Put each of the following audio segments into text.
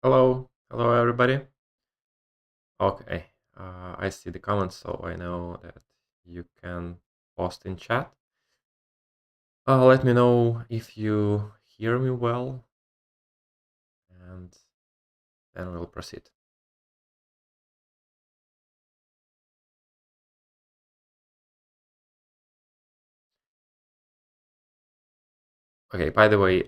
Hello everybody. Okay, I see the comments, so I know that you can post in chat. Let me know if you hear me well, and then we'll proceed. Okay, by the way,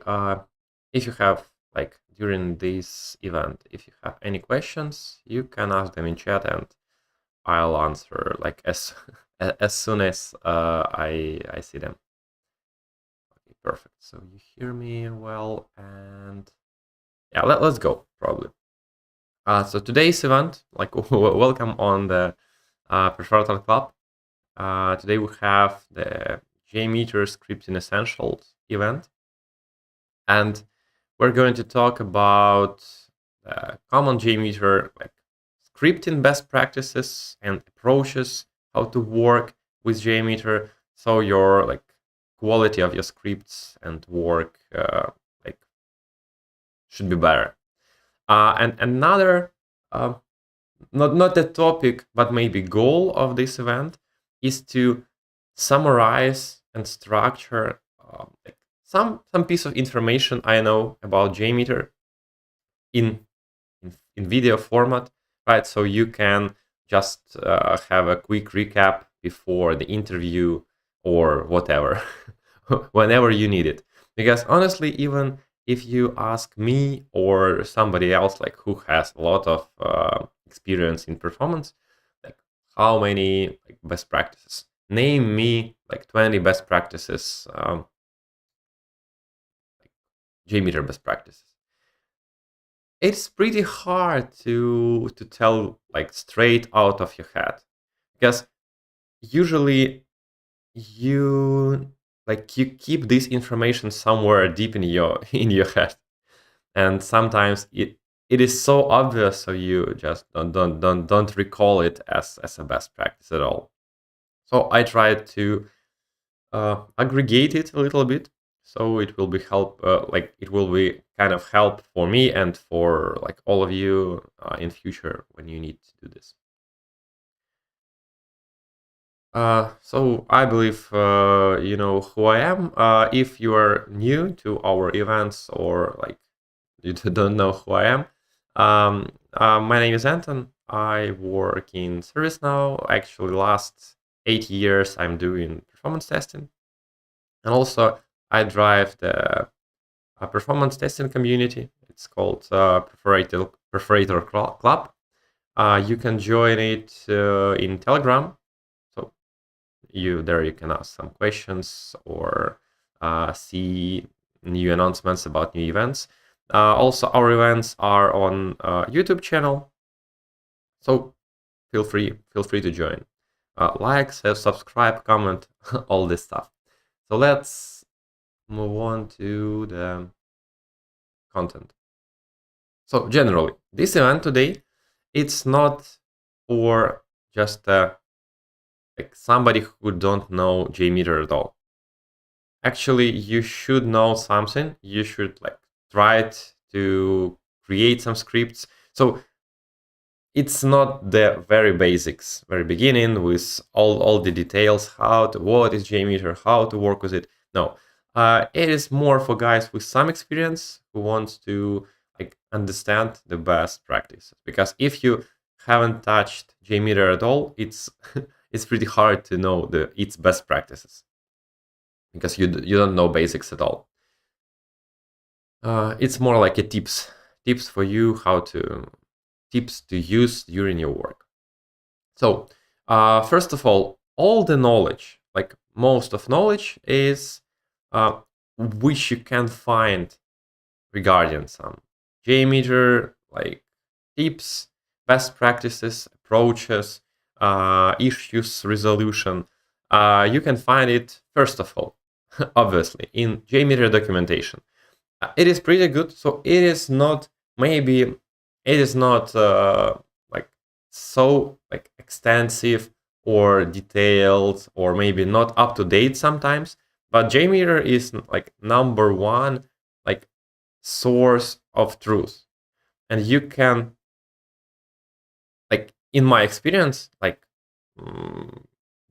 if you have, like, during this event, if you have any questions, you can ask them in chat, and I'll answer like as as soon as I see them. Okay, perfect. So you hear me well, and yeah, let's go, probably. So today's event, like, welcome on the Preferred Club. Today we have the Jmeter Scripting Essentials event, and we're going to talk about common Jmeter, like scripting best practices and approaches, how to work with Jmeter, so your like quality of your scripts and work like should be better. And another not the topic, but maybe goal of this event is to summarize and structure like some piece of information I know about JMeter in, in video format, right? So you can just have a quick recap before the interview or whatever, whenever you need it. Because honestly, even if you ask me or somebody else, like who has a lot of experience in performance, like how many like, best practices? Name me like 20 best practices, like JMeter best practices. It's pretty hard to tell like straight out of your head, because usually you you keep this information somewhere deep in your in your head, and sometimes it is so obvious, so you just don't recall it as a best practice at all. So I tried to aggregate it a little bit, so it will be help like it will be kind of help for me and for like all of you in future when you need to do this. So I believe you know who I am. If you are new to our events, or like you don't know who I am, my name is Anton. I work in ServiceNow. Actually, last 8 years I'm doing performance testing, and also I drive the performance testing community. It's called Perforator Club. You can join it in Telegram. So you can ask some questions or see new announcements about new events. Also, our events are on YouTube channel, so feel free to join. Like, subscribe, comment, all this stuff. So let's move on to the content. So generally, this event today, it's not for just like somebody who don't know JMeter at all. Actually, you should know something. You should like try it to create some scripts. So it's not the very basics, very beginning with all the details, what is JMeter, how to work with it. No, it is more for guys with some experience who wants to like understand the best practices. Because if you haven't touched JMeter at all, it's it's pretty hard to know its best practices, because you don't know basics at all. It's more like a tips for you, tips to use during your work. So first of all the knowledge, like most of knowledge, is uh, which you can find regarding some JMeter, like tips, best practices, approaches, issues resolution. You can find it first of all, obviously, in JMeter documentation. It is pretty good. So it is not, maybe it is not like so like extensive or detailed, or maybe not up to date sometimes. But JMeter is like number one like source of truth. and you can, like, in my experience, like,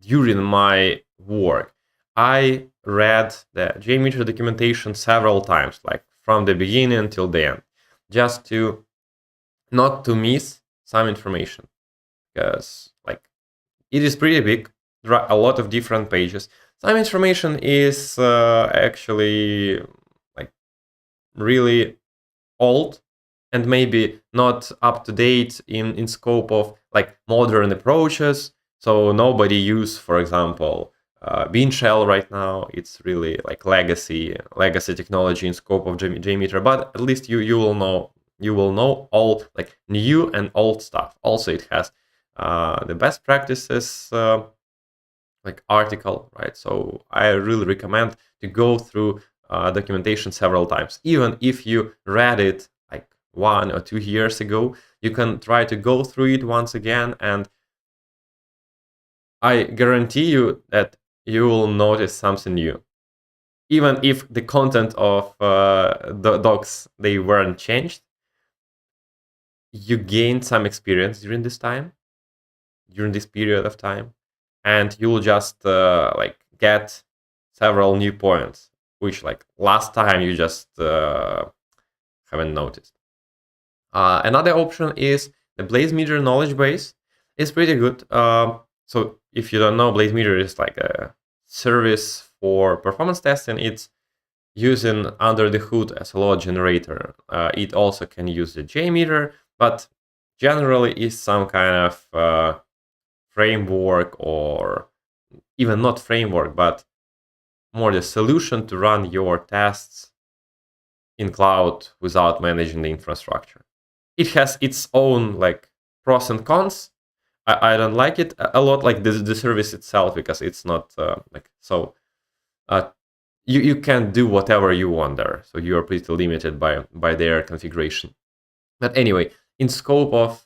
during my work, I read the Jmeter documentation several times, like from the beginning till the end, just to not to miss some information, because like it is pretty big. There are a lot of different pages. Some information is actually like really old and maybe not up to date in scope of like modern approaches. So nobody use, for example, bean shell right now. It's really like legacy technology in scope of Jmeter. But at least you will know all like new and old stuff. Also, it has the best practices like article, right? So I really recommend to go through documentation several times. Even if you read it like 1 or 2 years ago, you can try to go through it once again, and I guarantee you that you will notice something new. Even if the content of the docs, they weren't changed, you gained some experience during this time, during this period of time, and you will just like get several new points, which like last time you just haven't noticed. Another option is the BlazeMeter knowledge base. It's pretty good. So if you don't know, BlazeMeter is like a service for performance testing. It's using under the hood as a load generator. It also can use the JMeter, but generally is some kind of framework, or even not framework, but more the solution to run your tests in cloud without managing the infrastructure. It has its own like pros and cons. I don't like it a lot, like the service itself, because it's not like so. You can do whatever you want there, so you are pretty limited by their configuration. But anyway, in scope of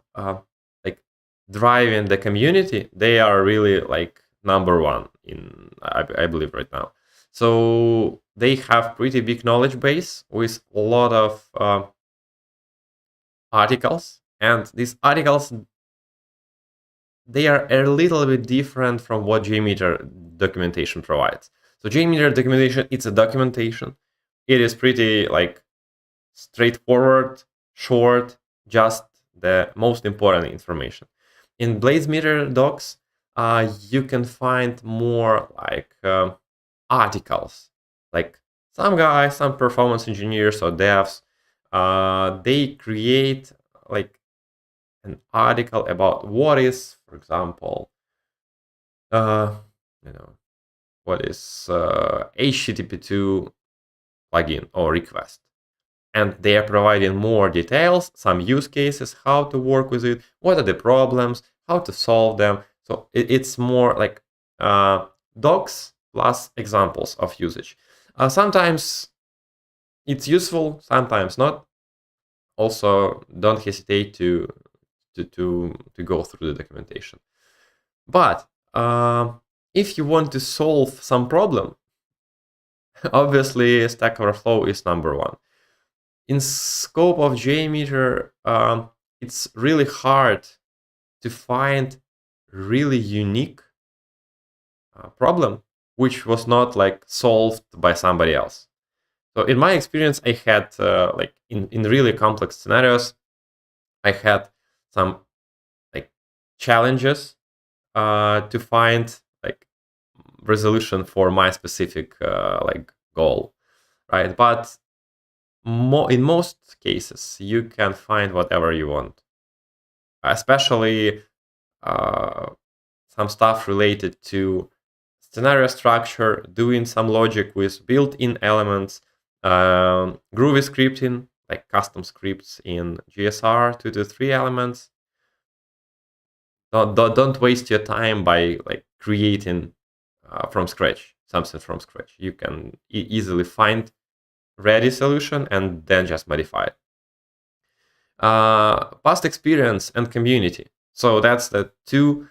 like driving the community, they are really like number one in I believe right now. So they have pretty big knowledge base with a lot of articles, and these articles, they are a little bit different from what Jmeter documentation provides. So Jmeter documentation, it's a documentation. It is pretty like straightforward, short, just the most important information. In BlazeMeter docs, you can find more like articles. Like some guys, some performance engineers or devs, they create like an article about what is, for example, uh, you know, what is HTTP2 plugin or request. And they are providing more details, some use cases, how to work with it, what are the problems, how to solve them. So it's more like docs plus examples of usage. Sometimes it's useful, sometimes not. Also, don't hesitate to go through the documentation. But if you want to solve some problem, obviously Stack Overflow is number one. In scope of Jmeter, it's really hard to find really unique problem which was not like solved by somebody else. So in my experience, I had like in really complex scenarios, I had some like challenges to find like resolution for my specific like goal, right? But in most cases, you can find whatever you want, especially some stuff related to scenario structure, doing some logic with built-in elements, Groovy scripting, like custom scripts in GSR, 2 to 3 elements. Don't waste your time by like creating from scratch, something from scratch. You can easily find ready solution and then just modify it. Past experience and community. So that's the two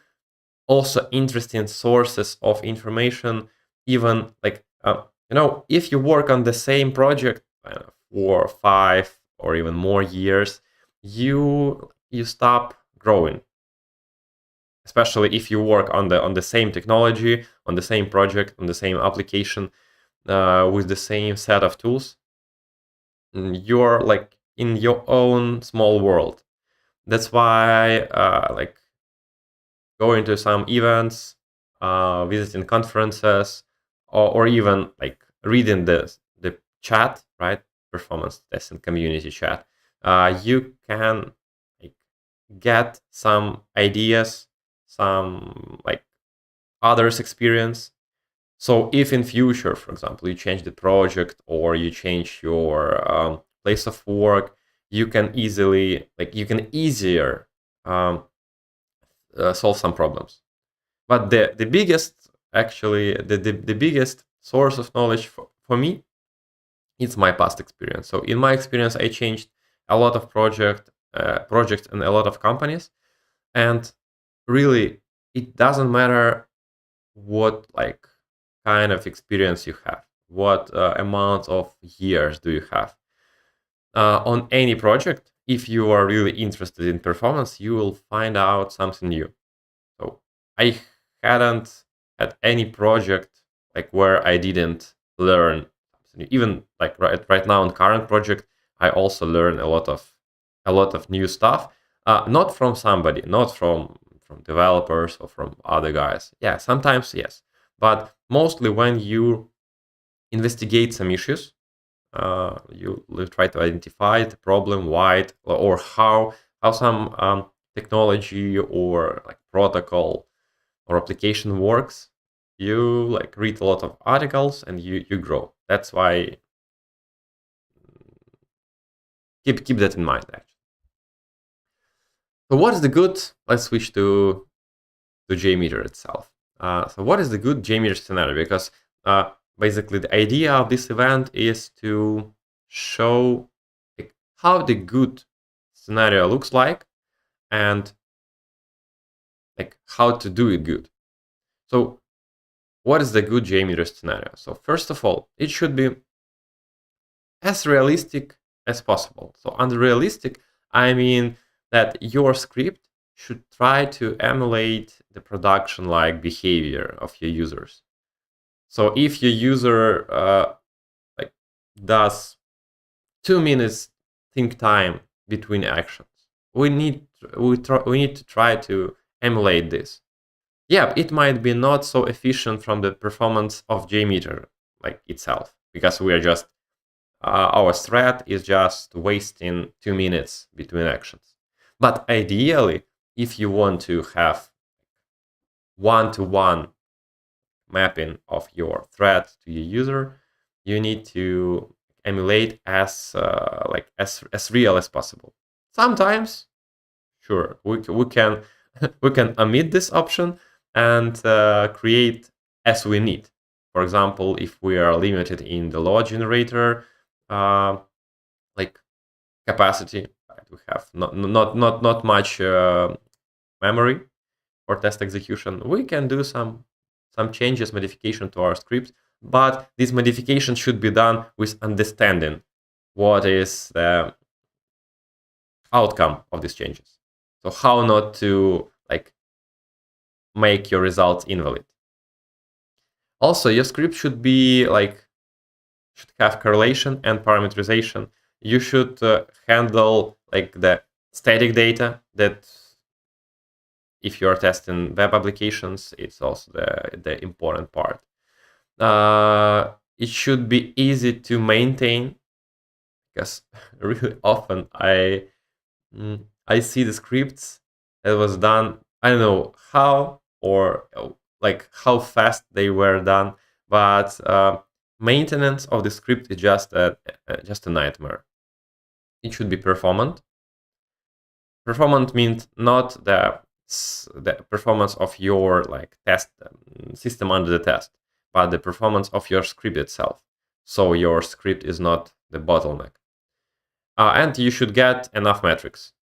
also interesting sources of information. Even like if you work on the same project for 5 or even more years, you stop growing, especially if you work on the same technology, on the same project, on the same application, with the same set of tools. You're like in your own small world. That's why like going to some events, visiting conferences, or even like reading the chat, right? Performance testing community chat. You can like get some ideas, some like others' experience. So if in future, for example, you change the project or you change your place of work, you can easier um, solve some problems. But the biggest, actually, the biggest source of knowledge for me, it's my past experience. So in my experience, I changed a lot of projects and a lot of companies, and really, it doesn't matter what like kind of experience you have, what amount of years do you have on any project. If you are really interested in performance, you will find out something new. So I hadn't had any project like where I didn't learn something new. Even like right now in current project, I also learn a lot of new stuff. Not from somebody, not from developers or from other guys. Yeah, sometimes yes, but mostly when you investigate some issues, you try to identify the problem, why or how some technology or like protocol or application works. You like read a lot of articles and you grow. That's why keep that in mind. Actually, so what is the good? Let's switch to Jmeter itself. So what is the good Jmeter scenario? Because basically the idea of this event is to show like, how the good scenario looks like and like how to do it good. So what is the good Jmeter scenario? So first of all, it should be as realistic as possible. So under realistic, I mean that your script should try to emulate the production-like behavior of your users. So if your user like does 2 minutes think time between actions, we need to try to emulate this. Yeah, it might be not so efficient from the performance of Jmeter like itself, because we are just our thread is just wasting 2 minutes between actions. But ideally, if you want to have one-to-one mapping of your thread to your user, you need to emulate as as real as possible. Sometimes, sure, we can we can omit this option and create as we need. For example, if we are limited in the load generator like capacity, right? We have not much memory for test execution. We can do some changes, modification to our script, but this modification should be done with understanding what is the outcome of these changes. So how not to like make your results invalid. Also, your script should be like should have correlation and parameterization. You should handle like the static data that if you're testing web applications, it's also the important part. It should be easy to maintain, because really often I see the scripts that was done. I don't know how or like how fast they were done, but maintenance of the script is just a nightmare. It should be performant. Performant means not the performance of your like test system under the test, but the performance of your script itself. So your script is not the bottleneck. And you should get enough metrics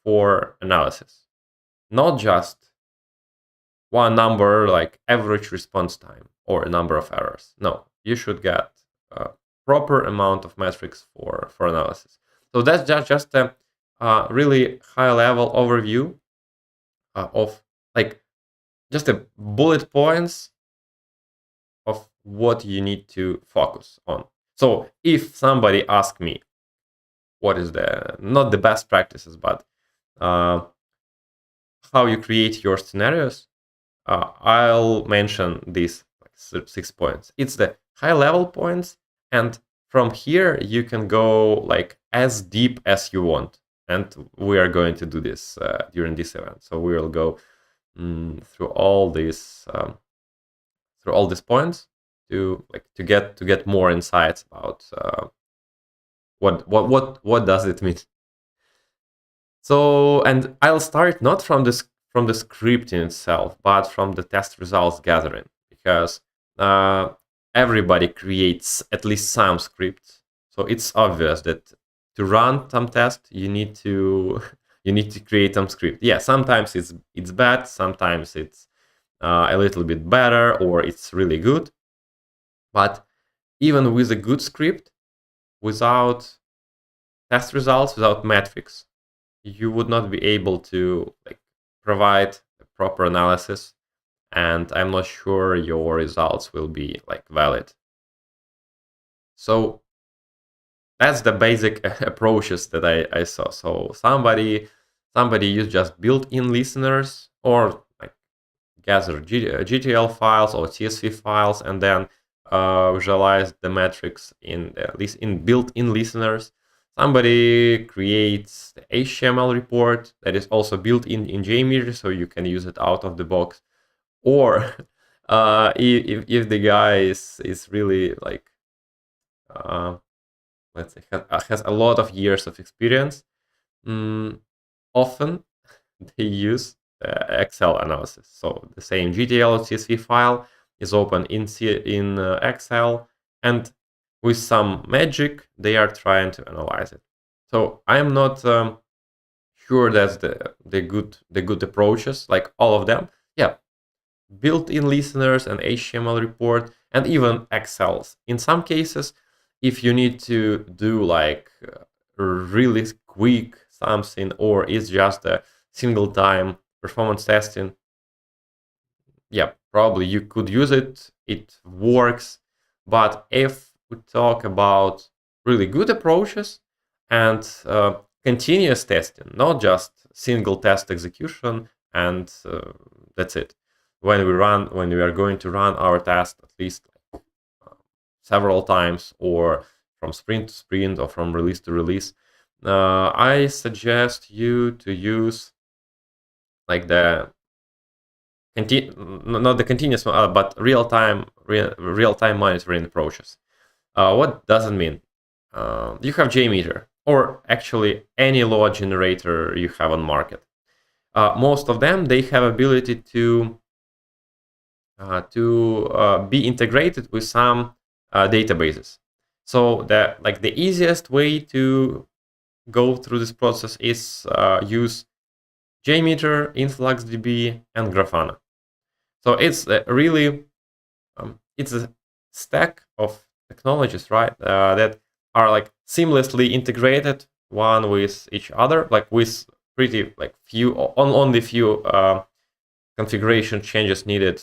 for analysis, not just one number like average response time or a number of errors. No, you should get a proper amount of metrics for analysis. So that's just really high level overview of like just a bullet points of what you need to focus on. So if somebody asks me what is the not the best practices, but uh, how you create your scenarios, I'll mention these like 6 points. It's the high level points, and from here you can go like as deep as you want. And we are going to do this during this event. So we will go through all these points to get more insights about what does it mean. So, and I'll start not from the scripting itself, but from the test results gathering, because uh, everybody creates at least some scripts. So it's obvious that to run some test, you need to you need to create some script. Yeah, sometimes it's bad, sometimes it's a little bit better, or it's really good. But even with a good script, without test results, without metrics, you would not be able to like provide a proper analysis, and I'm not sure your results will be like valid. So that's the basic approaches that I saw. So somebody used just built-in listeners, or like gather GTL files or CSV files, and then visualize the metrics in built-in listeners. Somebody creates the HTML report that is also built in Jmeter, so you can use it out of the box. Or if the guy is really like let's say has a lot of years of experience, often they use Excel analysis. So the same GTL or CSV file is open in Excel, and with some magic, they are trying to analyze it. So I am not sure that's the good approaches, like all of them. Yeah, built-in listeners and HTML report, and even Excels. In some cases, if you need to do like really quick something, or it's just a single time performance testing, yeah, probably you could use it. It works. But if we talk about really good approaches and continuous testing, not just single test execution, and that's it. When we are going to run our test at least several times, or from sprint to sprint, or from release to release, I suggest you to use like the not the continuous, but real-time monitoring approaches. What does it mean? You have Jmeter, or actually any load generator you have on market. Most of them, they have ability to be integrated with some databases. So the easiest way to go through this process is use Jmeter, InfluxDB, and Grafana. So it's really it's a stack of technologies, right? That are like seamlessly integrated one with each other, like with pretty like only few configuration changes needed.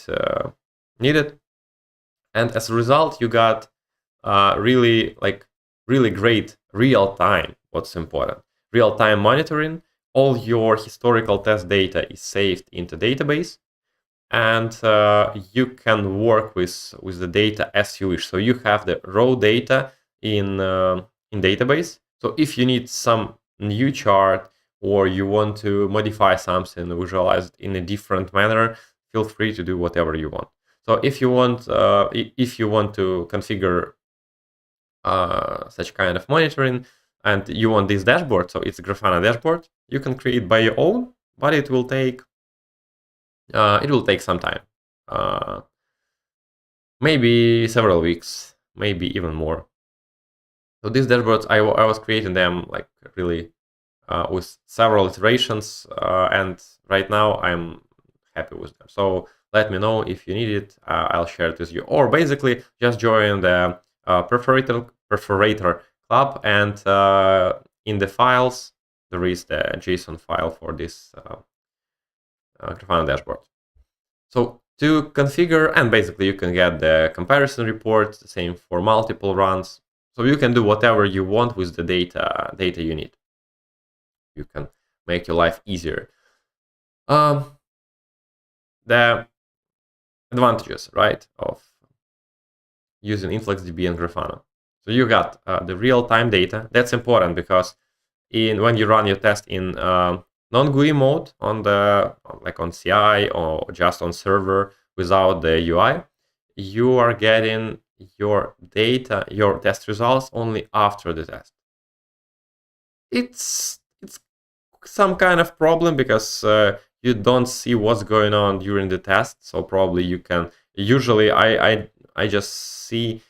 And as a result, you got really great real time. What's important? Real time monitoring. All your historical test data is saved into database, and you can work with the data as you wish. So you have the raw data in database. So if you need some new chart, or you want to modify something, visualize it in a different manner, feel free to do whatever you want. So if you want to configure such kind of monitoring, and you want this dashboard, so it's a Grafana dashboard, you can create by your own, but it will take some time, maybe several weeks, maybe even more. So these dashboards, I was creating them like really with several iterations, and right now I'm happy with them. So let me know if you need it. I'll share it with you, or basically just join the perforator club, and in the files there is the JSON file for this Grafana dashboard. So to configure, and basically you can get the comparison report, the same for multiple runs. So you can do whatever you want with the data you need. You can make your life easier. The advantages, right, of using InfluxDB and Grafana. So you got the real-time data. That's important because when you run your test in non-GUI mode on CI or just on server without the UI, you are getting your data, your test results only after the test. It's some kind of problem because you don't see what's going on during the test. So probably you can. Usually, I just see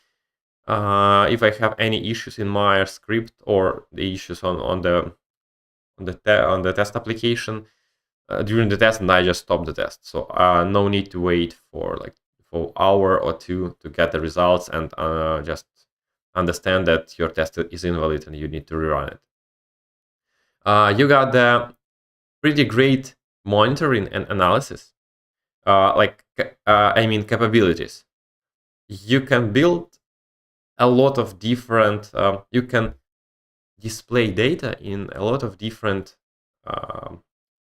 if I have any issues in my script or the issues on the test application during the test, and I just stop the test. So no need to wait for hour or two to get the results and just understand that your test is invalid and you need to rerun it. You got the pretty great monitoring and analysis, capabilities. You can build a lot of different, you can display data in a lot of different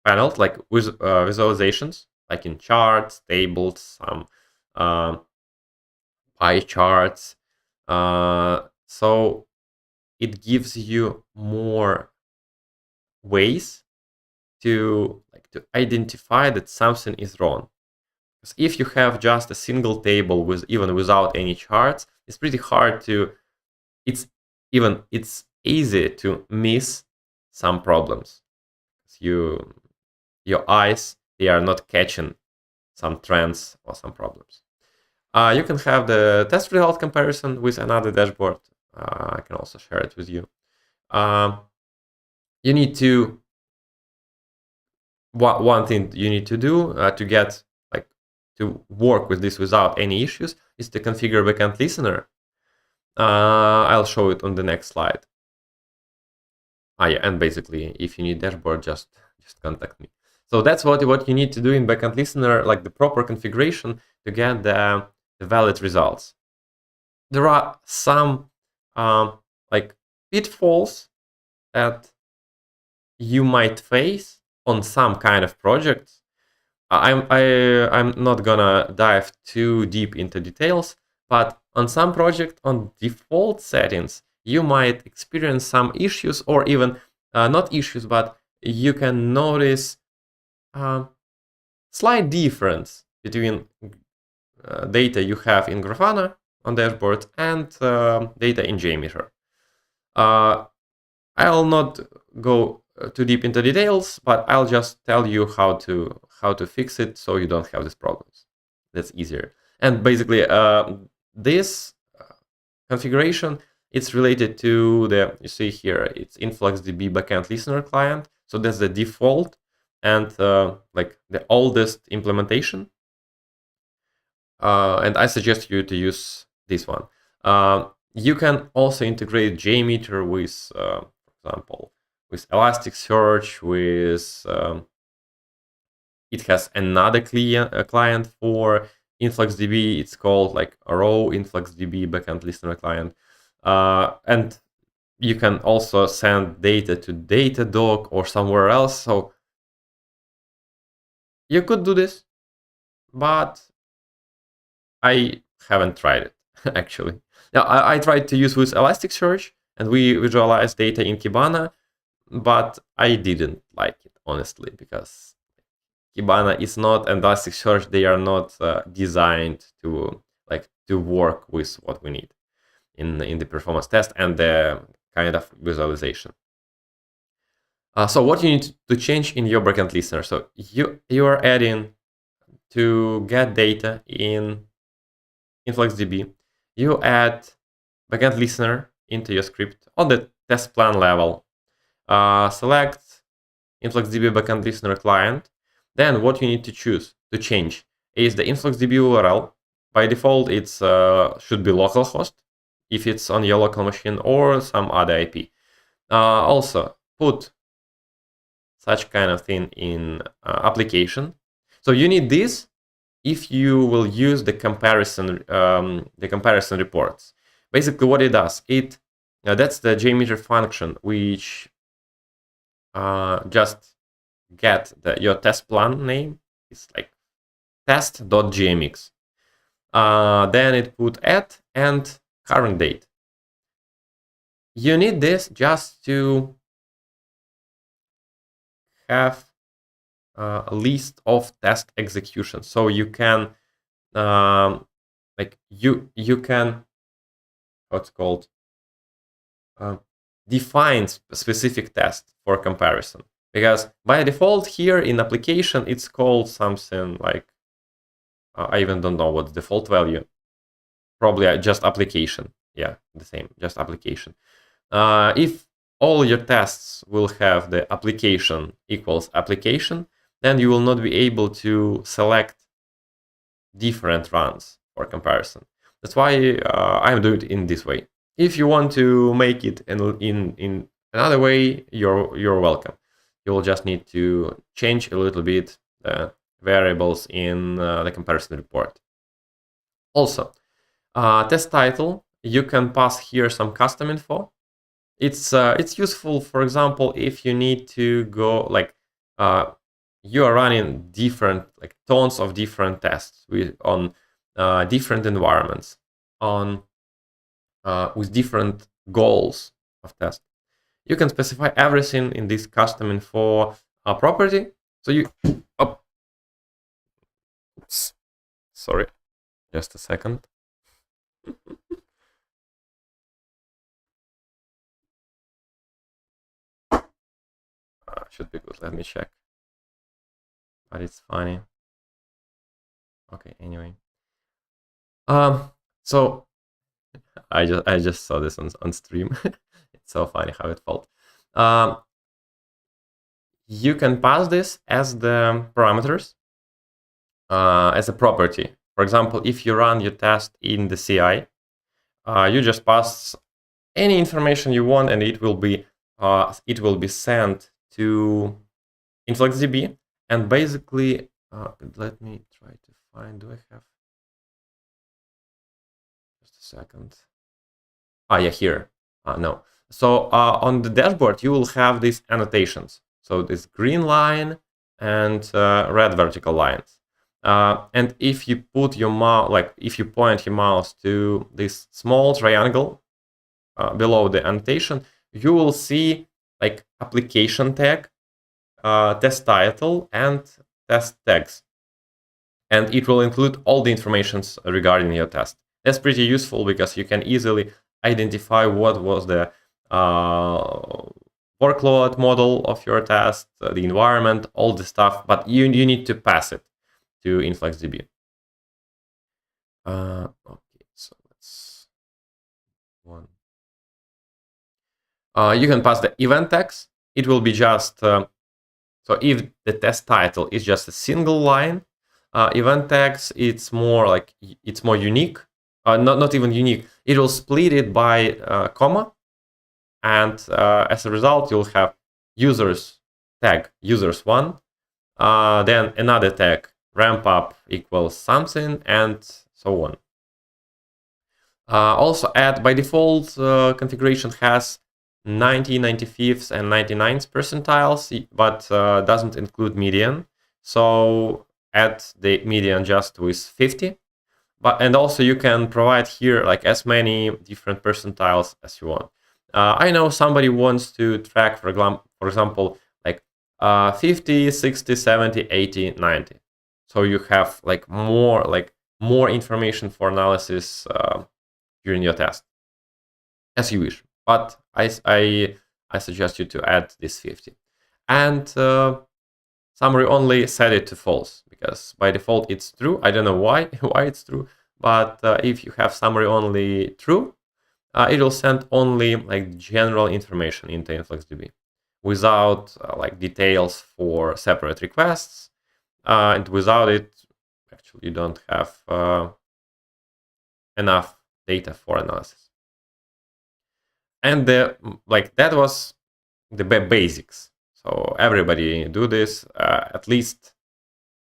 panels, like with visualizations, like in charts, tables, some pie charts. So it gives you more ways to identify that something is wrong. Because if you have just a single table even without any charts, it's pretty hard to. It's easy to miss some problems. Your eyes, they are not catching some trends or some problems. You can have the test result comparison with another dashboard. I can also share it with you. You need to. One thing you need to do to work with this without any issues is to configure backend listener. I'll show it on the next slide. Yeah, and basically, if you need dashboard, just contact me. So that's what you need to do in backend listener, like the proper configuration to get the valid results. There are some pitfalls that you might face on some kind of projects. I'm not gonna dive too deep into details, but on some project, on default settings, you might experience some issues, or even not issues, but you can notice slight difference between data you have in Grafana on dashboard and data in Jmeter. I'll not go too deep into details, but I'll just tell you how to fix it so you don't have these problems. That's easier. And basically, this configuration, it's related to you see here, it's InfluxDB backend listener client. So that's the default and the oldest implementation. And I suggest you to use this one. You can also integrate Jmeter with, for example, with Elasticsearch, with it has another client for InfluxDB. It's called raw InfluxDB backend listener client. And you can also send data to Datadog or somewhere else. So you could do this, but I haven't tried it, actually. Now, I tried to use with Elasticsearch, and we visualize data in Kibana, but I didn't like it, honestly, because Kibana is not, and Elasticsearch, they are not designed to work with what we need in the performance test and the kind of visualization. So what you need to change in your backend listener. So you are adding to get data in InfluxDB. You add backend listener into your script on the test plan level. Select InfluxDB backend listener client. Then what you need to choose to change is the InfluxDB URL. By default, it should be localhost if it's on your local machine or some other IP. Also, put such kind of thing in application. So you need this if you will use the comparison reports. Basically, what it does, that's the Jmeter function, which just get your test plan name. It's like test.gmx. Then it put at and current date. You need this just to have a list of test executions, so you can you can, what's called, define specific test for comparison, because by default here in application it's called something like I even don't know what's default value, probably just application. Yeah, the same, just application. If all your tests will have the application equals application, then you will not be able to select different runs for comparison. That's why I'm doing it in this way. If you want to make it in another way, you're welcome. You'll just need to change a little bit the variables in the comparison report. Also, test title, you can pass here some custom info. It's useful, for example, if you need to go like you are running different tons of different tests on different environments, on with different goals of test. You can specify everything in this custom info property. So you, oops, sorry, just a second. Should be good. Let me check. But it's funny. Okay. Anyway. So I just saw this on stream. It's so funny how it felt. You can pass this as the parameters, as a property. For example, if you run your test in the CI, you just pass any information you want, and it will be sent to InfluxDB. And basically, let me try to find. Do I have? Just a second. Yeah, here. No. So on the dashboard, you will have these annotations. So this green line and red vertical lines. And if you put your mouse, if you point your mouse to this small triangle below the annotation, you will see application tag, test title, and test tags. And it will include all the information regarding your test. That's pretty useful because you can easily identify what was the workload model of your test, the environment, all the stuff, but you need to pass it to InfluxDB. Okay, so let's one. You can pass the event tags. It will be just so if the test title is just a single line, event tags it's more unique. Not even unique. It will split it by comma, and as a result, you'll have users tag users1, then another tag ramp up equals something, and so on. Also, by default, configuration has 90, 95th, and 99th percentiles, but doesn't include median. So add the median just with 50. And also you can provide here as many different percentiles as you want. I know somebody wants to track, for example, 50, 60, 70, 80, 90. So you have more information for analysis during your test, as you wish. But I suggest you to add this 50. And summary only, set it to false, because by default it's true. I don't know why it's true, but if you have summary only true, it will send only general information into InfluxDB without details for separate requests, and without it, actually you don't have enough data for analysis. And that was the basics. So everybody do this, at least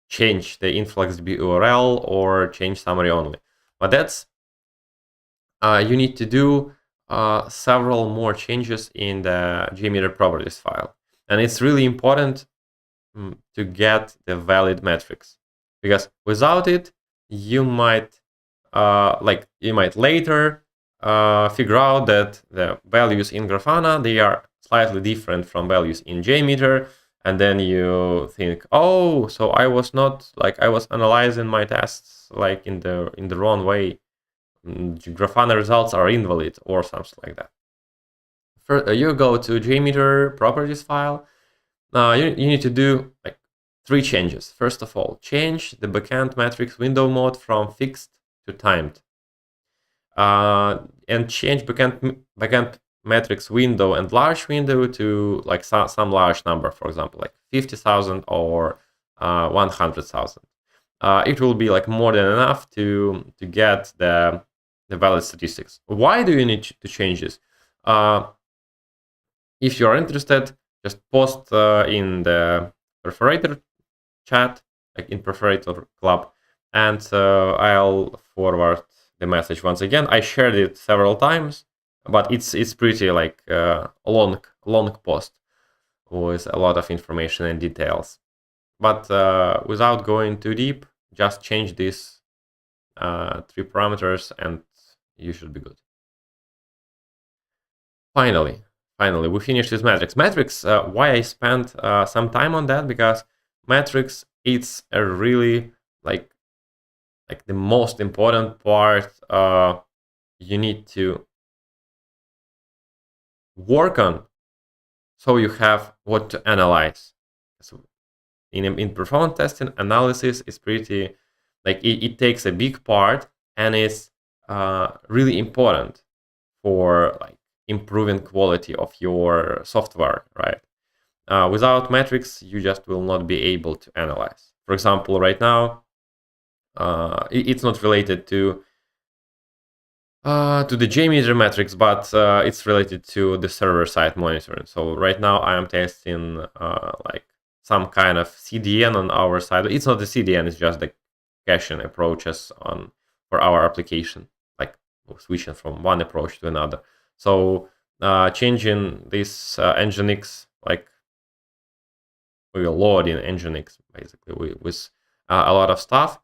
change the InfluxDB URL or change summary only. But that's, you need to do several more changes in the Jmeter properties file. And it's really important to get the valid metrics, because without it, you might later figure out that the values in Grafana, they are slightly different from values in Jmeter, and then you think, oh, so I was analyzing my tests like in the wrong way. Grafana results are invalid or something like that. First, you go to Jmeter properties file. You need to do like 3 changes. First of all, change the backend metrics window mode from fixed to timed. And change backend metrics window and large window to like some large number, for example, like 50,000 or 100,000. It will be like more than enough to get the valid statistics. Why do you need to change this? If you are interested, just post in the Perforator chat, like in Perforator Club, and I'll forward the message once again. I shared it several times, but it's pretty like long post with a lot of information and details. But without going too deep, just change these 3 parameters and you should be good. Finally, we finished with metrics. Metrics, why I spent some time on that, because metrics, it's a really like the most important part you need to work on, so you have what to analyze. So in performance testing, analysis is pretty like it takes a big part and is really important for like improving quality of your software, right? Without metrics, you just will not be able to analyze. For example, right now, it's not related to the Jmeter metrics, but it's related to the server-side monitoring. So right now I am testing like some kind of CDN on our side. It's not the CDN, it's just the caching approaches for our application, like switching from one approach to another. So changing this Nginx, like we will load in Nginx basically with a lot of stuff,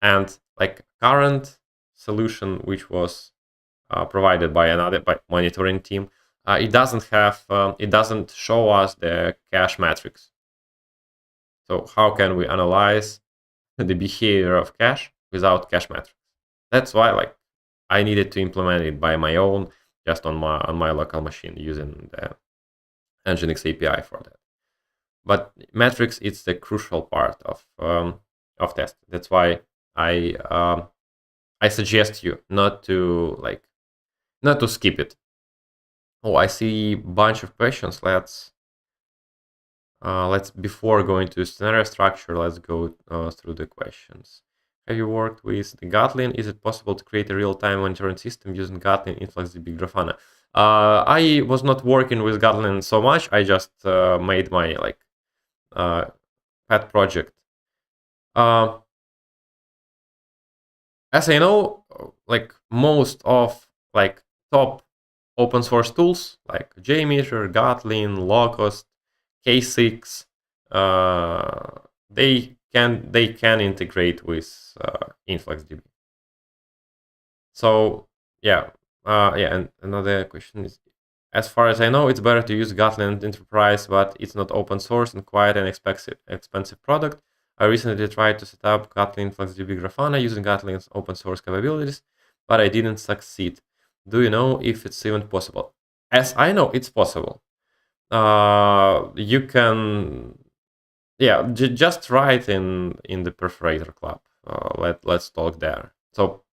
and like current solution which was provided by another monitoring team, it doesn't show us the cache metrics. So how can we analyze the behavior of cache without cache metrics? That's why like I needed to implement it by my own, just on my local machine using the Nginx API for that. But metrics, it's the crucial part of test. That's why I suggest you not to skip it. Oh, I see a bunch of questions. Let's before going to scenario structure, let's go through the questions. Have you worked with the Kotlin? Is it possible to create a real-time monitoring system using Kotlin, InfluxDB, Grafana? I was not working with Kotlin so much. I just made my pet project. As I know, like most of like top open source tools like Jmeter, Kotlin, Locust, K6, they can integrate with InfluxDB. So yeah, and another question is, as far as I know, it's better to use Kotlin Enterprise, but it's not open source and quite an expensive product. I recently tried to set up Kotlin InfluxDB Grafana using Kotlin's open source capabilities, but I didn't succeed. Do you know if it's even possible? As I know, it's possible. You can, just write in the Perforator Club. Let's talk there. So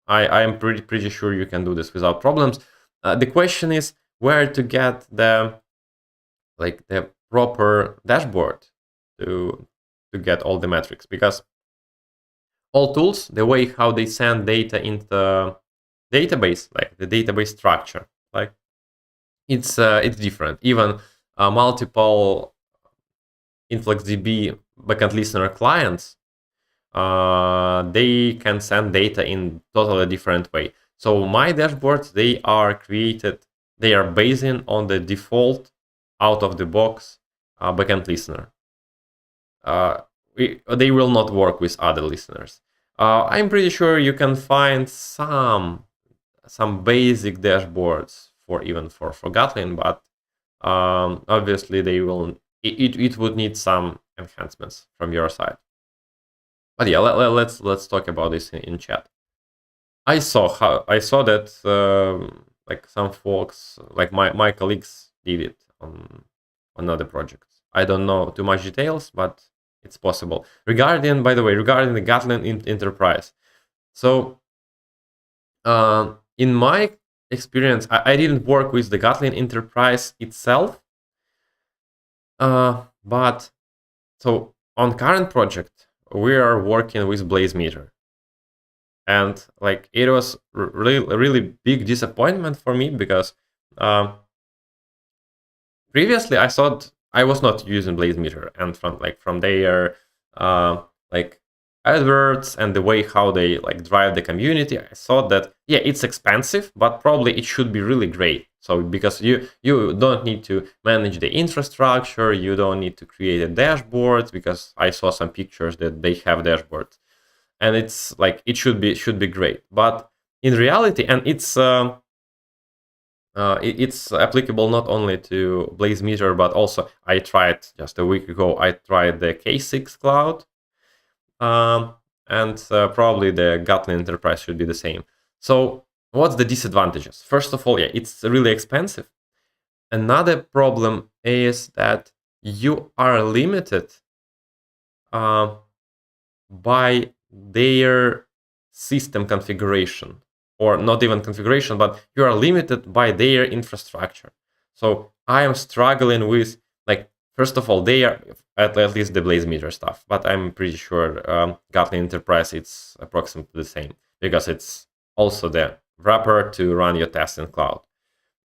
I am pretty sure you can do this without problems. The question is where to get the proper dashboard to get all the metrics, because all tools, the way how they send data into the database, like the database structure, like it's different. Even multiple InfluxDB backend listener clients, they can send data in totally different way. So my dashboards, they are based on the default out of the box backend listener. They will not work with other listeners. I'm pretty sure you can find some basic dashboards for Kotlin, but obviously it would need some enhancements from your side. But yeah, let's talk about this in chat. I saw that like some folks, like my colleagues, did it on other projects. I don't know too much details, but it's possible. By the way, regarding the Kotlin Enterprise, so in my experience, I didn't work with the Kotlin Enterprise itself, but so on current project we are working with Blazemeter, and like it was really big disappointment for me because previously I thought I was not using Blazemeter, and from their like adverts and the way how they like drive the community, I thought that yeah, it's expensive, but probably it should be really great. So because you don't need to manage the infrastructure, you don't need to create a dashboard, because I saw some pictures that they have dashboards, and it's like it should be great. But in reality, and it's applicable not only to Blazemeter, but also I tried just a week ago. I tried the K6 Cloud, and probably the Kotlin Enterprise should be the same. So what's the disadvantages? First of all, yeah, it's really expensive. Another problem is that you are limited by their system configuration, or not even configuration, but you are limited by their infrastructure. So I am struggling with, like, first of all, they are at least the Blazemeter stuff, but I'm pretty sure Kotlin Enterprise, it's approximately the same, because it's also the wrapper to run your tests in cloud.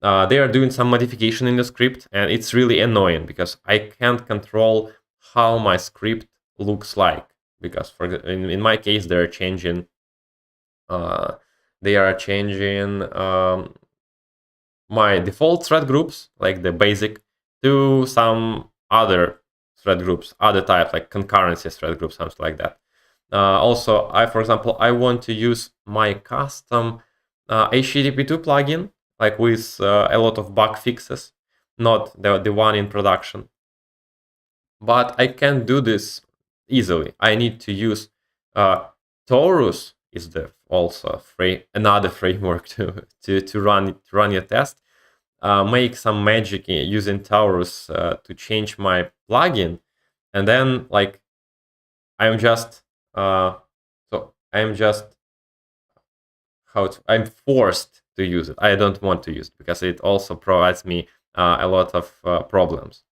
They are doing some modification in the script, and it's really annoying because I can't control how my script looks like, because in my case they are changing my default thread groups, like the basic, to some other thread groups, other type, like concurrency thread groups, something like that. Also, for example, I want to use my custom HTTP2 plugin, like with a lot of bug fixes, not the one in production. But I can do this easily. I need to use Taurus is also another framework to run your test. Make some magic using Taurus to change my plugin, and then like I'm just I'm forced to use it. I don't want to use it because it also provides me a lot of problems.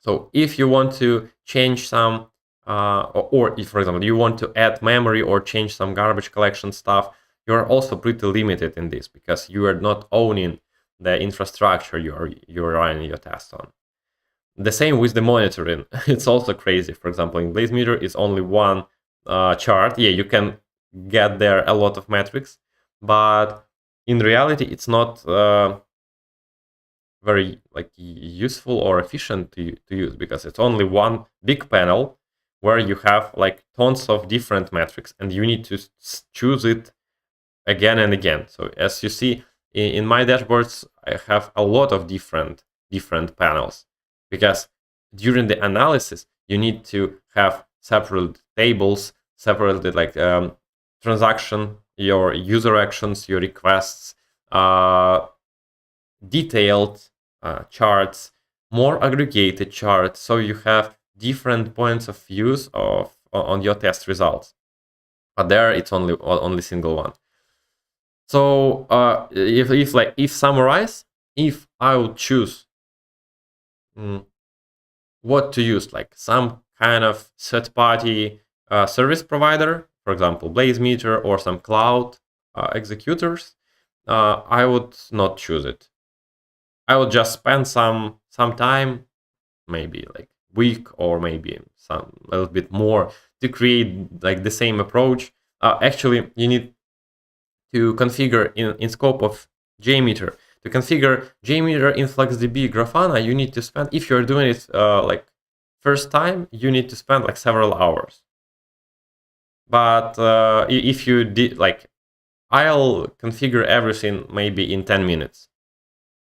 So if you want to change some, or if, for example, you want to add memory or change some garbage collection stuff, you're also pretty limited in this because you are not owning the infrastructure you're running your tests on. The same with the monitoring. It's also crazy. For example, in Blazemeter, it's only one chart. Yeah, you can get there a lot of metrics, but in reality, it's not very like useful or efficient to use, because it's only one big panel where you have like tons of different metrics, and you need to choose it again and again. So as you see in my dashboards, I have a lot of different panels, because during the analysis you need to have separate tables, separated like transaction, your user actions, your requests, detailed charts, more aggregated charts, so you have different points of views on your test results. But there it's only single one. So if summarize, if I would choose what to use, like some kind of third-party service provider, for example, Blazemeter or some cloud executors, I would not choose it. I would just spend some time, maybe like week or maybe some a little bit more to create like the same approach. Actually, you need to configure in scope of Jmeter. To configure Jmeter in FluxDB Grafana, you need to spend, if you're doing it like first time, you need to spend like several hours. But if you did like, I'll configure everything maybe in 10 minutes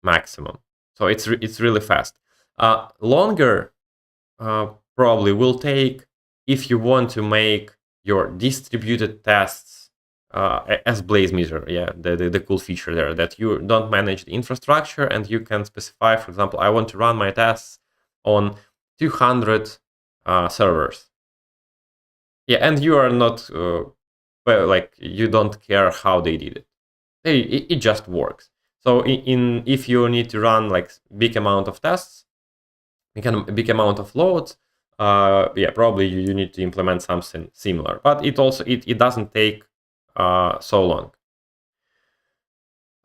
maximum. So it's really fast. Longer probably will take if you want to make your distributed tests as Blaze Meter. Yeah, the cool feature there, that you don't manage the infrastructure and you can specify, for example, I want to run my tests on 200 servers. Yeah, and you are not well, like you don't care how they did it. It just works. So if you need to run like big amount of tests, big amount of loads, yeah, probably you need to implement something similar. But it also it doesn't take so long.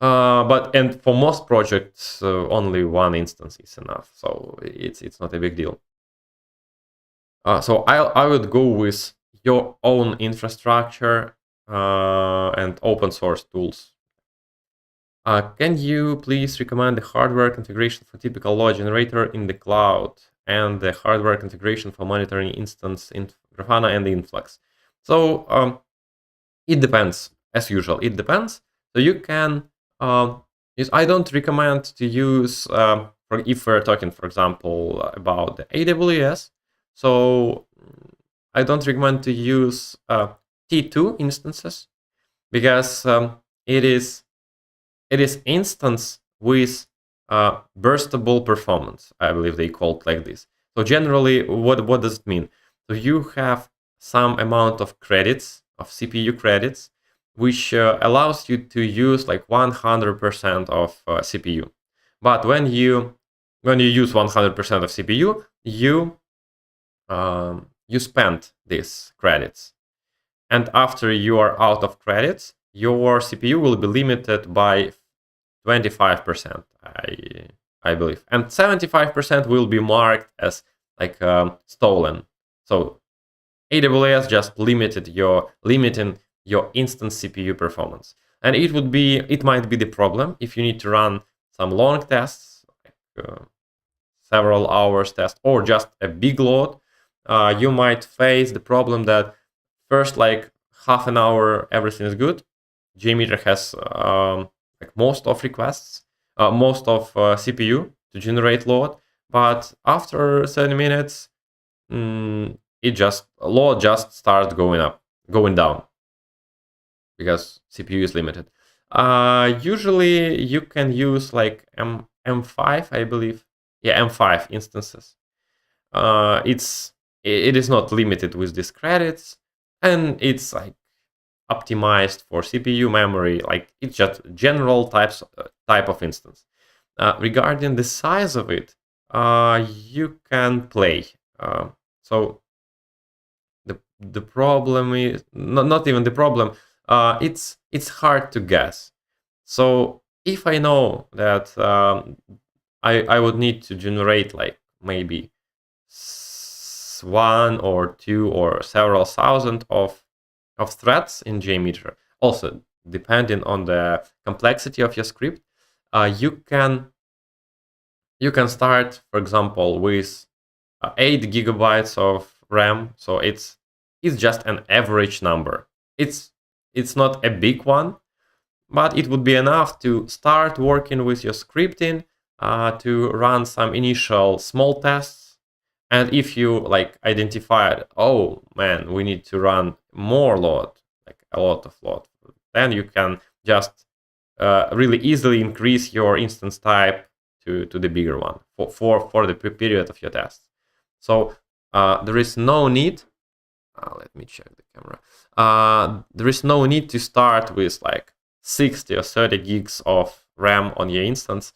And for most projects, only one instance is enough. So it's not a big deal. So I would go with your own infrastructure and open source tools. Can you please recommend the hardware configuration for typical load generator in the cloud and the hardware configuration for monitoring instance in Grafana and Influx? So it depends, as usual. It depends. So you can use. I don't recommend to use if we're talking, for example, about the AWS. So I don't recommend to use T2 instances because it is instance with burstable performance. I believe they call it like this. So generally, what does it mean? So you have some amount of credits, of CPU credits, which allows you to use like 100% of CPU. But when you use 100% of CPU, you spend these credits. And after you are out of credits, your CPU will be limited by 25%, I believe, and 75% will be marked as like stolen. So AWS just limiting your instance CPU performance, and it might be the problem if you need to run some long tests, like, several hours test, or just a big load. You might face the problem that first like half an hour everything is good. Jmeter has like most of requests, most of CPU to generate load, but after 30 minutes, load just starts going down because CPU is limited. Usually you can use like M5, I believe. Yeah, M5 instances. It is not limited with these credits, and it's like optimized for CPU memory. Like it's just general type of instance. Regarding the size of it, you can play. So the problem is not even the problem. It's hard to guess. So if I know that I would need to generate like maybe one or two or several thousand of threads in Jmeter. Also, depending on the complexity of your script, you can start, for example, with 8 gigabytes of RAM. So it's just an average number. It's not a big one, but it would be enough to start working with your scripting, to run some initial small tests. And if you like identified, oh man, we need to run more load, like a lot of load, then you can just really easily increase your instance type to the bigger one for the period of your tests. So there is no need. Let me check the camera. There is no need to start with like 60 or 30 gigs of RAM on your instance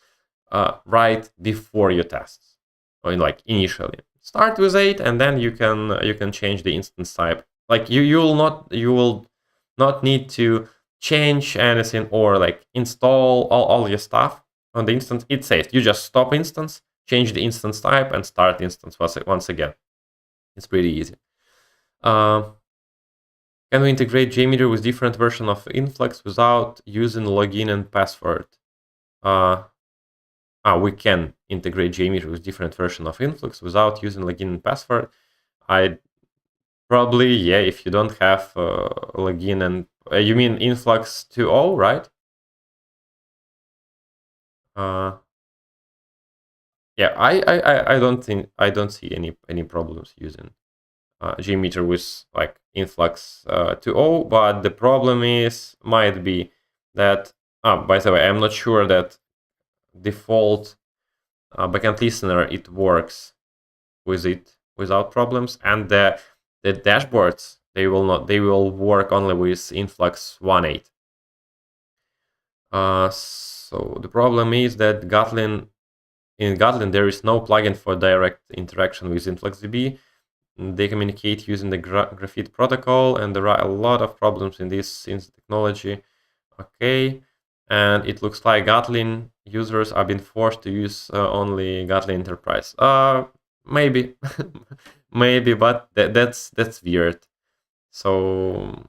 right before your tests, or like initially. Start with 8, and then you can change the instance type. Like you will not need to change anything or like install all your stuff on the instance. It's safe. You just stop instance, change the instance type and start instance once again. It's pretty easy. Can we integrate Jmeter with different version of Influx without using login and password? We can integrate Jmeter with different version of Influx without using login and password. I probably, yeah, if you don't have login and you mean Influx 2.0, right? Yeah, I don't see any problems using Jmeter with like Influx 2.0, but the problem might be that. By the way, I'm not sure that default backend listener it works with it without problems, and the dashboards they will work only with Influx 1.8. So the problem is that in Kotlin there is no plugin for direct interaction with InfluxDB. They communicate using the Graphite protocol, and there are a lot of problems in this since technology. Okay, and it looks like Kotlin users are being forced to use only Kotlin Enterprise. Maybe, maybe, but that's weird. So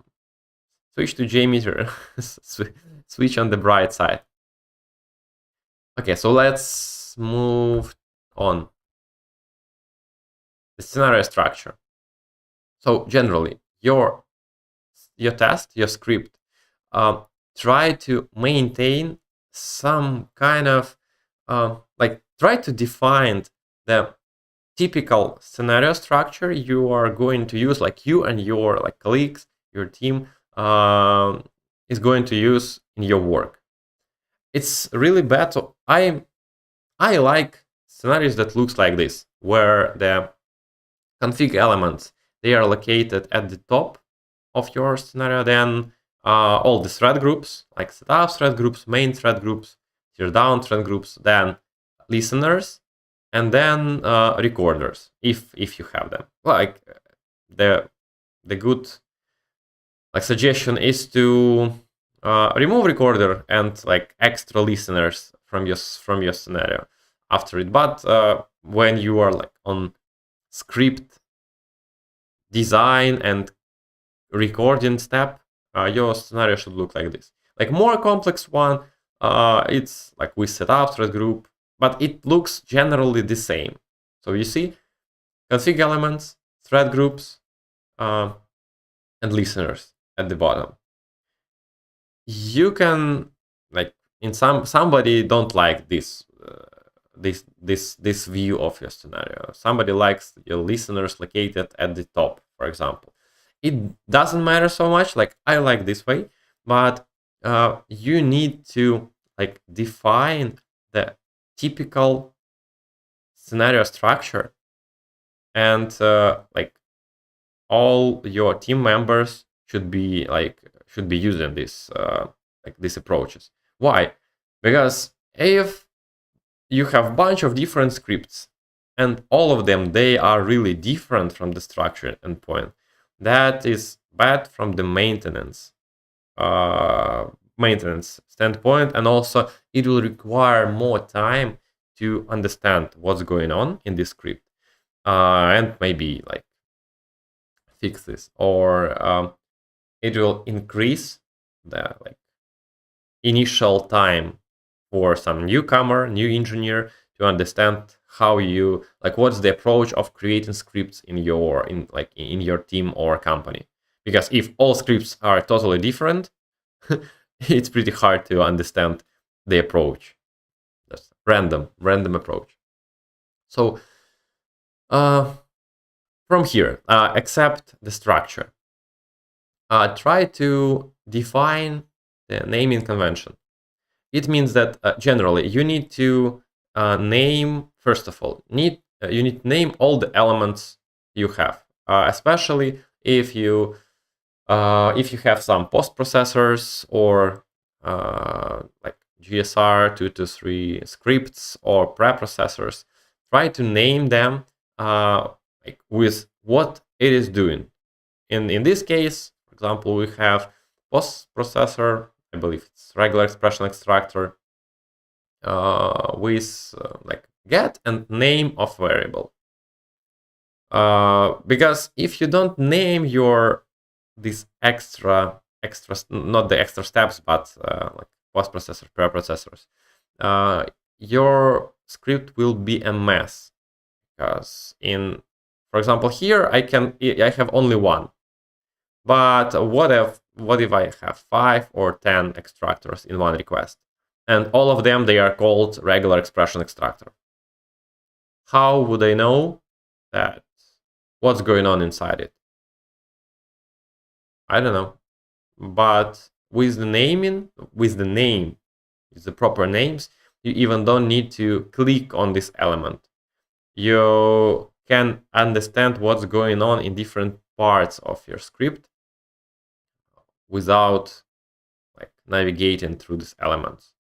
switch to Jmeter. Switch on the bright side. Okay, so let's move on. The scenario structure. So generally, your test, your script, try to maintain some kind of try to define the typical scenario structure you are going to use, like you and your colleagues, your team is going to use in your work. It's really bad. So I like scenarios that looks like this, where the config elements they are located at the top of your scenario. Then all the thread groups, like setup thread groups, main thread groups, tear down thread groups, then listeners, and then recorders, if you have them. Like the good suggestion is to remove recorder and extra listeners from your scenario after it. But when you are on script design and recording step, your scenario should look like this. More complex one, it's we set up thread group, but it looks generally the same. So you see config elements, thread groups, and listeners at the bottom. You can in somebody don't like this view of your scenario. Somebody likes your listeners located at the top, for example. It doesn't matter so much. I like this way, but you need to define the typical scenario structure, and all your team members should be using this these approaches. Why? Because if you have a bunch of different scripts and all of them they are really different from the structure endpoint, that is bad from the maintenance standpoint, and also it will require more time to understand what's going on in this script and maybe fix this, or it will increase the initial time for some newcomer, new engineer to understand how you what's the approach of creating scripts in your team or company. Because if all scripts are totally different, it's pretty hard to understand the approach. That's random approach. So from here, accept the structure. Try to define the naming convention. It means that generally you need to name, first of all, you need to name all the elements you have, especially if you have some post processors or GSR 223 scripts or preprocessors. Try to name them with what it is doing. In this case, for example, we have post processor. I believe it's regular expression extractor with get and name of variable. Because if you don't name your these extra not the extra steps, but like post processor, preprocessors, your script will be a mess. Because for example, here I have only one. But what if I have 5 or 10 extractors in one request, and all of them they are called regular expression extractor? How would I know that what's going on inside it? I don't know. But with the naming, with the proper names, you even don't need to click on this element. You can understand what's going on in different parts of your script without like navigating through these elements.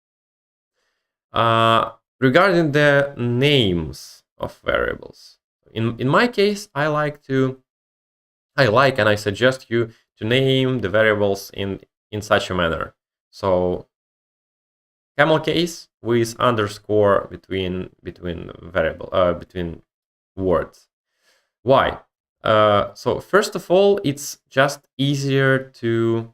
Regarding the names of variables, in my case, I like and I suggest you to name the variables in such a manner. So camel case with underscore between words. Why? So first of all, it's just easier to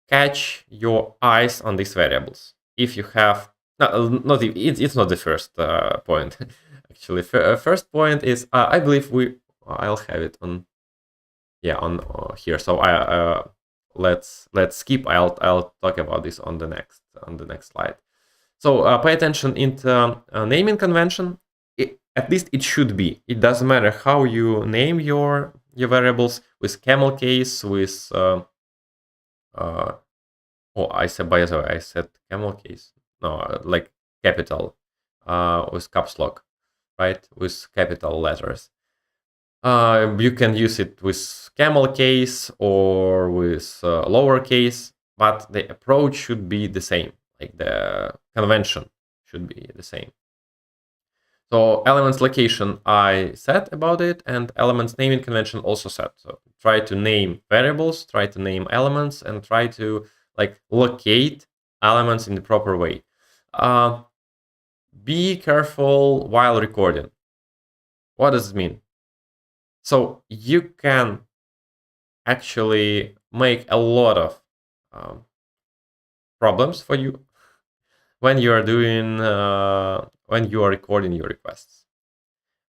catch your eyes on these variables. If you have it's not the first point. Actually, first point is I believe I'll have it on here. So let's skip. I'll talk about this on the next slide. So pay attention into naming convention. At least it should be. It doesn't matter how you name your variables, with camel case, with I said camel case. No, like capital, with caps lock, right? With capital letters. You can use it with camel case or with lowercase, but the approach should be the same. Like the convention should be the same. So elements location I said about it, and elements naming convention also said. So try to name variables, try to name elements, and try to like locate elements in the proper way. Be careful while recording. What does it mean? So you can actually make a lot of problems for you when you are doing when you are recording your requests.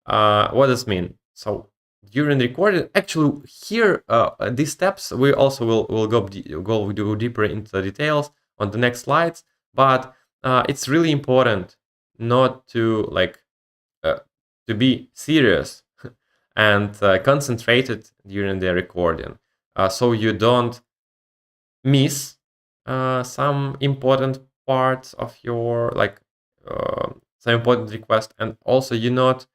What does it mean? So during the recording, actually here these steps we also will go deeper into the details on the next slides. But it's really important not to to be serious and concentrated during the recording, so you don't miss some important parts of your some important request, and also you not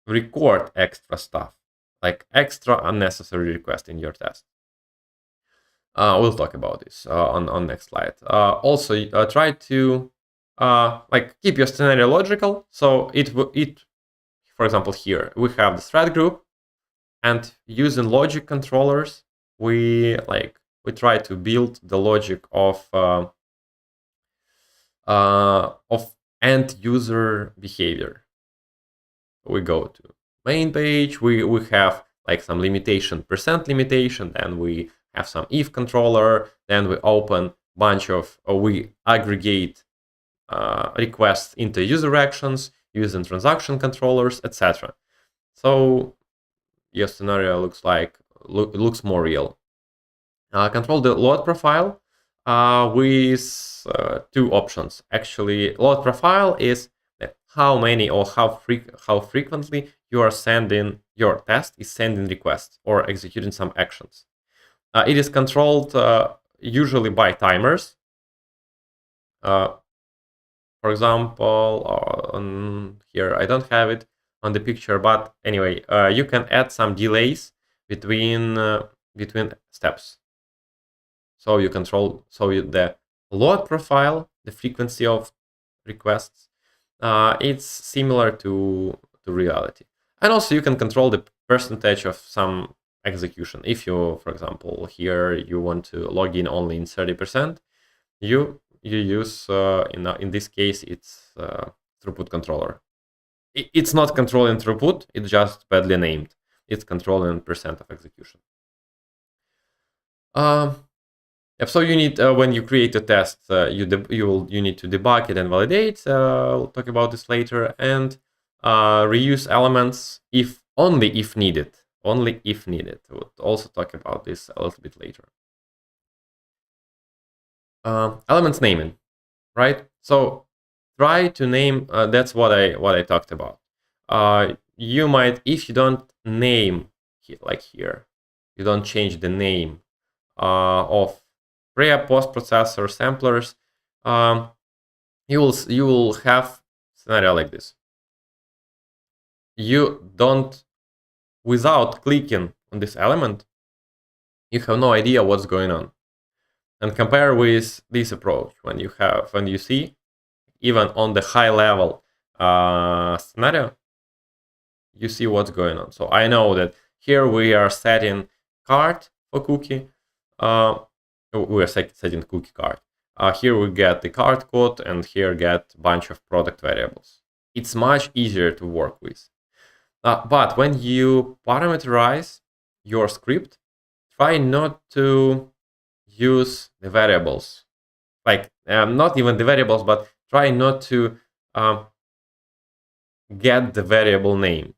record extra stuff, like extra unnecessary request in your test. We'll talk about this on next slide. Also, try to keep your scenario logical. So it for example, here we have the thread group, and using logic controllers, we try to build the logic of end user behavior. We go to main page. We have like some limitation, percent limitation. Then we have some if controller. Then we open bunch of we aggregate requests into user actions using transaction controllers, etc. So your scenario looks more real. Control the load profile with two options. Actually, load profile is how many or how frequently you are sending your test is sending requests or executing some actions. It is controlled usually by timers. For example, here I don't have it on the picture, but anyway, you can add some delays between steps. So you control the load profile, the frequency of requests. It's similar to reality, and also you can control the percentage of some execution. If you, for example, here you want to log in only in 30%, you you use, in this case, it's throughput controller. It's not controlling throughput, it's just badly named. It's controlling percent of execution. So you need, when you create a test, you need to debug it and validate. We'll talk about this later. And reuse elements only if needed. Only if needed. We'll also talk about this a little bit later. Elements naming, right? So try to name. That's what I talked about. You might, if you don't name like here, you don't change the name of pre- post-processor samplers, you will have scenario like this. You don't, without clicking on this element, you have no idea what's going on. And compare with this approach, when you see, even on the high level scenario, you see what's going on. So I know that here we are setting card for cookie. We are setting cookie card. Here we get the card code, and here get bunch of product variables. It's much easier to work with. But when you parameterize your script, try not to use the variables. Like, not even the variables, but try not to get the variable name.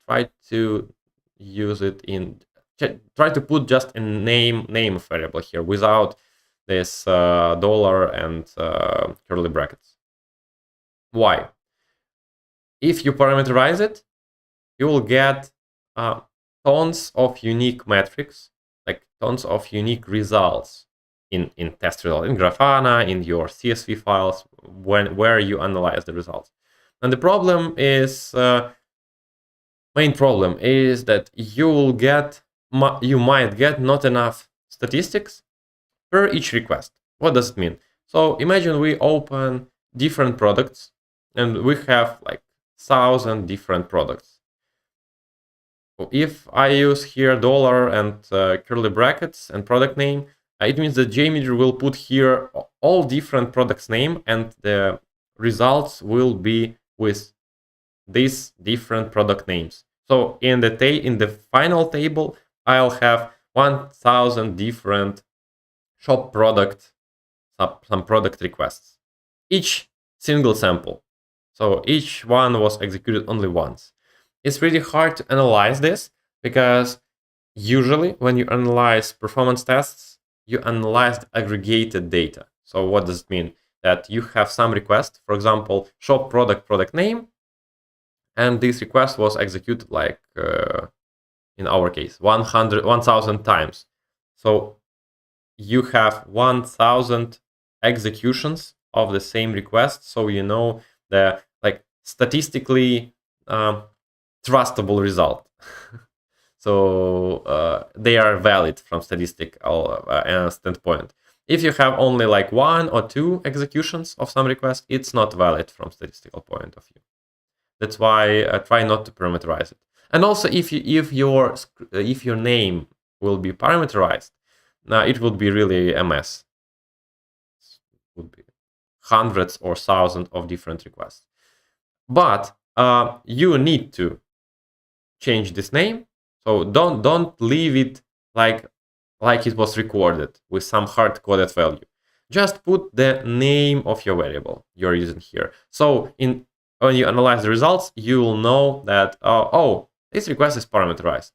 Try to use it in, try to put just a name variable here without this dollar and curly brackets. Why? If you parameterize it, you will get tons of unique metrics, like tons of unique results in test result, in Grafana, in your CSV files, where you analyze the results. And the problem is, main problem is that you might get not enough statistics per each request. What does it mean? So imagine we open different products, and we have like 1,000 different products. So if I use here dollar and curly brackets and product name, it means that Jmeter will put here all different products name, and the results will be with these different product names. So in the final table, I'll have 1,000 different shop product, some product requests, each single sample. So each one was executed only once. It's really hard to analyze this, because usually when you analyze performance tests, you analyze the aggregated data. So what does it mean? That you have some request, for example, shop product name, and this request was executed like, in our case, 1,000 times. So you have 1,000 executions of the same request, so you know the statistically trustable result. So they are valid from statistical standpoint. If you have only like 1 or 2 executions of some request, it's not valid from statistical point of view. That's why I try not to parameterize it. And also, if your name will be parameterized, it would be really a mess. It would be hundreds or thousands of different requests. But you need to change this name. So don't leave it like it was recorded with some hard-coded value. Just put the name of your variable you're using here. So when you analyze the results, you will know that, oh, this request is parameterized.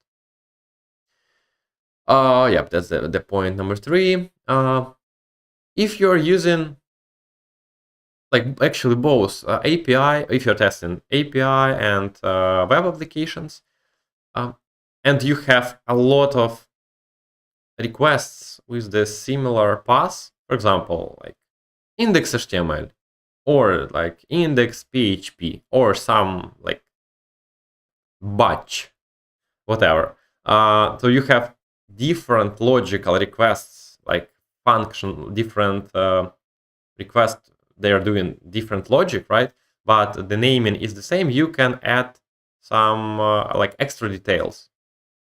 Yeah, that's the point number 3. If you're using actually both API, if you're testing API and web applications, and you have a lot of requests with the similar path, for example, like index HTML, or like index PHP, or some like batch, whatever. So you have different logical requests, like function, different requests, they are doing different logic, right? But the naming is the same. You can add some like extra details.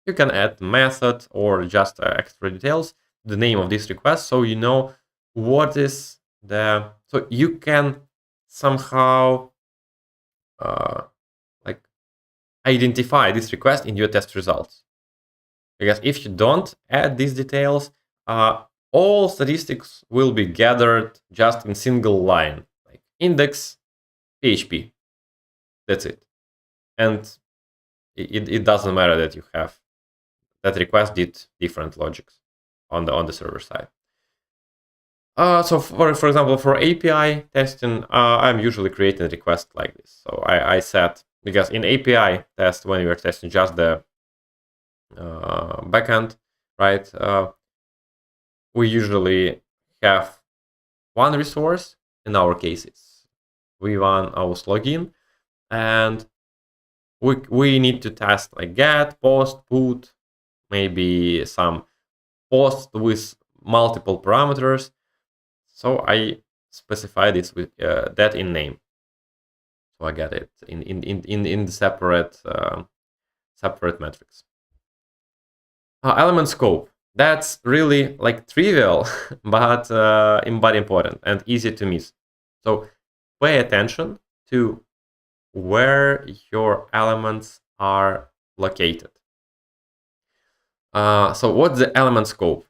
You can add method or just extra details, the name of this request, so you know what is so you can somehow like identify this request in your test results. Because if you don't add these details, all statistics will be gathered just in single line, like index PHP. That's it. And it doesn't matter that you have that request did different logics on the server side. So for example, for API testing, I'm usually creating a request like this. So I set, because in API test, when you're testing just the backend, right, we usually have one resource. In our case, it's v1 host login, and we need to test like get, post, put, maybe some post with multiple parameters. So I specify this with that in name. So I get it in the separate separate metrics. Element scope. That's really like trivial, but important and easy to miss. So pay attention to where your elements are located. So what's the element scope?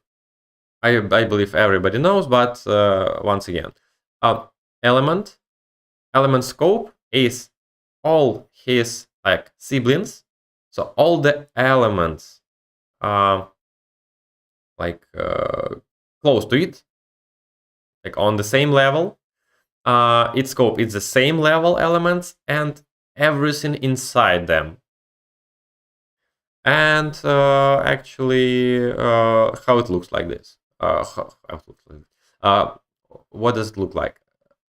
I believe everybody knows, but once again, element scope is all his like siblings. So all the elements like close to it, like on the same level. Its scope is the same level elements and everything inside them. And actually, how it looks like this. What does it look like?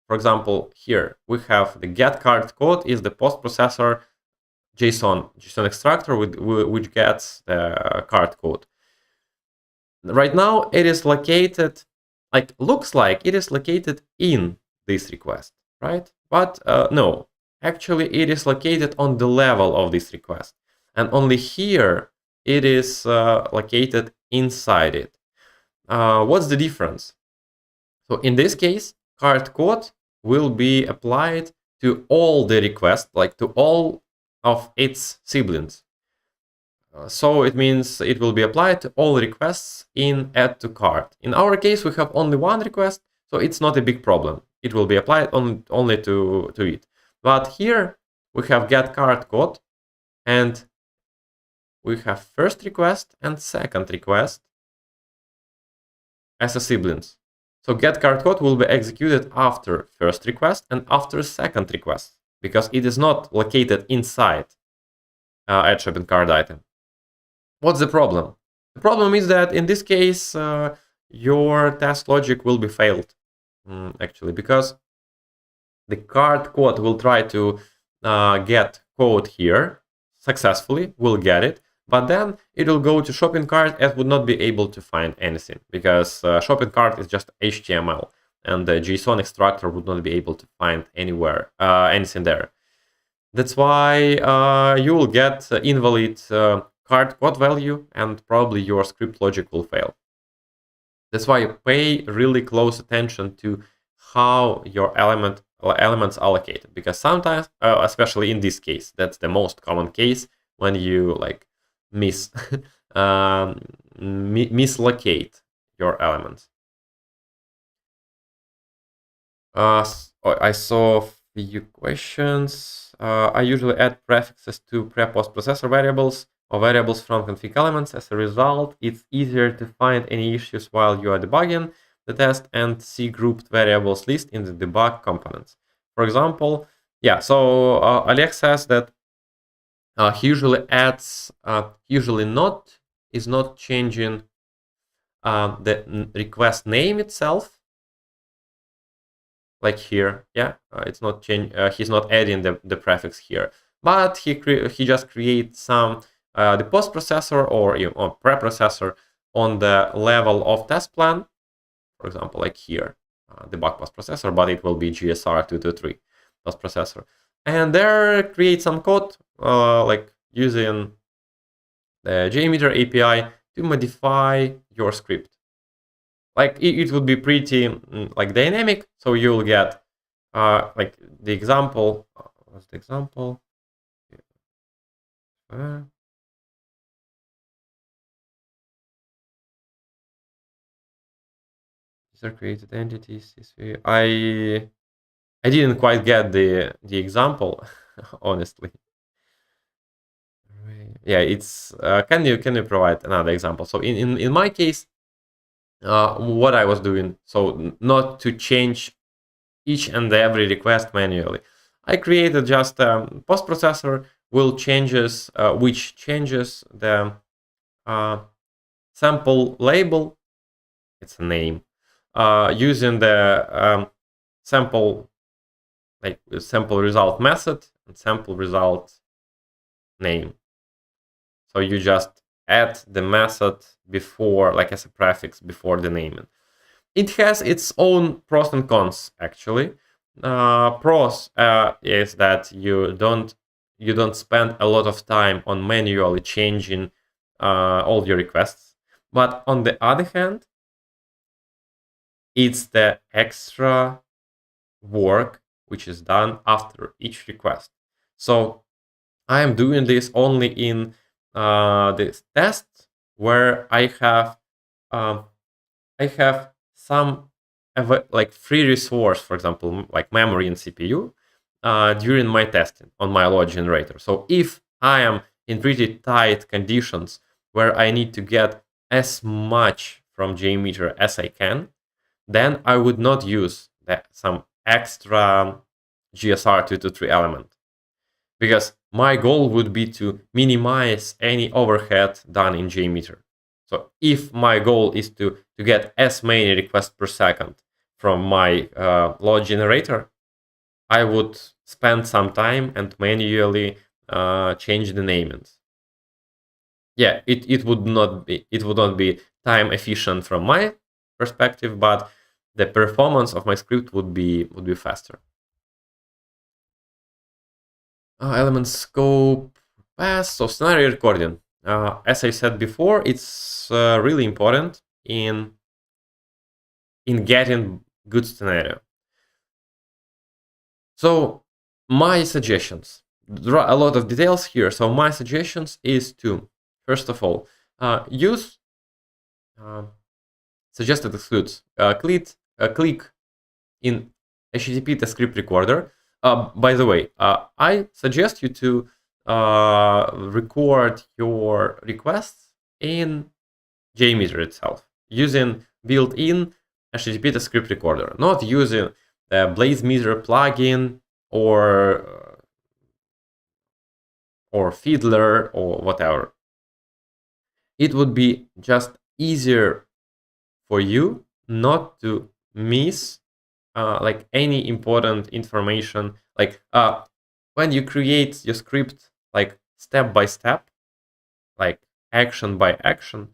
For example, here we have the get card code is the post processor JSON extractor which gets the card code. Right now it is located, like looks like it is located in this request, right? But no, actually it is located on the level of this request, and only here it is located inside it. What's the difference? So in this case, card code will be applied to all the requests, like to all of its siblings. So it means it will be applied to all requests in add to cart. In our case, we have only one request, so it's not a big problem. It will be applied only to it. But here we have get cart code, and we have first request and second request as a siblings. So get card code will be executed after first request and after second request, because it is not located inside add shopping cart item. What's the problem? The problem is that in this case, your test logic will be failed, actually, because the card code will try to get code here successfully, will get it, but then it will go to shopping cart and would not be able to find anything, because shopping cart is just HTML, and the JSON extractor would not be able to find anywhere anything there. That's why you will get invalid card code value, and probably your script logic will fail. That's why you pay really close attention to how your elements are allocated, because sometimes, especially in this case, that's the most common case when you like mislocate your elements. I saw a few questions. I usually add prefixes to pre-post processor variables or variables from config elements. As a result, it's easier to find any issues while you are debugging the test and see grouped variables list in the debug components. For example, yeah, so Oleg says that he usually adds, is not changing the request name itself, like here, yeah, it's not change. He's not adding the prefix here, but he just creates some the post processor or preprocessor on the level of test plan. For example, like here, debug post processor, but it will be GSR 223 post processor, and there create some code like using the Jmeter API to modify your script. like it would be pretty like dynamic. So you'll get like the example. What's the example? Uh, these are created entities. I didn't quite get the example, honestly. Yeah, it's can you provide another example? So in my case, what I was doing, so not to change each and every request manually. I created just a post processor which changes the uh, sample label. It's a name using the sample sample result method and sample result name. So you just add the method before, like as a prefix before the naming. It has its own pros and cons actually. Pros is that you don't spend a lot of time on manually changing all your requests. But on the other hand, it's the extra work which is done after each request. So I am doing this only in this test where um, I have some like free resource, for example, like memory and CPU, during my testing on my load generator. So if I am in pretty tight conditions where I need to get as much from Jmeter as I can, then I would not use some extra GSR 223 element, because my goal would be to minimize any overhead done in Jmeter. So if my goal is to get as many requests per second from my load generator, I would spend some time and manually change the namings. Yeah, it would not be time efficient from my perspective, but the performance of my script would be faster. Element scope pass. So scenario recording. As I said before, it's really important in getting good scenario. So my suggestions. There are a lot of details here. So my suggestions is to, first of all, use suggested excludes. Click in HTTP the script recorder. By the way, I suggest you to record your requests in Jmeter itself using built-in HTTP the script recorder, not using the BlazeMeter plugin or Fiddler or whatever. It would be just easier for you not to miss like any important information, like when you create your script like step by step, like action by action,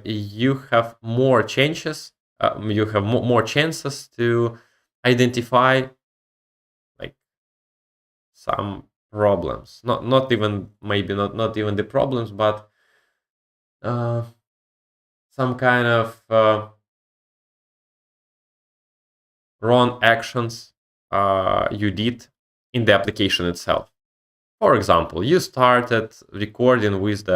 you have more chances more chances to identify like some problems, not even maybe not even the problems, but uh, some kind of wrong actions you did in the application itself. For example, you started recording with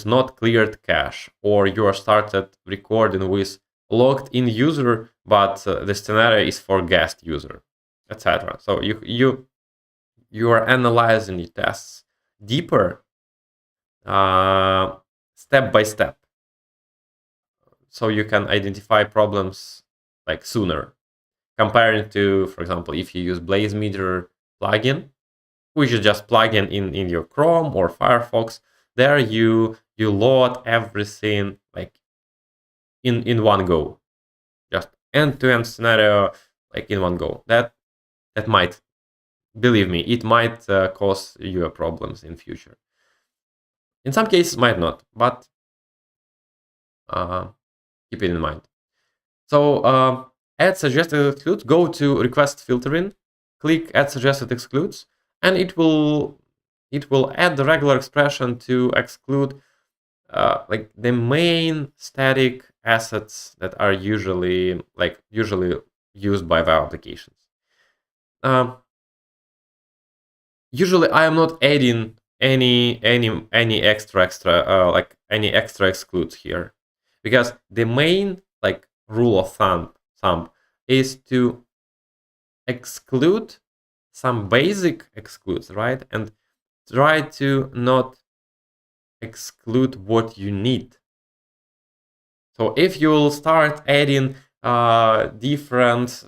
not cleared cache, or you started recording with logged in user, but the scenario is for guest user, etc. So you are analyzing your tests deeper, step by step, so you can identify problems like sooner, comparing to, for example, if you use BlazeMeter plugin, which is just plugin in your Chrome or Firefox. There you load everything like in one go, just end-to-end scenario like in one go. That might, believe me, it might cause you problems in future. In some cases, might not, but keep it in mind. So add suggested excludes. Go to request filtering, click add suggested excludes, and it will add the regular expression to exclude like the main static assets that are usually used by web applications. Usually I am not adding any extra like any extra excludes here, because the main like rule of thumb is to exclude some basic excludes, right? And try to not exclude what you need. So if you will start adding different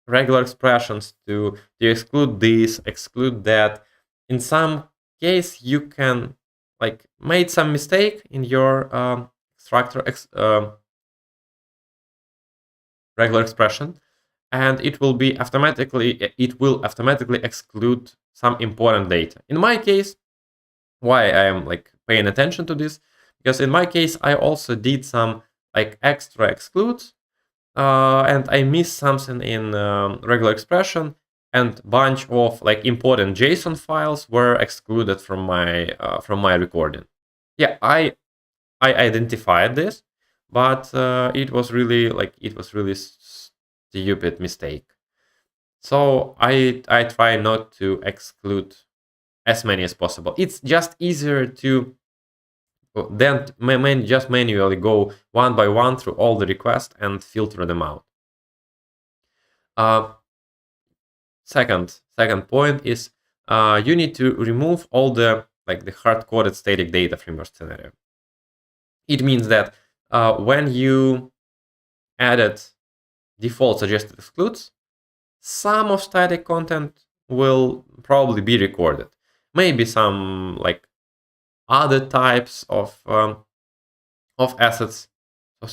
regular expressions to exclude this, exclude that, in some case you can like made some mistake in your regular expression, and it will automatically exclude some important data. In my case, why I am like paying attention to this, because in my case I also did some like extra excludes, and I missed something in regular expression, and bunch of like important JSON files were excluded from my recording. Yeah, I identified this, but it was really stupid mistake. So I try not to exclude as many as possible. It's just easier to then just manually go one by one through all the requests and filter them out. Second point is you need to remove all the hard-coded static data from your scenario. It means that when you added default suggested excludes, some of static content will probably be recorded. Maybe some like other types of assets, so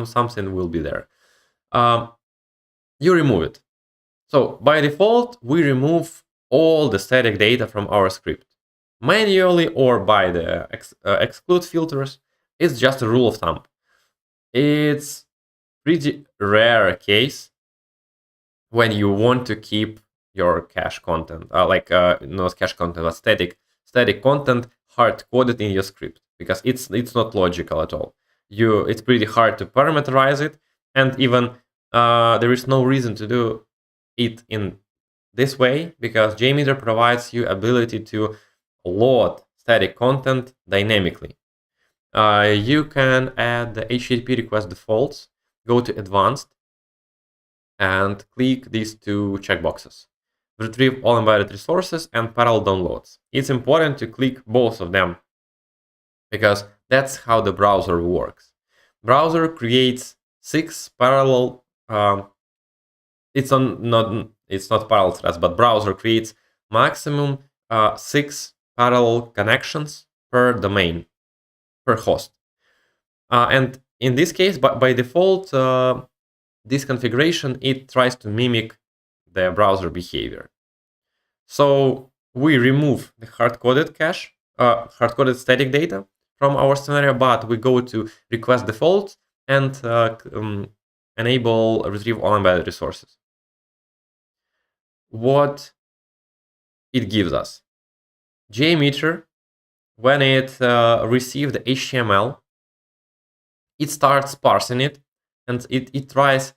something will be there. You remove it. So by default, we remove all the static data from our script, manually or by the exclude filters. It's just a rule of thumb. It's pretty rare case when you want to keep your cache content, not cache content, but static content hard coded in your script, because it's not logical at all. It's pretty hard to parameterize it, and even there is no reason to do it in this way, because Jmeter provides you ability to load static content dynamically. You can add the HTTP request defaults, go to advanced, and click these two checkboxes: retrieve all embedded resources and parallel downloads. It's important to click both of them, because that's how the browser works. Browser creates 6 parallel it's not parallel threads, but browser creates maximum 6 parallel connections per domain, per host. And in this case, by default, this configuration, it tries to mimic the browser behavior. So we remove the hard-coded cache, hard-coded static data from our scenario, but we go to request defaults and enable retrieve all embedded resources. What it gives us: Jmeter, when it receives the HTML, it starts parsing it, and it is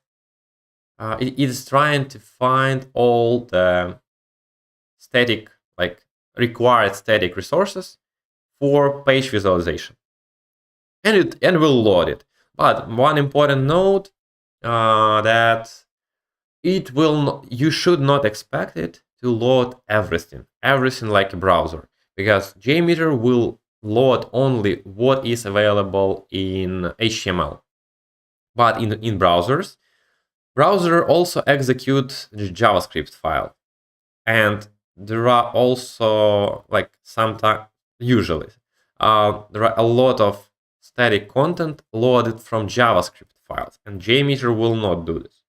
trying to find all the static, required static resources for page visualization, and will load it. But one important note, that you should not expect it to load everything like a browser, because Jmeter will load only what is available in HTML. But in browser also execute the JavaScript file, and there are also usually there are a lot of static content loaded from JavaScript files, and Jmeter will not do this.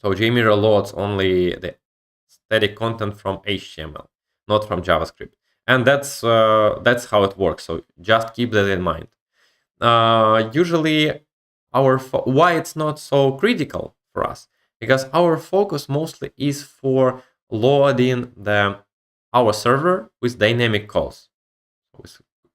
So Jmeter loads only the static content from HTML, not from JavaScript, and that's how it works. So just keep that in mind. Usually, why it's not so critical for us, because our focus mostly is for loading our server with dynamic calls,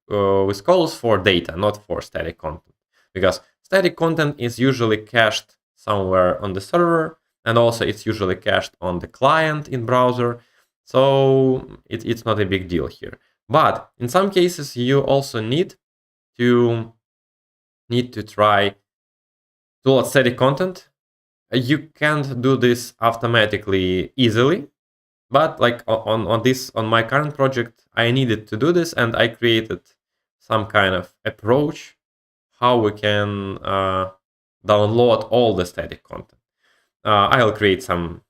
with calls for data, not for static content, because Static content is usually cached somewhere on the server, and also it's usually cached on the client in browser. So it's not a big deal here. But in some cases, you also need to try to load static content. You can't do this automatically easily, but like on my current project, I needed to do this, and I created some kind of approach how we can download all the static content. I'll create some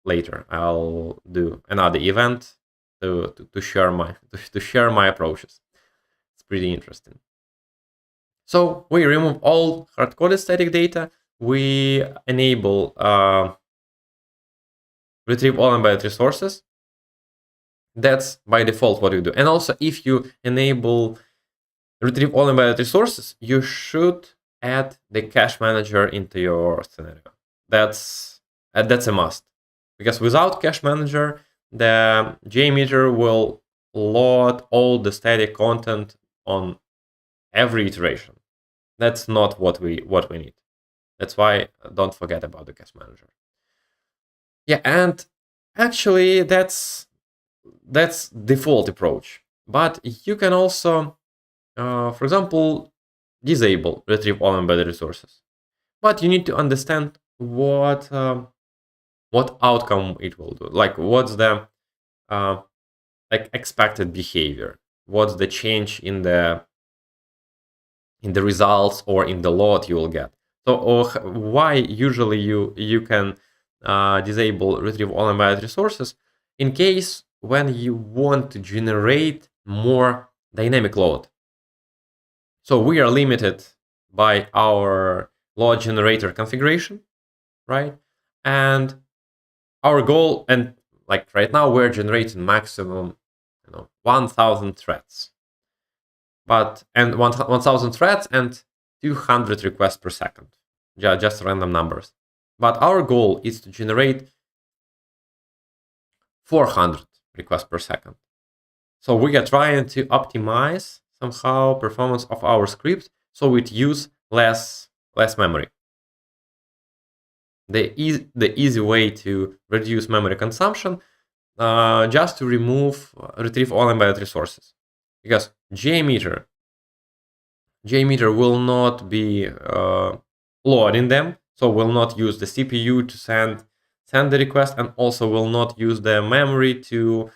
later. I'll do another event to share my approaches. It's pretty interesting. So we remove all hard-coded static data. We enable retrieve all embedded resources. That's by default what you do. And also, if you enable retrieve all embedded resources, you should add the cache manager into your scenario. That's a must, because without cache manager, the Jmeter will load all the static content on every iteration. That's not what we need. That's why don't forget about the cache manager. Yeah, and actually that's default approach. But you can also, for example, disable retrieve all embedded resources. But you need to understand what outcome it will do. Like what's the like expected behavior? What's the change in the results or in the load you will get? So why usually you can disable retrieve all embedded resources in case when you want to generate more dynamic load. So we are limited by our load generator configuration, right? And our goal, and like right now we're generating maximum 1000 threads, and 1000 threads and 200 requests per second, just random numbers. But our goal is to generate 400 requests per second. So we are trying to optimize somehow performance of our script so it use less memory. The easy way to reduce memory consumption, just to retrieve all embedded resources, because Jmeter will not be loading them, so will not use the CPU to send the request, and also will not use the memory to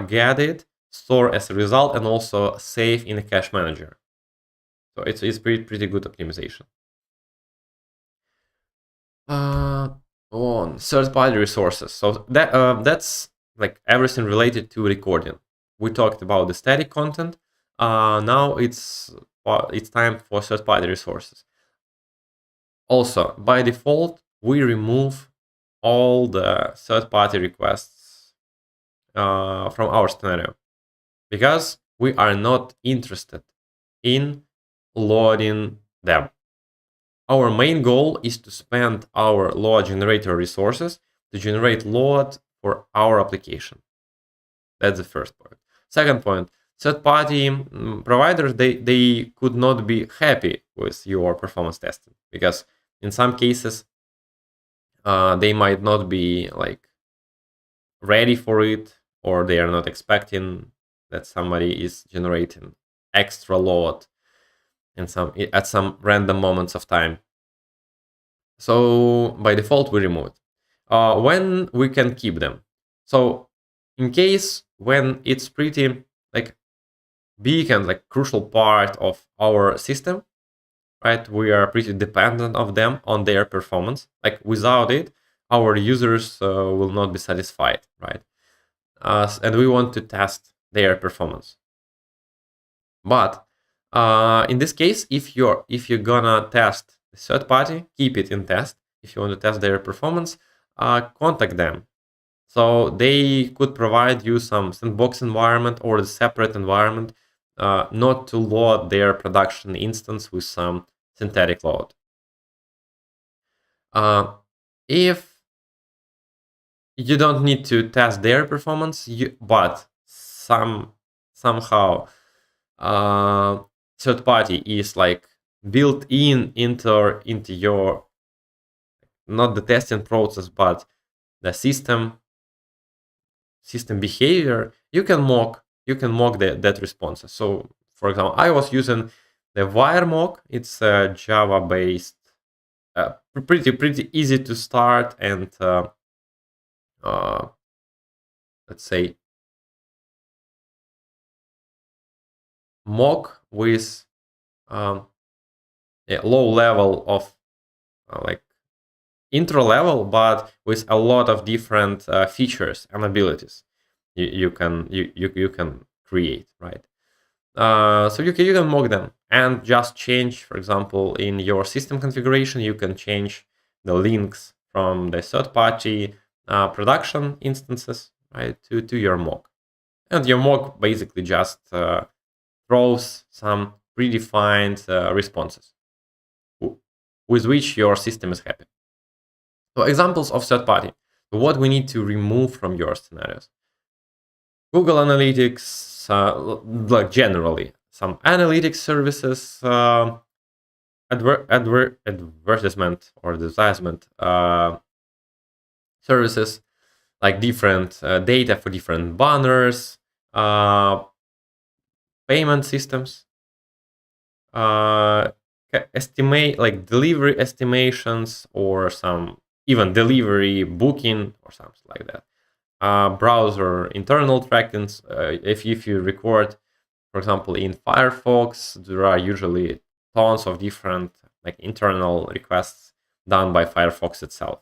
get it, store as a result, and also save in a cache manager. So it's pretty good optimization. On third-party resources. So that's like everything related to recording. We talked about the static content. Now it's time for third-party resources. Also, by default, we remove all the third-party requests from our scenario, because we are not interested in loading them. Our main goal is to spend our load generator resources to generate load for our application. That's the first point. Second point, third-party providers, they could not be happy with your performance testing, because in some cases they might not be like ready for it, or they are not expecting that somebody is generating extra load at some random moments of time. So by default we remove it. When we can keep them. So in case when it's pretty like big and like crucial part of our system, right? We are pretty dependent of them on their performance. Like without it, our users will not be satisfied, right? And we want to test their performance. But in this case, if you're gonna test the third party, keep it in test. If you want to test their performance, contact them. So they could provide you some sandbox environment or a separate environment, not to load their production instance with some synthetic load. If you don't need to test their performance, but somehow third party is like built into your, not the testing process, but the system behavior, you can mock that responses. So for example, I was using the wire mock. It's a Java based, pretty easy to start, and uh, let's say mock with a low level of like intro level, but with a lot of different features and abilities you can create, right? So you can mock them and just change, for example, in your system configuration, you can change the links from the third-party production instances, right, to your mock. And your mock basically just throws some predefined responses with which your system is happy. So examples of third-party. What we need to remove from your scenarios. Google Analytics, like generally, some analytics services, advertisement or advertisement services, like different data for different banners, payment systems, estimate like delivery estimations, or some even delivery booking or something like that. Browser internal trackings. If you record, for example, in Firefox, there are usually tons of different like internal requests done by Firefox itself,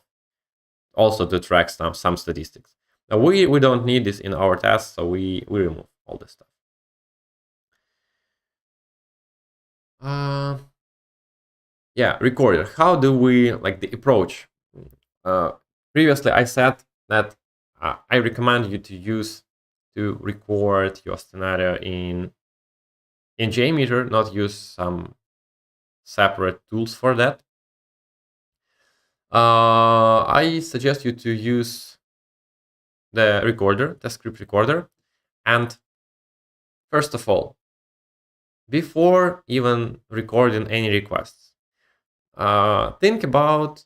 also to track some statistics. Now we don't need this in our tests, so we remove all this stuff. Yeah, recorder. How do we like the approach? Previously, I said that I recommend you to record your scenario in Jmeter, not use some separate tools for that. I suggest you to use the recorder, the script recorder, and first of all, before even recording any requests, think about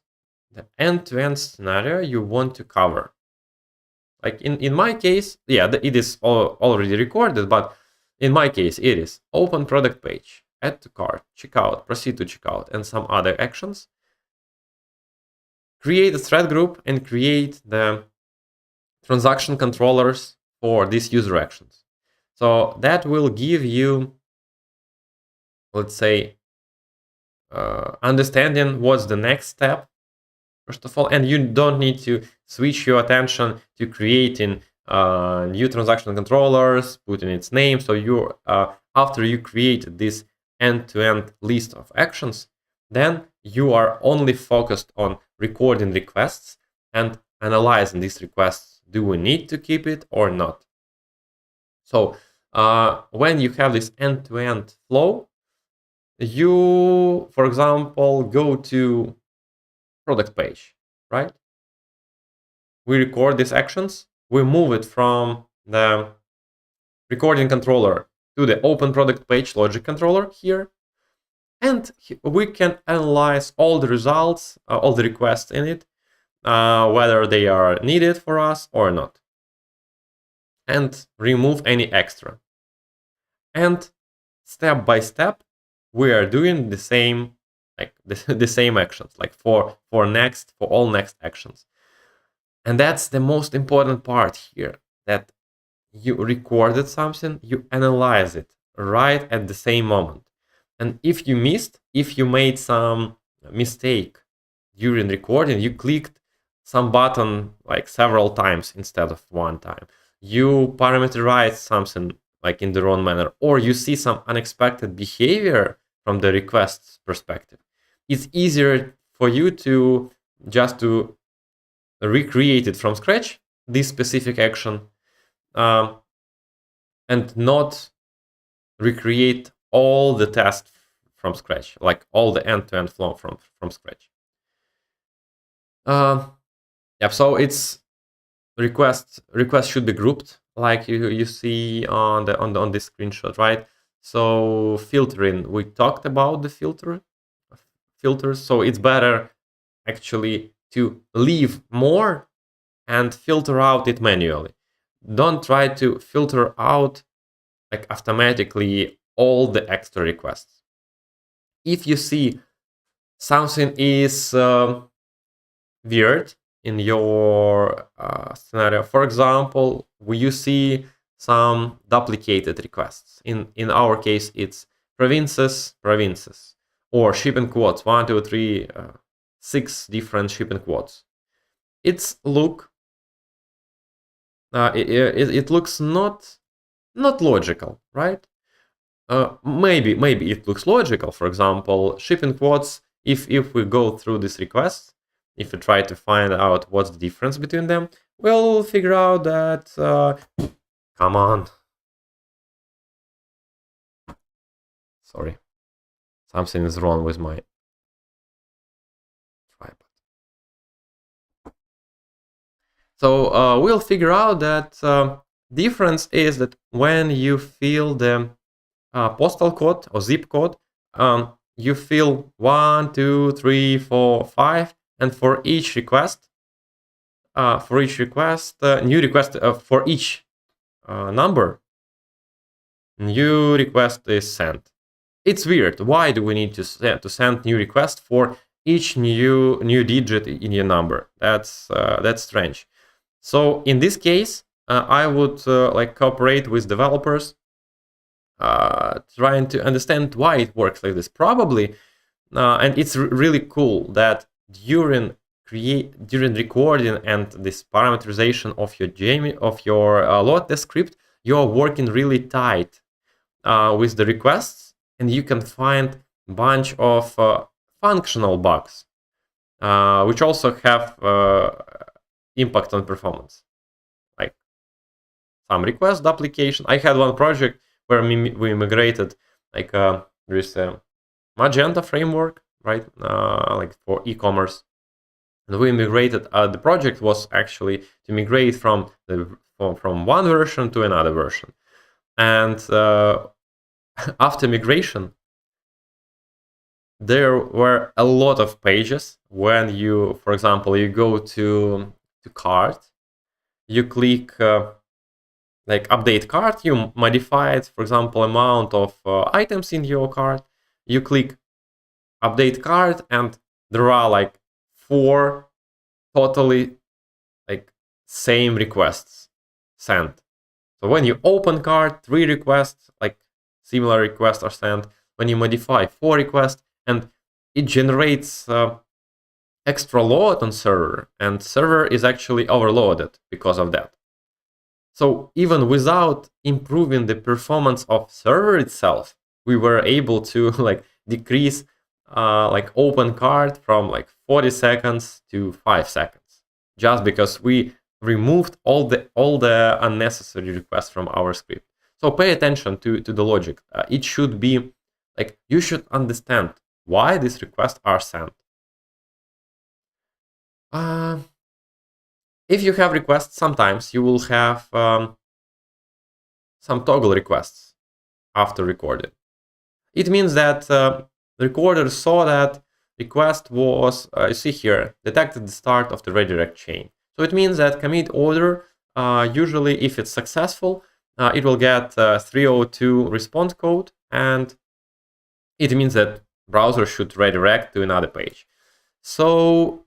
the end-to-end scenario you want to cover. Like in my case, yeah, it is already recorded, but in my case, it is open product page, add to cart, checkout, proceed to checkout, and some other actions. Create a thread group and create the transaction controllers for these user actions. So that will give you, let's say, understanding what's the next step, first of all, and you don't need to switch your attention to creating new transaction controllers, putting its name. So you, after you create this end-to-end list of actions, then you are only focused on recording requests and analyzing these requests. Do we need to keep it or not? So when you have this end-to-end flow, you, for example, go to product page, right? We record these actions, we move it from the recording controller to the open product page logic controller here, and we can analyze all the results, all the requests in it, whether they are needed for us or not, and remove any extra. And step by step, we are doing the same, like the same actions, like for all next actions. And that's the most important part here, that you recorded something, you analyze it right at the same moment. And if you made some mistake during recording, you clicked some button like several times instead of one time, you parameterized something like in the wrong manner, or you see some unexpected behavior from the request's perspective, it's easier for you to just to recreate it from scratch, this specific action, and not recreate all the tests from scratch, like all the end-to-end flow from scratch. Yeah, so it's requests should be grouped, like you see on this screenshot, right? So filtering, we talked about the filters. So it's better actually to leave more and filter out it manually. Don't try to filter out like automatically all the extra requests. If you see something is weird in your scenario, for example, you see some duplicated requests. In our case, it's provinces, or shipping quotes, 1, 2, 3, 6 different shipping quotes. It looks not logical, right? Maybe it looks logical. For example, shipping quotes. If we go through this request, if we try to find out what's the difference between them, we'll figure out that. Come on. Sorry, something is wrong with my tripod. So we'll figure out that difference is that when you fill the postal code or zip code, you fill 1, 2, 3, 4, 5, and for each request, new request for each number, new request is sent. It's weird. Why do we need to send new request for each new digit in your number? That's strange. So in this case, I would like cooperate with developers, trying to understand why it works like this. Probably, and it's really cool that during recording and this parameterization of your load test script, you're working really tight with the requests, and you can find a bunch of functional bugs, which also have impact on performance, like some request duplication. I had one project where we migrated, like there is a Magenta framework, right, like for e-commerce, and we migrated. The project was actually to migrate from one version to another version, and after migration, there were a lot of pages. When you, for example, you go to cart, you click like update cart, you modify it, for example, amount of items in your cart, you click update cart, and there are like 4 totally like same requests sent. So when you open cart, 3 requests, like similar requests are sent. When you modify, 4 requests, and it generates extra load on server, and server is actually overloaded because of that. So even without improving the performance of server itself, we were able to like decrease like open cart from like 40 seconds to 5 seconds, just because we removed all the unnecessary requests from our script. So pay attention to the logic. It should be like, you should understand why these requests are sent. If you have requests, sometimes you will have some toggle requests after recording. It means that the recorder saw that request was, you see here, detected the start of the redirect chain. So it means that commit order, usually if it's successful, it will get 302 response code, and it means that browser should redirect to another page. So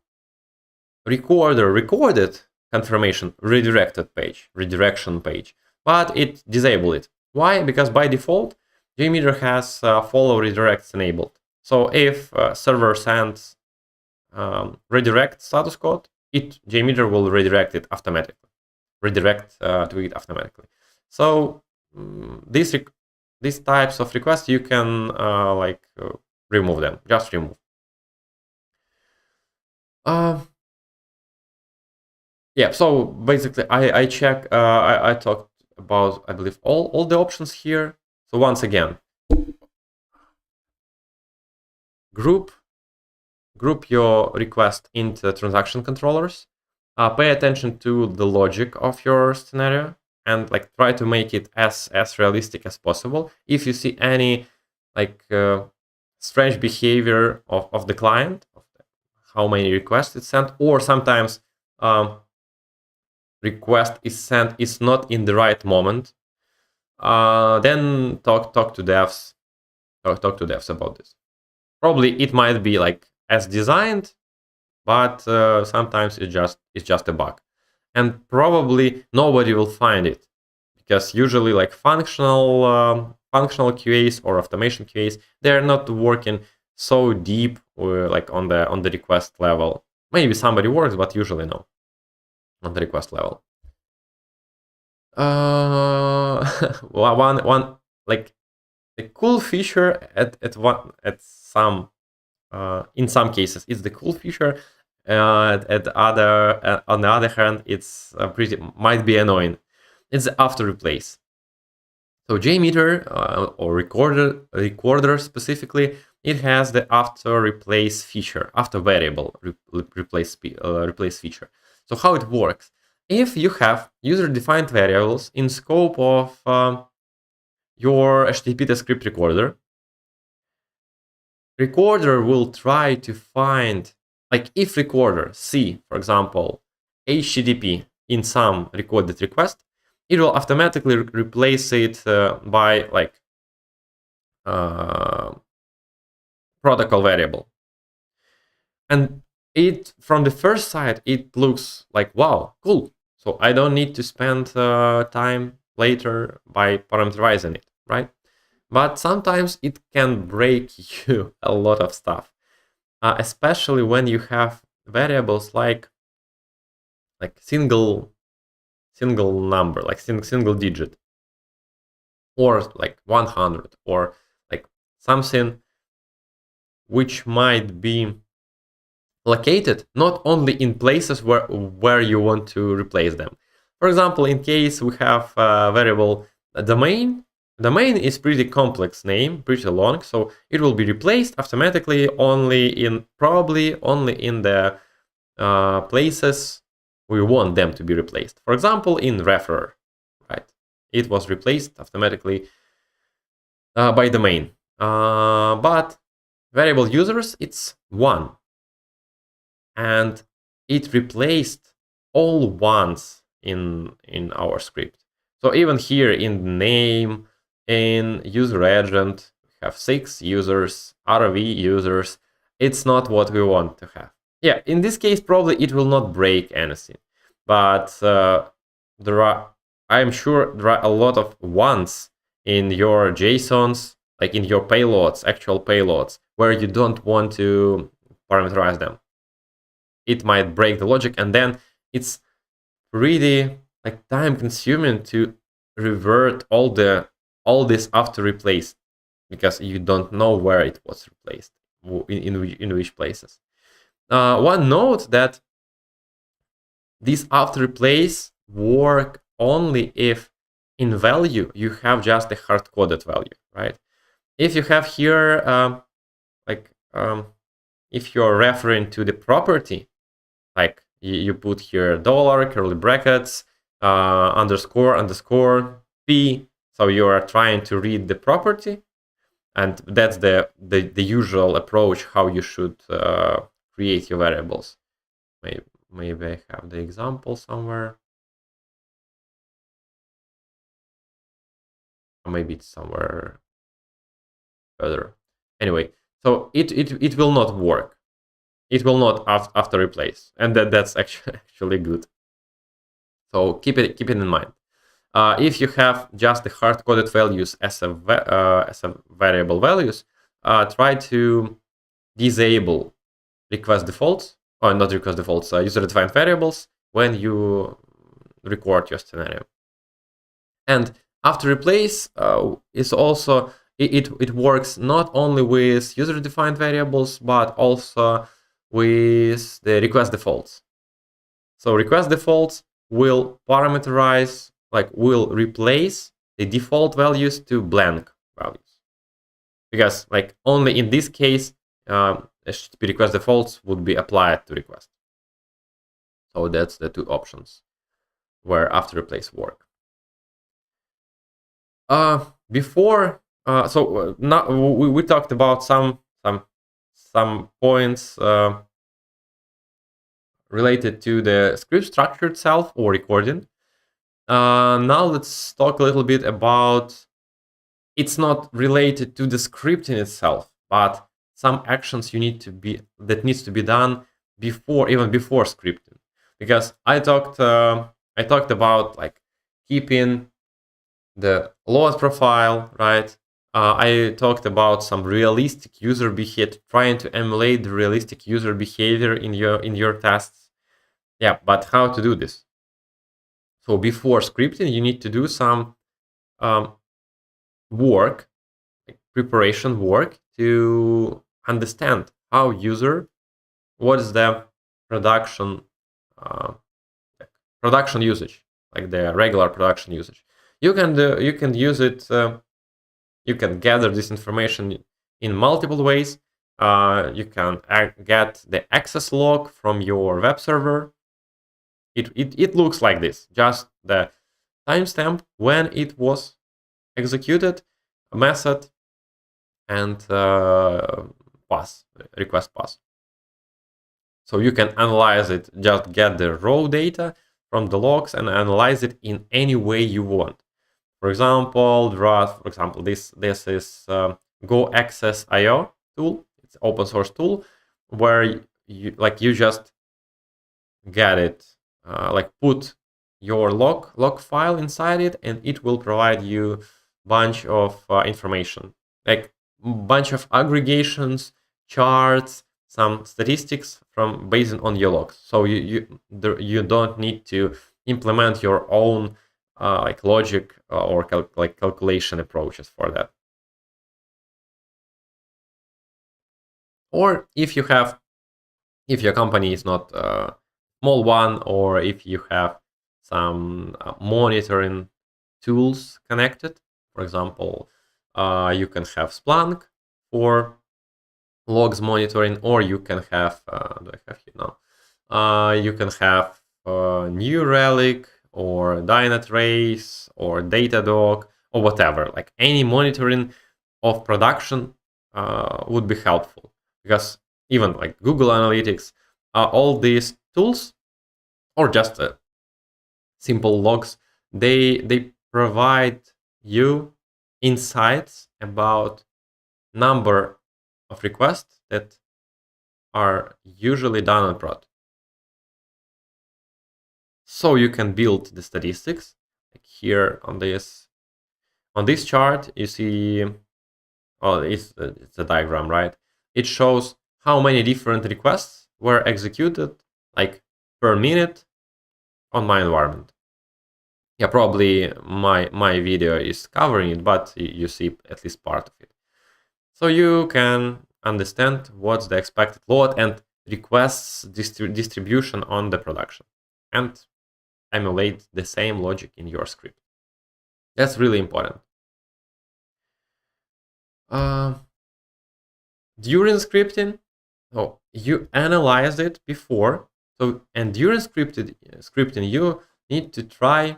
recorder recorded confirmation redirection page, but it disabled it. Why? Because by default, Jmeter has follow redirects enabled. So if server sends redirect status code, Jmeter will redirect it automatically. To it automatically. So these types of requests, you can remove them. Just remove. Yeah. So basically, I check. I talked about, I believe, all the options here. So once again, group your request into transaction controllers. Pay attention to the logic of your scenario. and like try to make it as realistic as possible. If you see any like strange behavior of the client, of how many requests it's sent, or sometimes request is sent is not in the right moment, then talk to devs. Talk to devs about this. Probably it might be like as designed, but sometimes it's just a bug, and probably nobody will find it, because usually like functional QAs or automation QAs, they're not working so deep like on the request level. Maybe somebody works, but usually no, on the request level. One like a cool feature at some in some cases it's the cool feature. On the other hand, it's pretty might be annoying. It's the after replace. So Jmeter or recorder specifically, it has the after replace feature, after variable replace feature. So how it works? If you have user-defined variables in scope of your HTTP script recorder will try to find, like if recorder see, for example, HTTP in some recorded request, it will automatically replace it by like protocol variable. And it, from the first sight, it looks like, wow, cool. So I don't need to spend time later by parameterizing it, right? But sometimes it can break you a lot of stuff, especially when you have variables like single number, like single digit, or like 100, or like something which might be located not only in places where you want to replace them. For example, in case we have a variable domain. Domain is pretty complex name, pretty long, so it will be replaced automatically probably only in the places we want them to be replaced. For example, in referrer, right? It was replaced automatically by domain. But variable users, it's one, and it replaced all ones in our script. So even here in name, in user agent, we have 6 users, RV users. It's not what we want to have. Yeah, in this case, probably it will not break anything. But I'm sure there are a lot of ones in your JSONs, like in your payloads, actual payloads, where you don't want to parameterize them. It might break the logic, and then it's really like time consuming to revert all this after replace, because you don't know where it was replaced, in which places. One note that these after replace work only if in value you have just a hard-coded value, right? If you have here if you're referring to the property, like you put here dollar, curly brackets, underscore p, so you are trying to read the property, and that's the usual approach how you should create your variables. Maybe I have the example somewhere, or maybe it's somewhere further. Anyway, so it will not work. It will not after replace, and that's actually good. So keep it in mind. If you have just the hard-coded values as a variable values, try to disable request defaults, or not request defaults, user-defined variables when you record your scenario. And after replace is also it works not only with user-defined variables but also with the request defaults. So request defaults will parameterize, like will replace the default values to blank values, because like only in this case HTTP request defaults would be applied to request. So that's the two options where after replace work. Before, now we talked about some points related to the script structure itself or recording. Now let's talk a little bit about, it's not related to the scripting itself, but some actions that needs to be done even before scripting. Because I talked about like keeping the load profile, right? I talked about some realistic user behavior, trying to emulate the realistic user behavior in your tests. Yeah, but how to do this? So before scripting, you need to do some work, like preparation work, to understand how what is the production uh, production usage, like the regular production usage. You can use it. You can gather this information in multiple ways. You can get the access log from your web server. It looks like this, just the timestamp when it was executed, a method, and request pass. So you can analyze it, just get the raw data from the logs and analyze it in any way you want. For example, this is Go Access IO tool. It's open source tool where you just get it, like put your log file inside it, and it will provide you bunch of information, like bunch of aggregations, charts, some statistics from based on your logs. So you don't need to implement your own like logic or calculation approaches for that. Or if your company is not a small one, or if you have some monitoring tools connected, for example, you can have Splunk for logs monitoring, or you can have do I have here now? You can have New Relic or Dynatrace or Datadog or whatever. Like any monitoring of production would be helpful, because even like Google Analytics, all these tools, or just simple logs, they provide you insights about number of requests that are usually done on prod. So you can build the statistics. Like here on this chart, you see, oh, it's a diagram, right? It shows how many different requests were executed, like per minute, on my environment. Yeah, probably my video is covering it, but you see at least part of it. So you can understand what's the expected load and requests distribution on the production, and emulate the same logic in your script. That's really important. During scripting, you analyze it before. So, and during scripting, you need to try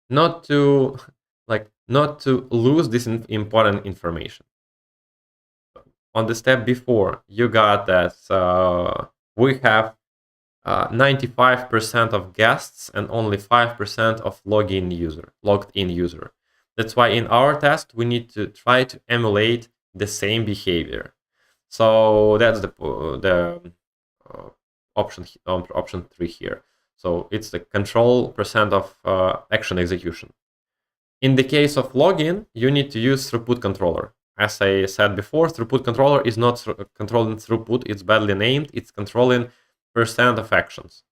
not to lose this important information. On the step before, you got that we have 95% of guests and only 5% of logged in user. That's why in our test we need to try to emulate the same behavior. So that's the option 3 here. So it's the control percent of action execution. In the case of login, you need to use throughput controller. As I said before, throughput controller is not controlling throughput. It's badly named. It's controlling percent of actions.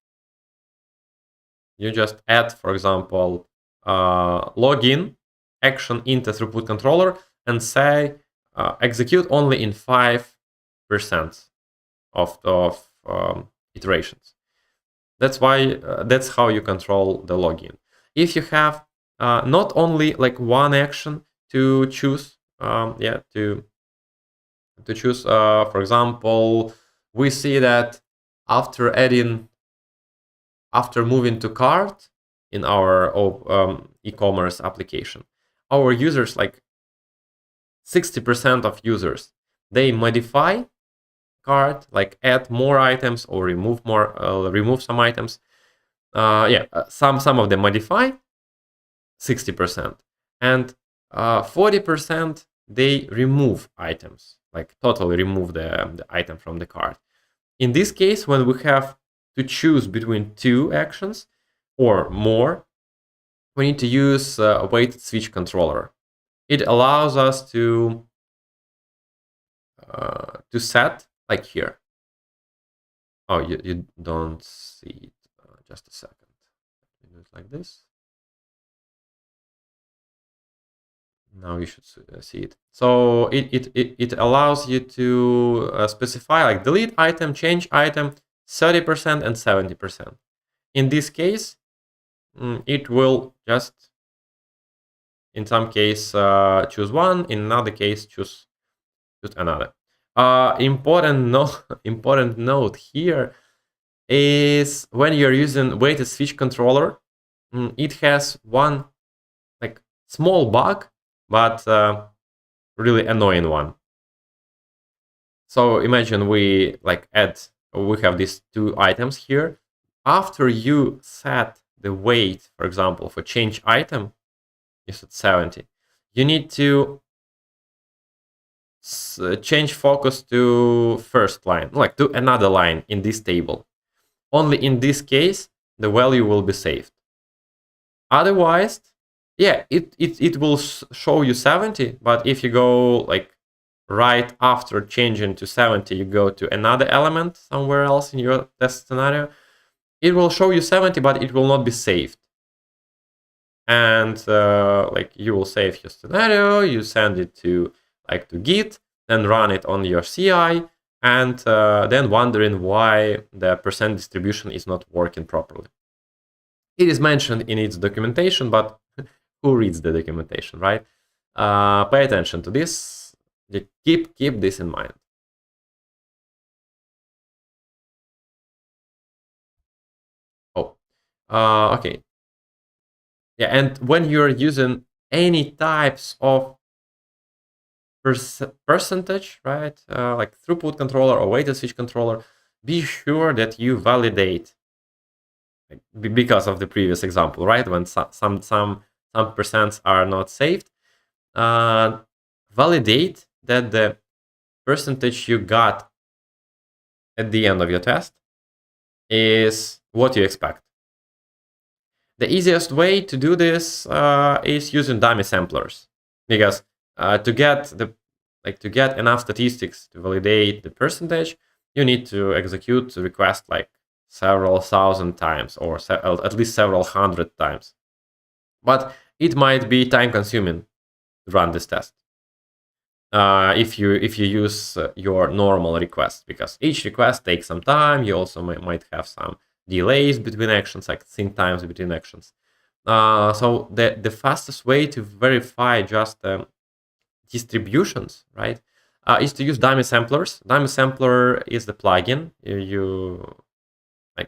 You just add, for example, login action into throughput controller and say execute only in 5% of iterations. That's why that's how you control the login. If you have not only like one action to choose, to choose, for example, we see that after moving to cart, in our e-commerce application. Our users, like 60% of users, they modify cart, like add more items or remove some items. Some of them modify, 60%, and 40% they remove items, like totally remove the item from the cart. In this case, when we have to choose between two actions or more, we need to use a weighted switch controller. It allows us to set, like here. Oh, you don't see it. Just a second. Let me do it like this. Now you should see it. So it allows you to specify, like, delete item, change item, 30% and 70%. In this case, it will just, in some case, choose one. In another case, choose another. Important note here is when you're using weighted switch controller, it has one, like, small bug, but really annoying one. So imagine we have these two items here. After you set the weight, for example, for change item, you set 70. You need to change focus to first line, like to another line in this table. Only in this case, the value will be saved. Otherwise, yeah, it will show you 70, but if you go, like, right after changing to 70, you go to another element somewhere else in your test scenario, it will show you 70, but it will not be saved. And like, you will save your scenario, you send it to Git, and run it on your CI, and then wondering why the percent distribution is not working properly. It is mentioned in its documentation, but who reads the documentation, right? Pay attention to this. Keep this in mind. Oh, okay. Yeah, and when you're using any types of percentage, right, like throughput controller or weighted switch controller, be sure that you validate, because of the previous example, right? When some percents are not saved, validate that the percentage you got at the end of your test is what you expect. The easiest way to do this is using dummy samplers, because to get enough statistics to validate the percentage, you need to execute the request like several thousand times, or at least several hundred times. But it might be time consuming to run this test if you use your normal request, because each request takes some time. You also might have some delays between actions, like sync times between actions. So the fastest way to verify just distributions, right, is to use dummy samplers. Dummy sampler is the plugin you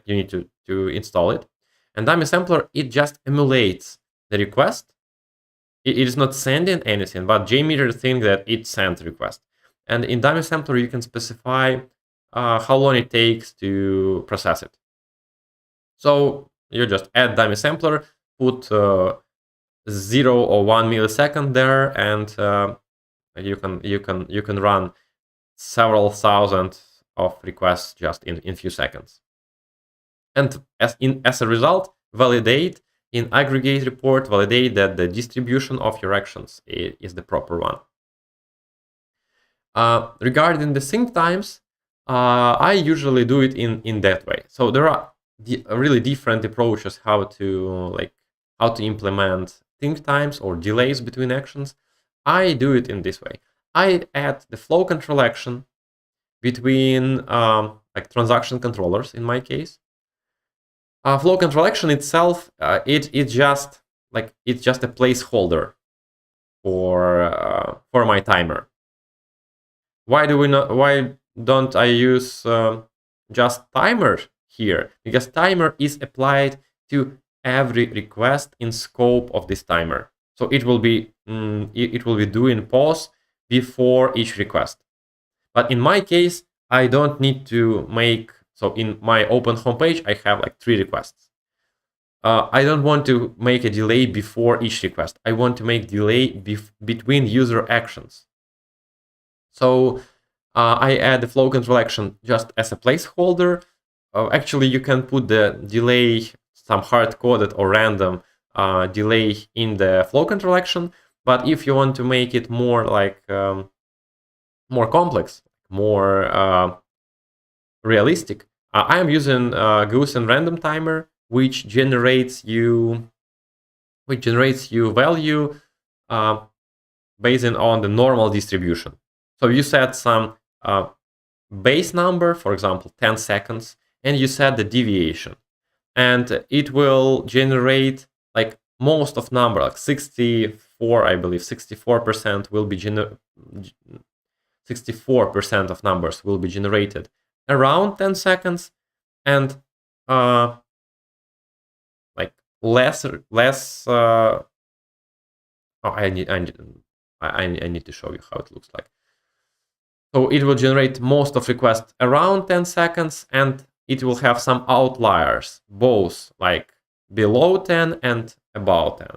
need to install it, and dummy sampler, it just emulates the request. It is not sending anything, but Jmeter thinks that it sent request. And in dummy sampler, you can specify how long it takes to process it. So you just add dummy sampler, put 0 or 1 millisecond there, and you can run several thousand of requests just in few seconds. And as a result, validate in aggregate report, validate that the distribution of your actions is the proper one. Regarding the sync times, I usually do it in that way. So there are really different approaches how to implement sync times or delays between actions. I do it in this way. I add the flow control action between transaction controllers in my case. Flow control action itself, it's just a placeholder for my timer. Why don't I use just timer here? Because timer is applied to every request in scope of this timer. So it will be doing pause before each request. But in my case, I don't need to make, so in my open homepage, I have like 3 requests. I don't want to make a delay before each request. I want to make delay between user actions. So I add the flow control action just as a placeholder. Actually, you can put the delay, some hard-coded or random delay in the flow control action. But if you want to make it more like more complex, more realistic, I am using Gaussian random timer, which generates you value based on the normal distribution. So you set some base number, for example, 10 seconds, and you set the deviation. And it will generate like most of number, like 64, I believe, 64% will be 64% of numbers will be generated around 10 seconds, and like less. I need to show you how it looks like. So it will generate most of requests around 10 seconds, and it will have some outliers, both like below 10 and above 10.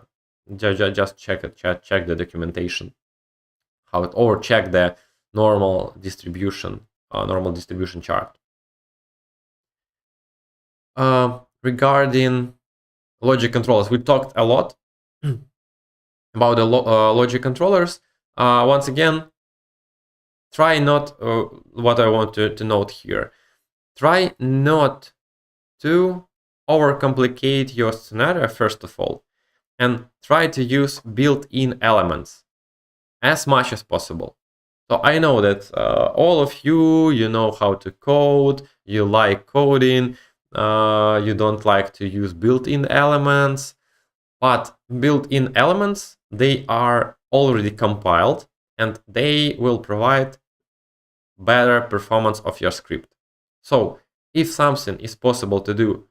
Just check it, check the documentation, how it, or check the normal distribution chart. Regarding logic controllers, we talked a lot about the logic controllers. Once again, try not, what I want to note here, try not to overcomplicate your scenario first of all, and try to use built-in elements as much as possible. So I know that all of you know how to code, you like coding, you don't like to use built-in elements, but built-in elements, they are already compiled and they will provide better performance of your script. So if something is possible to do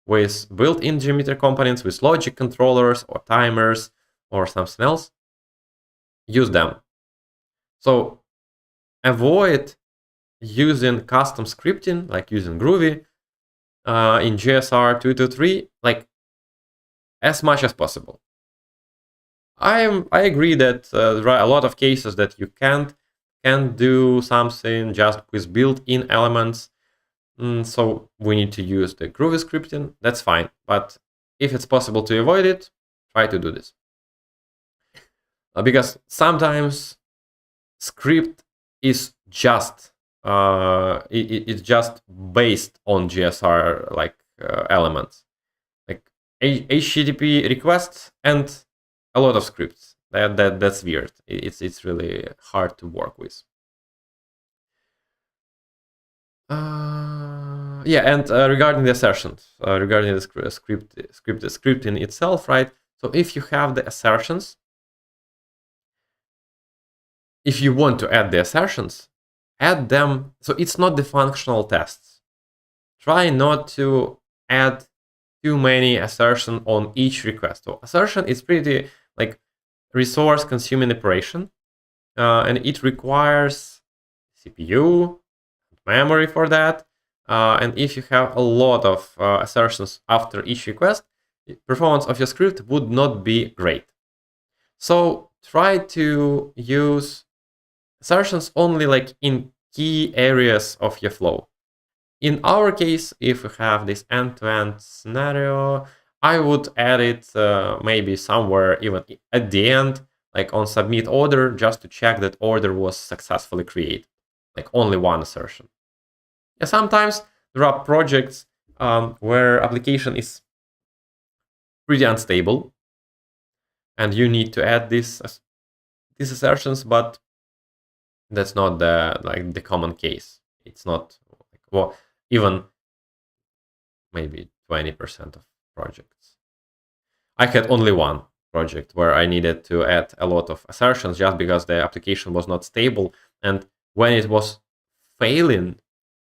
with built-in Jmeter components, with logic controllers or timers or something else, use them. So avoid using custom scripting, like using Groovy in GSR 223, like as much as possible. I agree that there are a lot of cases that you can't do something just with built-in elements. So we need to use the Groovy scripting. That's fine. But if it's possible to avoid it, try to do this. Because sometimes script is just it's just based on GSR like elements, like HTTP requests and a lot of scripts. That's weird. It's really hard to work with. Yeah, and regarding the assertions, regarding the scripting itself, right? So if you have the assertions, if you want to add the assertions, add them. So it's not the functional tests. Try not to add too many assertions on each request. So assertion is pretty like resource consuming operation, and it requires CPU, memory for that. And if you have a lot of assertions after each request, performance of your script would not be great. So try to use assertions only like in key areas of your flow. In our case, if we have this end-to-end scenario, I would add it maybe somewhere even at the end, like on submit order, just to check that order was successfully created, like only one assertion. Yeah, sometimes there are projects where application is pretty unstable, and you need to add these assertions, but that's not the common case. It's not like, well, even maybe 20% of projects. I had only one project where I needed to add a lot of assertions just because the application was not stable, and when it was failing,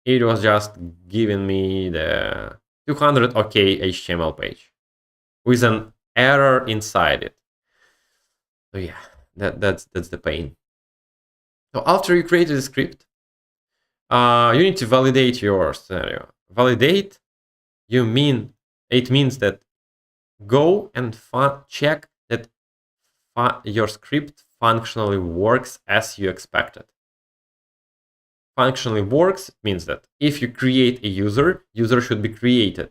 it was just giving me the 200 OK HTML page. with an error inside it. So yeah, that's the pain. So after you created the script, you need to validate your scenario. Validate, it means that go and check that your script functionally works as you expected. Functionally works means that if you create a user should be created.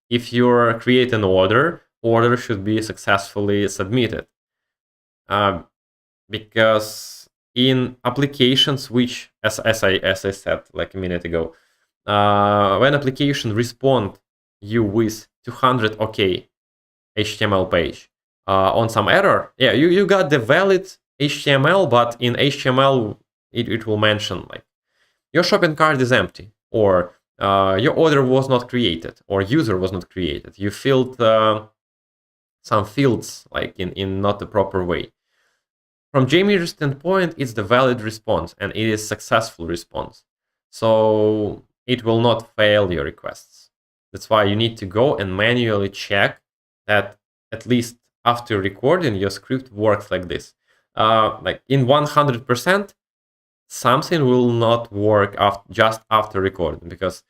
If you create an order should be successfully submitted. Because in applications which, as I said like a minute ago, when application respond you with 200 OK HTML page on some error, yeah, you got the valid HTML, but in HTML it will mention like your shopping cart is empty, or your order was not created, or user was not created. You filled some fields like in not the proper way. From Jmeter standpoint, it's the valid response and it is successful response. So it will not fail your requests. That's why you need to go and manually check that at least after recording your script works like this. Like in 100%, something will not work just after recording, because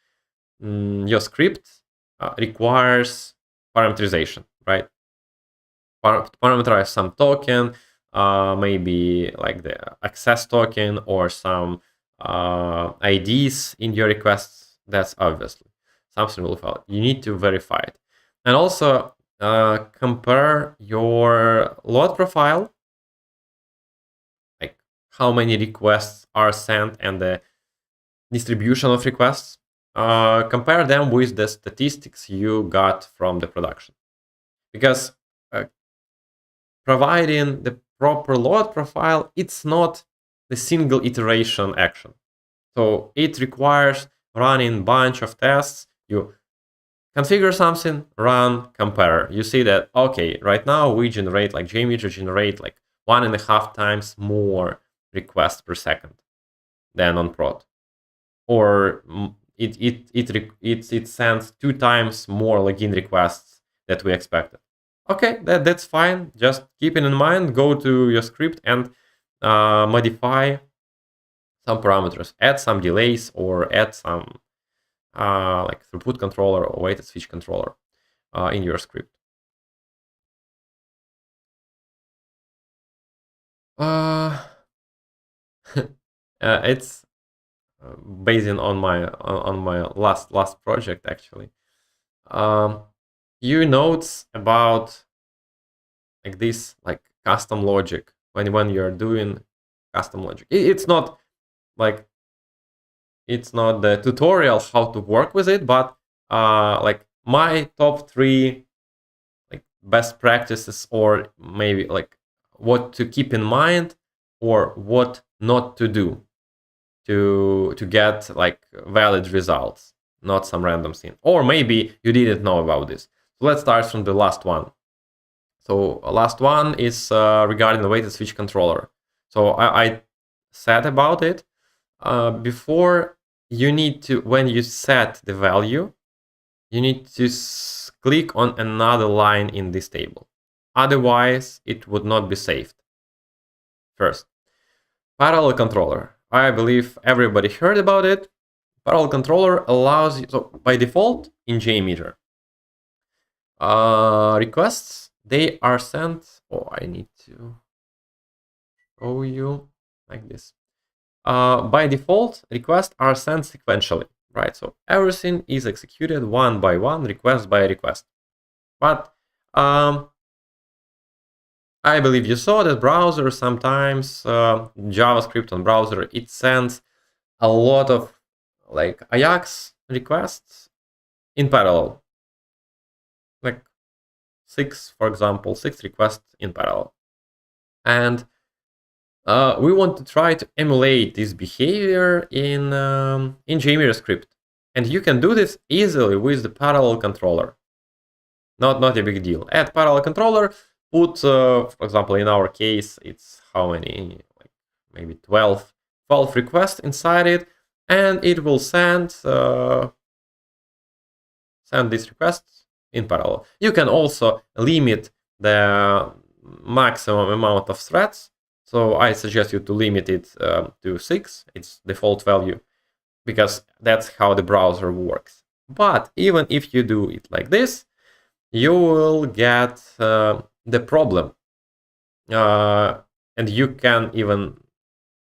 your script requires parameterization, right? Parameterize some token, maybe like the access token or some IDs in your requests. That's obviously something will fail. You need to verify it. And also compare your load profile, like how many requests are sent and the distribution of requests. Compare them with the statistics you got from the production. Because providing the proper load profile, it's not the single iteration action. So it requires running bunch of tests. You configure something, run, compare. You see that, okay, right now we generate, like Jmeter generate like 1.5 times more requests per second than on prod. Or it sends 2 times more login requests that we expected. Okay, that's fine. Just keep it in mind. Go to your script and modify some parameters. Add some delays or add some like throughput controller or weighted switch controller in your script. It's based on my last project actually. Few notes about like this, like custom logic when you're doing custom logic. It's not like the tutorial how to work with it, but like my top 3 like best practices, or maybe like what to keep in mind or what not to do to get like valid results, not some random thing. Or maybe you didn't know about this. So let's start from the last one. So last one is regarding the weighted switch controller. So I said about it before. You need to, when you set the value, you need to click on another line in this table. Otherwise, it would not be saved. First, parallel controller. I believe everybody heard about it. Parallel controller allows you, so by default in Jmeter, requests, they are sent. Oh, I need to show you like this. By default, requests are sent sequentially, right? So everything is executed one by one, request by request. But I believe you saw that browser sometimes, JavaScript on browser, it sends a lot of like Ajax requests in parallel. Like 6, for example, 6 requests in parallel. And we want to try to emulate this behavior in Jmeter script. And you can do this easily with the parallel controller. Not a big deal. Add parallel controller, put, for example, in our case, it's how many? Like maybe 12 requests inside it, and it will send these requests in parallel. You can also limit the maximum amount of threads. So I suggest you to limit it to 6, its default value, because that's how the browser works. But even if you do it like this, you will get the problem. And you can even,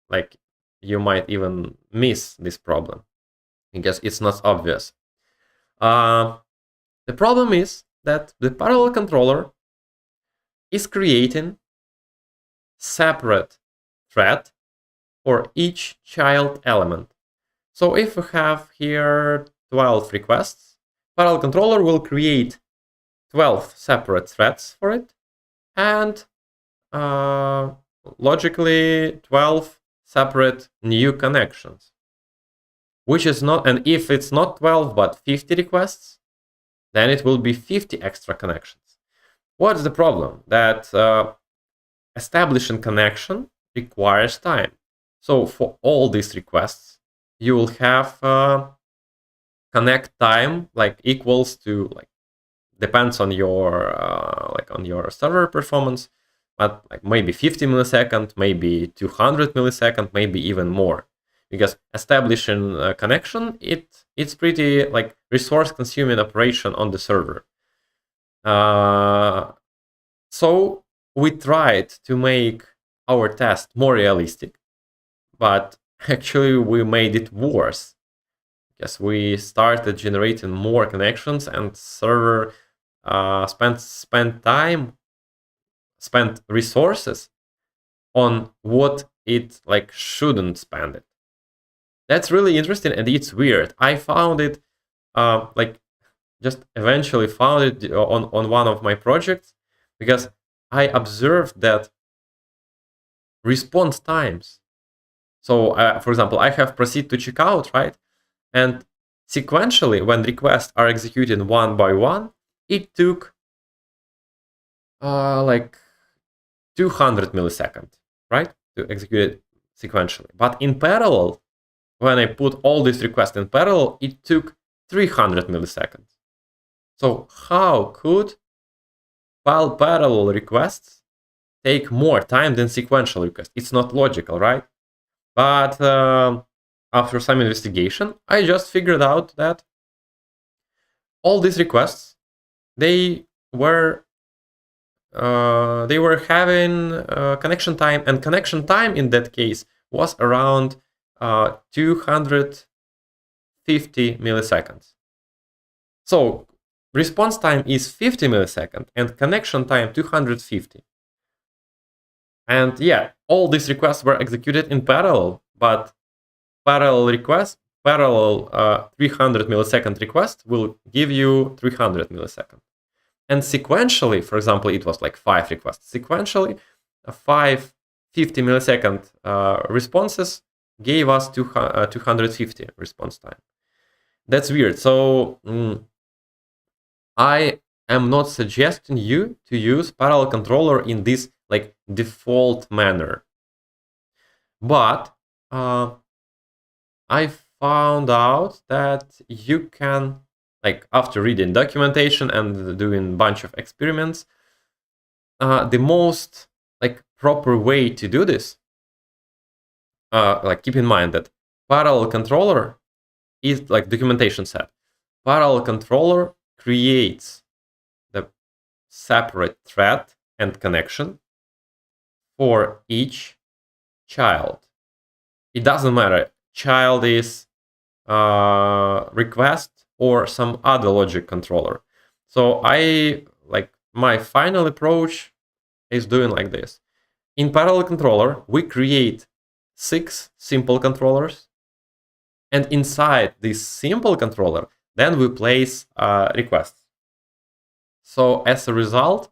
like, you might even miss this problem because it's not obvious. The problem is that the parallel controller is creating separate thread for each child element. So if we have here 12 requests, parallel controller will create 12 separate threads for it, and logically 12 separate new connections, which is not, and if it's not 12 but 50 requests, then it will be 50 extra connections. What's the problem? That establishing connection requires time. So for all these requests, you will have connect time like equals to, like, depends on your on your server performance, but like maybe 50 milliseconds, maybe 200 milliseconds, maybe even more. Because establishing a connection, it's pretty like resource consuming operation on the server. So we tried to make our test more realistic, but actually we made it worse, because we started generating more connections and server spent resources on what it like shouldn't spend it. That's really interesting, and it's weird. I found it like just eventually found it on one of my projects, because I observed that response times. So for example, I have proceed to checkout, right? And sequentially, when requests are executed one by one, it took like 200 milliseconds, right? To execute it sequentially. But in parallel, when I put all these requests in parallel, it took 300 milliseconds. So how could parallel requests take more time than sequential requests? It's not logical, right? But after some investigation, I just figured out that all these requests, they were having connection time, and connection time in that case was around 250 milliseconds. So response time is 50 milliseconds and connection time 250. And yeah, all these requests were executed in parallel, but parallel 300 millisecond request will give you 300 milliseconds. And sequentially, for example, it was like 5 requests. Sequentially, 5 50 millisecond responses gave us 250 response time. That's weird. So I am not suggesting you to use parallel controller in this like default manner. But I found out that you can, like after reading documentation and doing a bunch of experiments, the most like proper way to do this, like keep in mind that parallel controller is like documentation said, parallel controller creates the separate thread and connection for each child. It doesn't matter, child is request or some other logic controller. So I like my final approach is doing like this. In parallel controller, we create 6 simple controllers, and inside this simple controller, then we place requests. So as a result,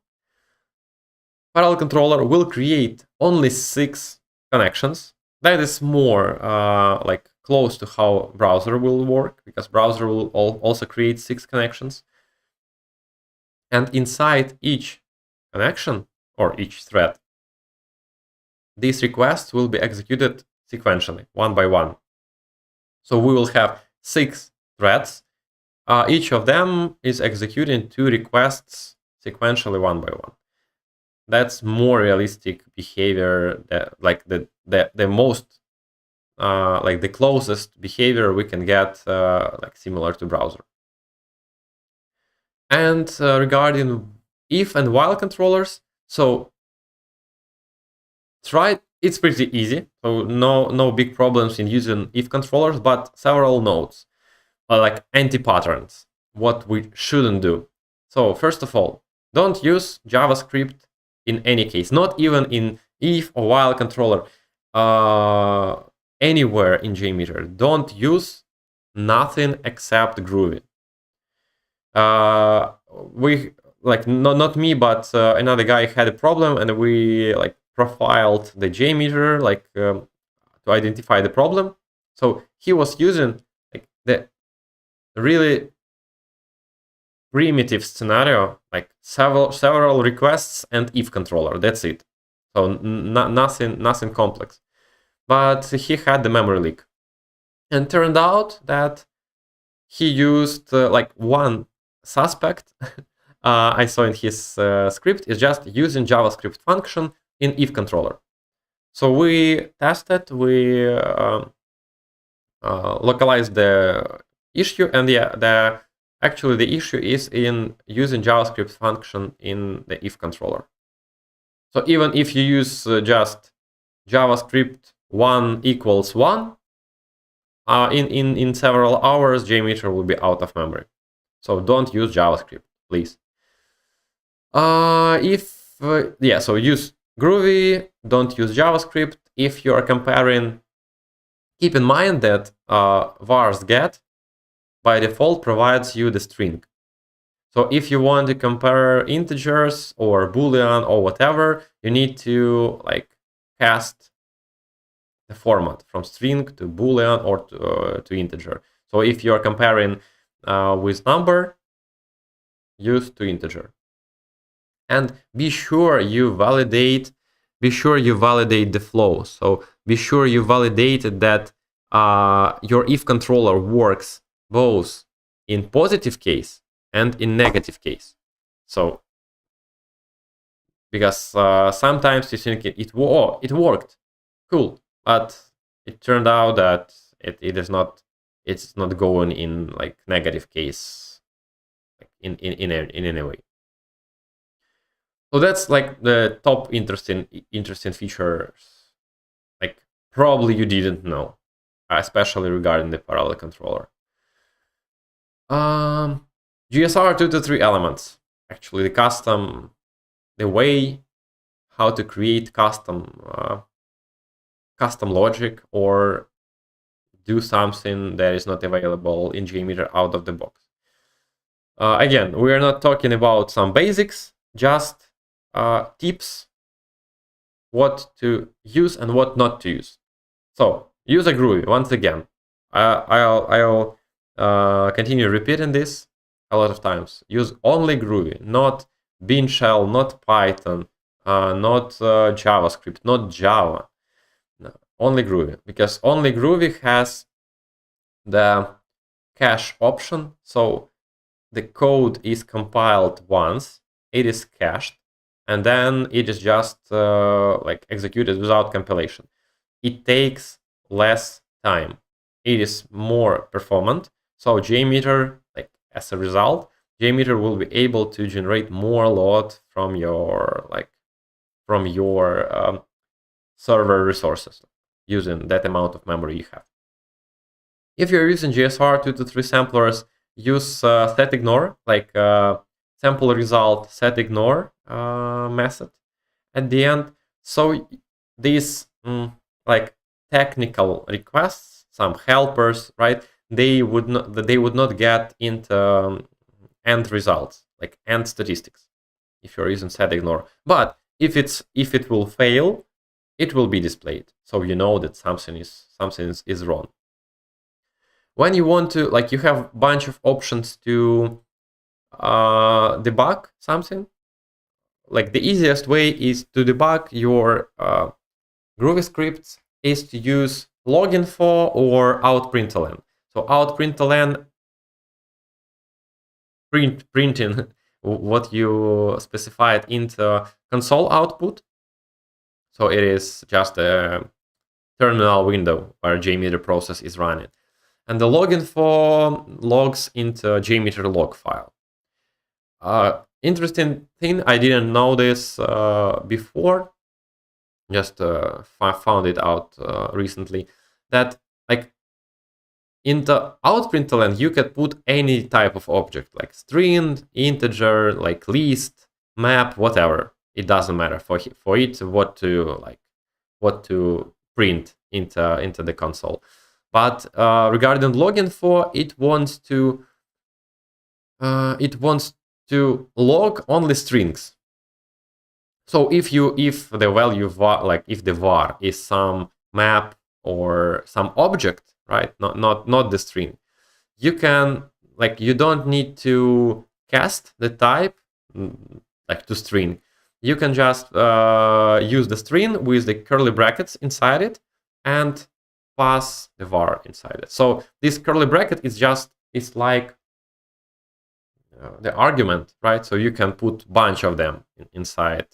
parallel controller will create only 6 connections. That is more like close to how browser will work, because browser will also create 6 connections. And inside each connection or each thread, these requests will be executed sequentially, one by one. So we will have 6 threads each of them is executing 2 requests sequentially one by one. That's more realistic behavior, like the most like the closest behavior we can get like similar to browser. And regarding if and while controllers, so it's pretty easy. So no big problems in using if controllers, but several notes like anti-patterns, what we shouldn't do. So first of all, don't use JavaScript in any case, not even in if or while controller. Anywhere in Jmeter, don't use nothing except Groovy. We like not me, but another guy had a problem, and we like profiled the Jmeter like to identify the problem. So he was using like the really primitive scenario, like several requests and if controller. That's it. So nothing complex. But he had the memory leak, and turned out that he used like one suspect I saw in his script is just using JavaScript function in if controller. So we tested, we localized the issue, and yeah, actually the issue is in using JavaScript function in the if controller. So even if you use just JavaScript 1 equals 1, in several hours, Jmeter will be out of memory. So don't use JavaScript, please. So use Groovy, don't use JavaScript. If you are comparing, keep in mind that vars get by default provides you the string. So if you want to compare integers or Boolean or whatever, you need to like cast the format from string to Boolean or to integer. So if you're comparing with number, use to integer. And be sure you validate the flow. So be sure you validated that your if controller works both in positive case and in negative case. So because sometimes you think it worked, cool, but it turned out that it's not going in like negative case, like in any way. So that's like the top interesting features, like probably you didn't know, especially regarding the parallel controller. GSR 2 to 3 elements. Actually, the way how to create custom logic or do something that is not available in Jmeter out of the box. Again, we are not talking about some basics, just tips, what to use and what not to use. So use a Groovy. Once again, I'll continue repeating this a lot of times. Use only Groovy, not Bean Shell, not Python, not JavaScript, not Java. No, only Groovy, because only Groovy has the cache option. So the code is compiled once, it is cached, and then it is just like executed without compilation. It takes less time. It is more performant. So Jmeter, like as a result, Jmeter will be able to generate more load from your server resources using that amount of memory you have. If you're using GSR 2 to 3 samplers, use setIgnore, like sample result setIgnore method at the end. So these like technical requests, some helpers, right? They would not get into end results, like end statistics, if you're using setIgnore. But if it will fail, it will be displayed, so you know that something is wrong. When you want to, like, you have a bunch of options to debug something. Like the easiest way is to debug your Groovy scripts is to use loginfo or outprintln. So outprintln printing what you specified into console output. So it is just a terminal window where Jmeter process is running. And the loginfo logs into Jmeter log file. Interesting thing, I didn't know this before, just found it out recently, that like in the out.println you can put any type of object, like string, integer, like list, map, whatever. It doesn't matter for it what to print into the console. But regarding loginfo, it wants to log only strings. So if the value var, like if the var is some map or some object, right? Not the string, you can, like, you don't need to cast the type like to string. You can just use the string with the curly brackets inside it and pass the var inside it. So this curly bracket is like the argument, right? So you can put bunch of them inside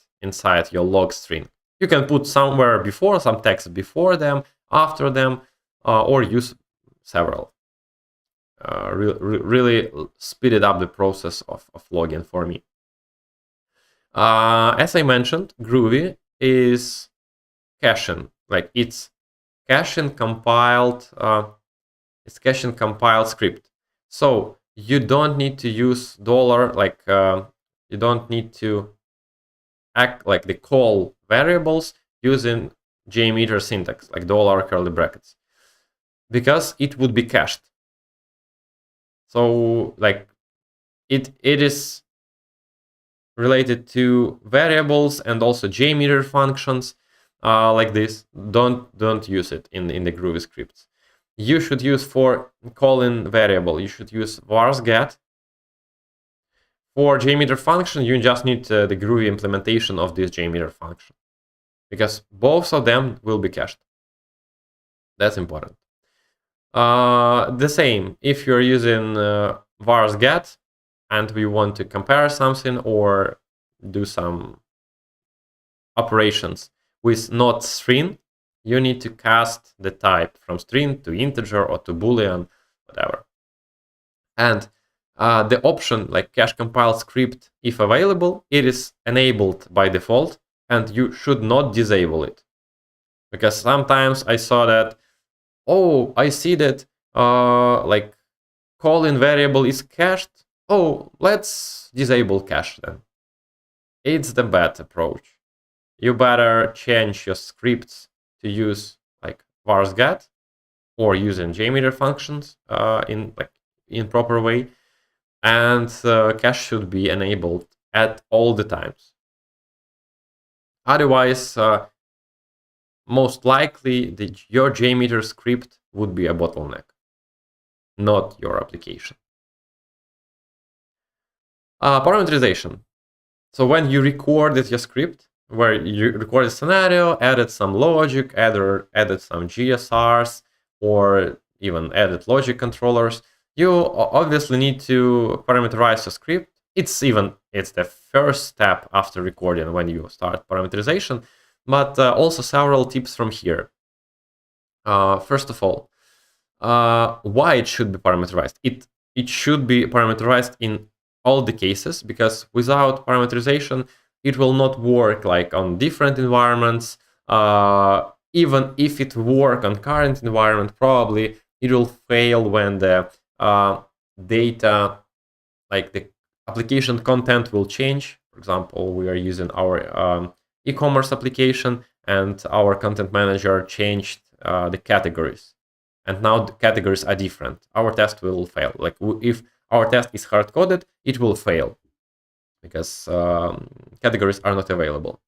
your log string. You can put somewhere before, some text before them, after them, or use several. Really speeded up the process of logging for me. As I mentioned, Groovy is caching, like it's caching compiled script. So you don't need to use dollar, like you don't need to act like the call variables using Jmeter syntax, like dollar curly brackets, because it would be cached. So like it is related to variables and also Jmeter functions like this. Don't use it in the Groovy scripts. You should use, for calling variable, you should use vars get. For Jmeter function, you just need the Groovy implementation of this Jmeter function, because both of them will be cached. That's important. The same, if you're using vars get and we want to compare something or do some operations with not string, you need to cast the type from string to integer or to boolean, whatever. And the option like cache compile script, if available, it is enabled by default, and you should not disable it. Because sometimes I saw that, oh, I see that like calling variable is cached. Oh, let's disable cache then. It's the bad approach. You better change your scripts to use like vars get or using Jmeter functions in proper way, and cache should be enabled at all the times. Otherwise, most likely your Jmeter script would be a bottleneck, not your application. Parameterization. So when you recorded your script, where you recorded a scenario, added some logic, added some GSRs, or even added logic controllers, you obviously need to parameterize your script. It's the first step after recording when you start parameterization, but also several tips from here. First of all, why it should be parameterized. It should be parameterized in all the cases, because without parameterization, it will not work like on different environments. Even if it work on current environment, probably it will fail when the data, like the application content, will change. For example, we are using our e-commerce application, and our content manager changed the categories, and now the categories are different. Our test will fail. Like if our test is hard-coded, it will fail because categories are not available.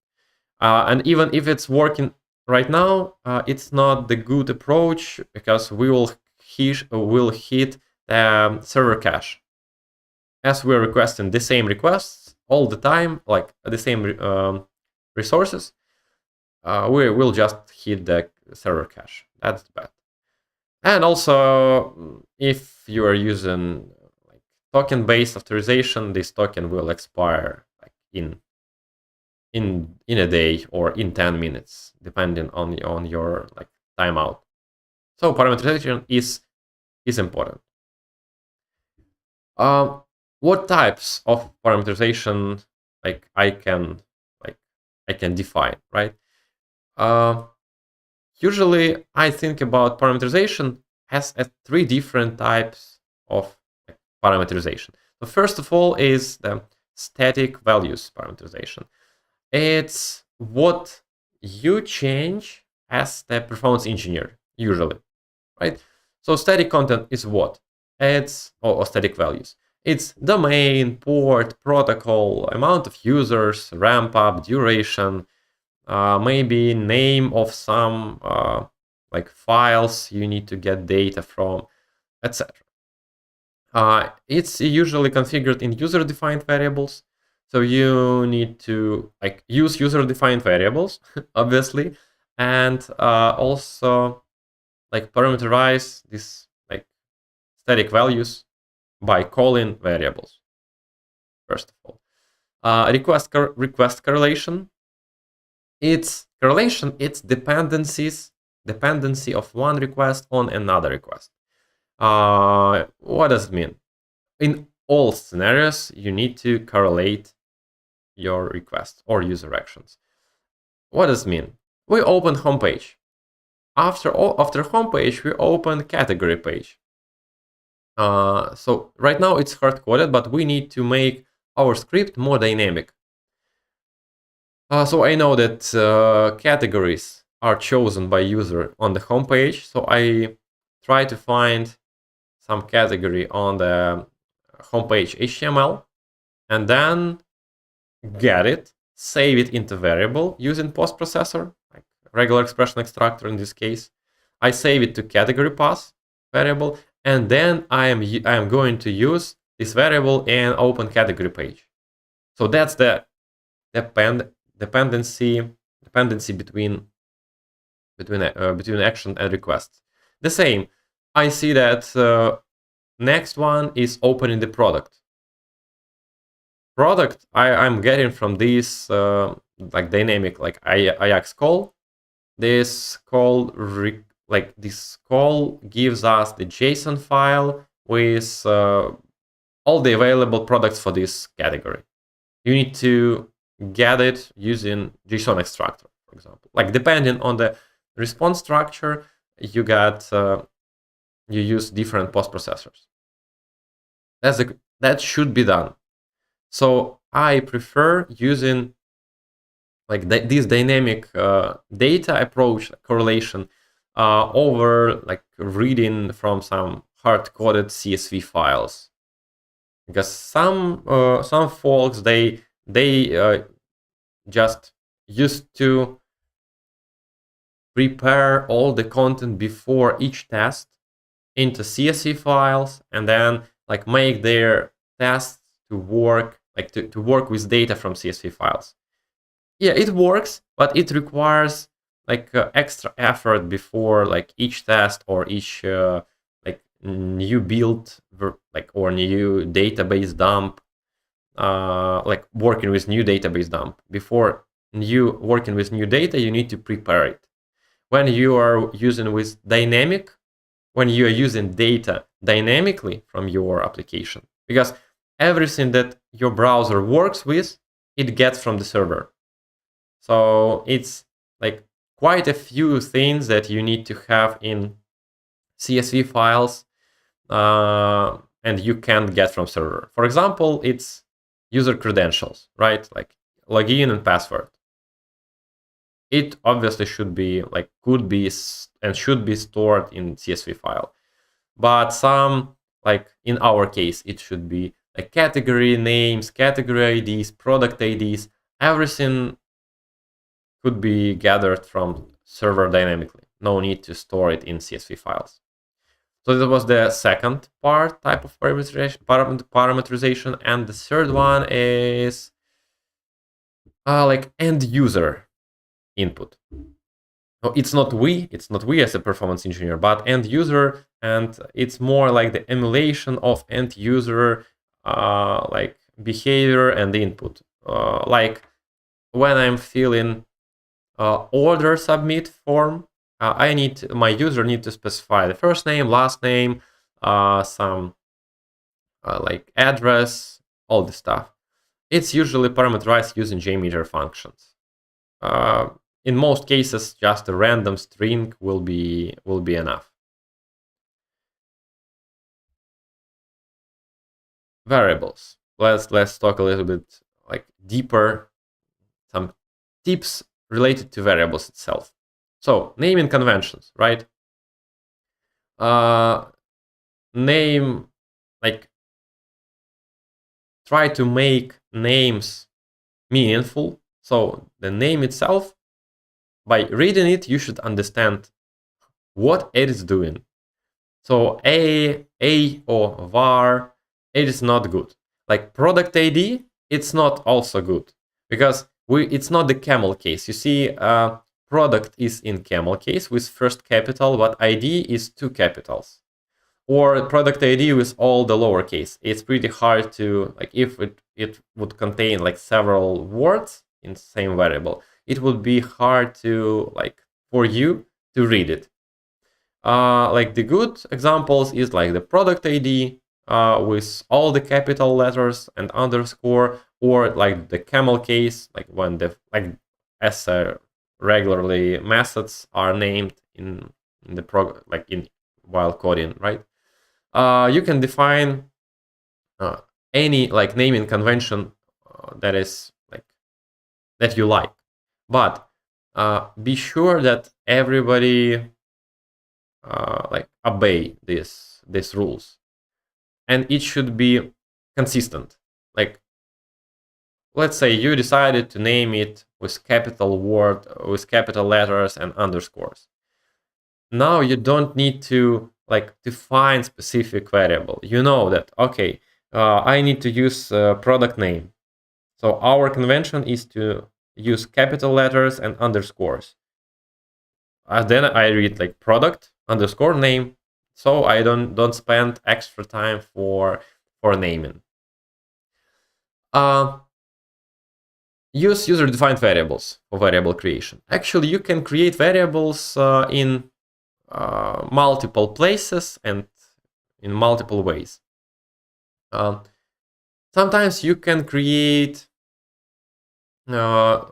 And even if it's working right now, it's not the good approach, because we will hit server cache. As we're requesting the same requests all the time, like the same resources, we will just hit the server cache. That's bad. And also, if you are using like token-based authorization, this token will expire like in a day or in 10 minutes, depending on your like timeout. So parameterization is important. What types of parameterization like I can define, right? Usually I think about parameterization as 3 different types of parameterization. So first of all is the static values parameterization. It's what you change as the performance engineer, usually, right? So static content is what? It's or static values. It's domain, port, protocol, amount of users, ramp up, duration, maybe name of some like files you need to get data from, etc. It's usually configured in user-defined variables. So you need to like use user-defined variables, obviously, and also like parameterize these like static values by calling variables. First of all, request correlation. It's correlation. It's dependency of one request on another request. What does it mean? In all scenarios, you need to correlate your requests or user actions. What does it mean? We open homepage. After homepage, we open category page. So right now it's hard-coded, but we need to make our script more dynamic. So I know that categories are chosen by user on the homepage. So I try to find some category on the homepage HTML and then get it, save it into variable using post processor, like regular expression extractor in this case. I save it to category path variable, and then I am going to use this variable in open category page. So that's the dependency between action and request. The same, I see that next one is opening the product. I'm getting from this like dynamic like Ajax call. This call this call gives us the JSON file with all the available products for this category. You need to get it using JSON extractor, for example. Like depending on the response structure, you use different post processors. That should be done. So I prefer using like this dynamic data approach correlation over like reading from some hard-coded CSV files, because some folks they just used to prepare all the content before each test into CSV files and then like make their tests to work like to work with data from CSV files. Yeah, it works, but it requires like extra effort before like each test or each like new build like or new database dump, like working with new database dump. Before you working with new data, you need to prepare it. When you are using with dynamic, when you are using data dynamically from your application, because everything that your browser works with, it gets from the server. So it's like quite a few things that you need to have in CSV files and you can't get from server. For example, it's user credentials, right? Like login and password. It obviously should be like could be and should be stored in CSV file. But some, like in our case, it should be like category names, category IDs, product IDs, everything could be gathered from server dynamically. No need to store it in CSV files. So that was the second type of parameterization. And the third one is like end user input. No, it's not we as a performance engineer, but end user, and it's more like the emulation of end user like behavior and input. Like when I'm filling order submit form, my user need to specify the first name, last name, some like address, all this stuff. It's usually parameterized using Jmeter functions. Uh, in most cases, just a random string will be enough. Variables. Let's talk a little bit like deeper, some tips related to variables itself. So naming conventions, right? Name, like, try to make names meaningful. So the name itself, by reading it, you should understand what it is doing. So a or var, it is not good. Like product ID, it's not also good because it's not the camel case. You see, product is in camel case with first capital, but ID is two capitals. Or product ID with all the lowercase. It's pretty hard to, like, if it would contain like several words in the same variable, it would be hard to, like, for you to read it. Like the good examples is like the product ID with all the capital letters and underscore, or like the camel case, like when the as regularly methods are named in the like in while coding, right? You can define any like naming convention that is like that you like, but be sure that everybody like obey these rules, and it should be consistent. Like, let's say you decided to name it with capital word, with capital letters and underscores. Now you don't need to like define specific variable. You know that, okay, I need to use product name. So our convention is to use capital letters and underscores. Then I read like product underscore name, so I don't spend extra time for naming. Use user-defined variables for variable creation. Actually, you can create variables in multiple places and in multiple ways. Sometimes you can create not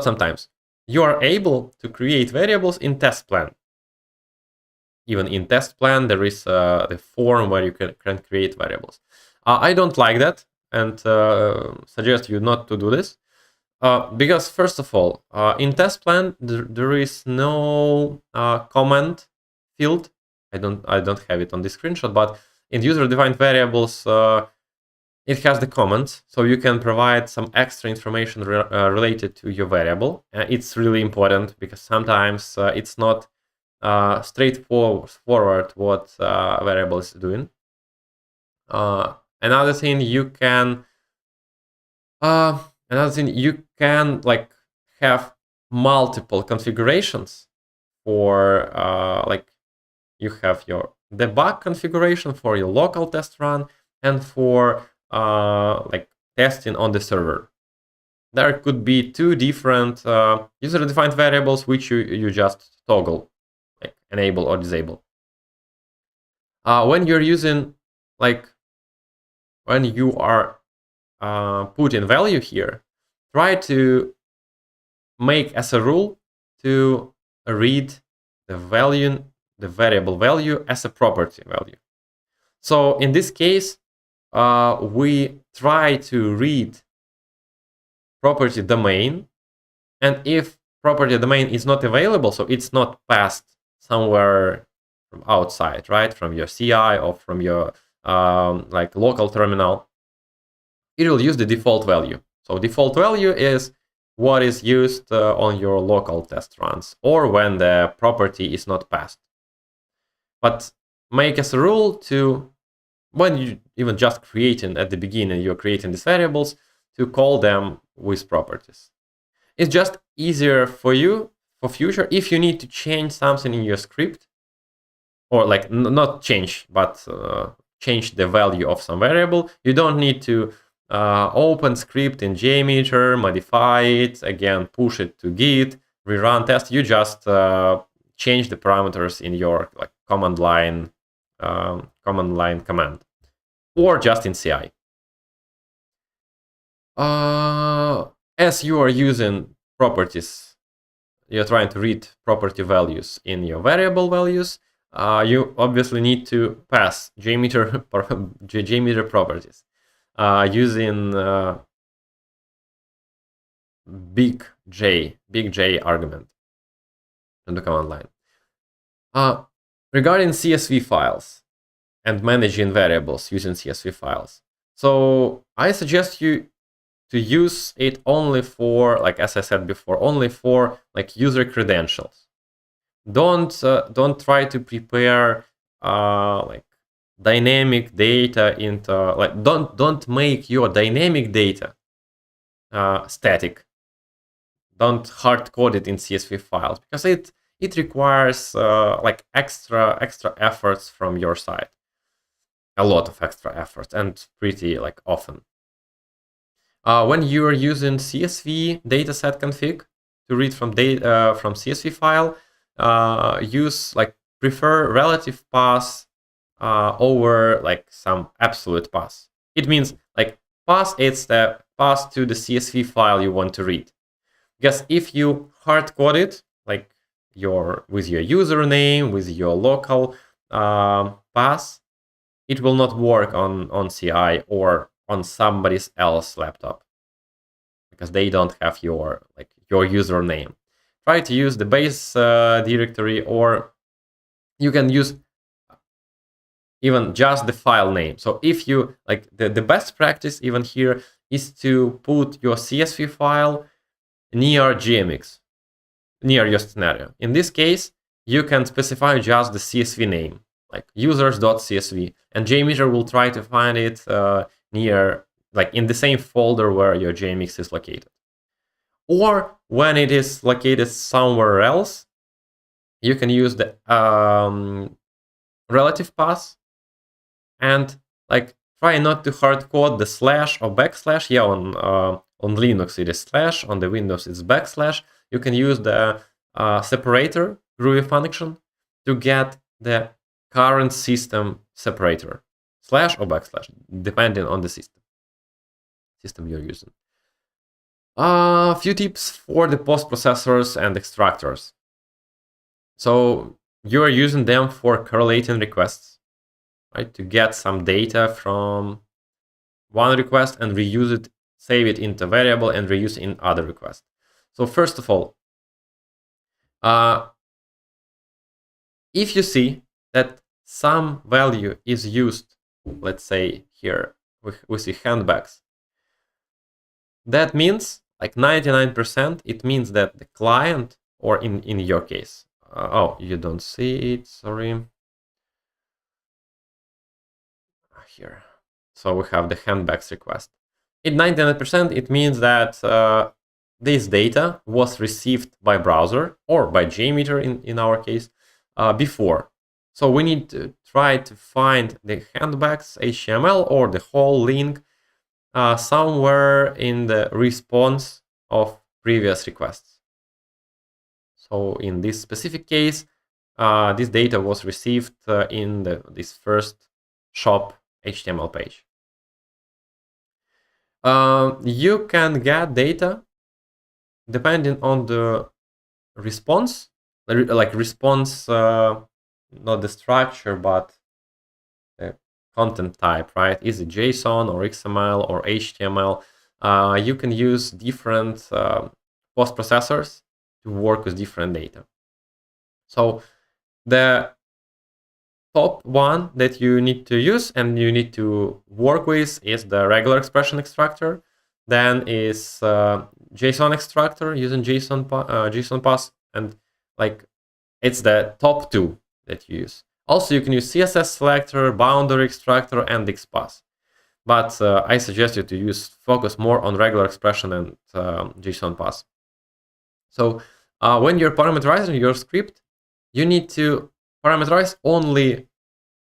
sometimes. You are able to create variables in test plan. Even in test plan, there is the form where you can create variables. I don't like that and suggest you not to do this. Because first of all, in test plan there is no comment field. I don't have it on the screenshot, but in user-defined variables, it has the comments, so you can provide some extra information related to your variable. It's really important because sometimes it's not straightforward what variable is doing. Another thing you can like have multiple configurations for like you have your debug configuration for your local test run and for like testing on the server. There could be two different user-defined variables which you just toggle, like enable or disable. When you're using, like, when you are putting value here, try to make as a rule to read the value, the variable value, as a property value. So in this case, we try to read property domain, and if property domain is not available, so it's not passed somewhere from outside, right, from your CI or from your like local terminal, it will use the default value. So default value is what is used on your local test runs or when the property is not passed. But make as a rule to, when you even just creating at the beginning, you're creating these variables, to call them with properties. It's just easier for you for future if you need to change something in your script, or like not change, but change the value of some variable. You don't need to open script in Jmeter, modify it, again, push it to Git, rerun test. You just change the parameters in your like command line command, or just in CI. As you are using properties, you're trying to read property values in your variable values, you obviously need to pass Jmeter properties using big J argument in the command line. Regarding CSV files and managing variables using CSV files, so I suggest you to use it only for, like as I said before, only for like user credentials. Don't try to prepare like dynamic data into like don't make your dynamic data static. Don't hard code it in CSV files, because it requires like extra efforts from your side, a lot of extra efforts, and pretty like often. When you are using CSV dataset config to read from CSV file, use like prefer relative pass over like some absolute pass. It means like pass, it's the pass to the CSV file you want to read. Because if you hard code it like with your username, with your local pass, it will not work on CI or on somebody else's laptop, because they don't have your username. Try to use the base directory, or you can use even just the file name. So if you like, the best practice even here is to put your CSV file near GMX, near your scenario. In this case, you can specify just the CSV name, like users.csv, and Jmeter will try to find it near, like in the same folder where your JMX is located. Or when it is located somewhere else, you can use the relative pass, and like try not to hard code the slash or backslash. Yeah, on Linux it is slash, on the Windows it's backslash. You can use the separator Groovy function to get the current system separator, slash or backslash, depending on the system you're using. A few tips for the post processors and extractors. So you are using them for correlating requests, right? To get some data from one request and reuse it, save it into a variable and reuse it in other requests. So first of all, if you see that some value is used, let's say here we see handbags, that means like 99%, it means that the client, or in your case, oh, you don't see it, sorry. Here. So we have the handbags request. In 99%, it means that this data was received by browser or by Jmeter in our case before. So we need to try to find the handbags HTML or the whole link somewhere in the response of previous requests. So in this specific case, this data was received in this first shop HTML page. You can get data depending on the response, like response, not the structure, but the content type, right? Is it JSON or XML or HTML? You can use different post processors to work with different data. So the top one that you need to use and you need to work with is the regular expression extractor. Then is JSON extractor using JSON pass, and like it's the top two that you use. Also, you can use CSS selector, boundary extractor, and XPath. But I suggest you to focus more on regular expression and JSON pass. So when you're parameterizing your script, you need to parameterize only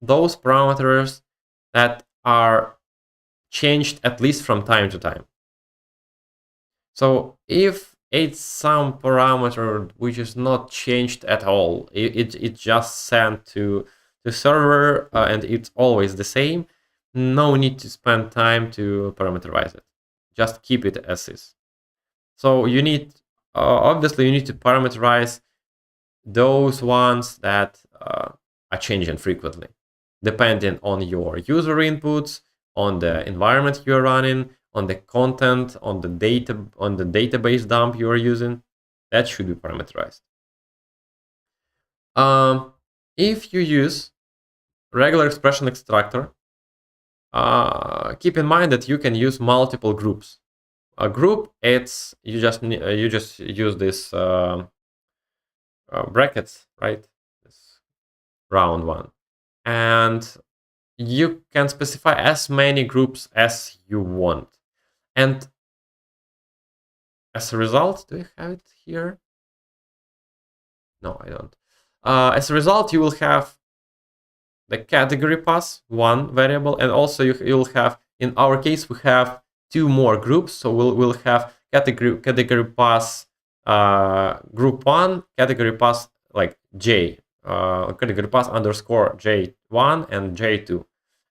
those parameters that are changed at least from time to time. So if it's some parameter which is not changed at all, it just sent to the server and it's always the same, no need to spend time to parameterize it. Just keep it as is. So you need, obviously you need to parameterize those ones that are changing frequently, depending on your user inputs, on the environment you're running, on the content, on the data, on the database dump you are using. That should be parameterized. If you use regular expression extractor, keep in mind that you can use multiple groups. A group, it's you just use this brackets, right? This round one, and you can specify as many groups as you want. And as a result, do you have it here? No, I don't. As a result, you will have the category pass, one variable, and also you'll have, in our case, we have two more groups. So we'll have category pass group one, category pass like J, category pass underscore J1 and J2.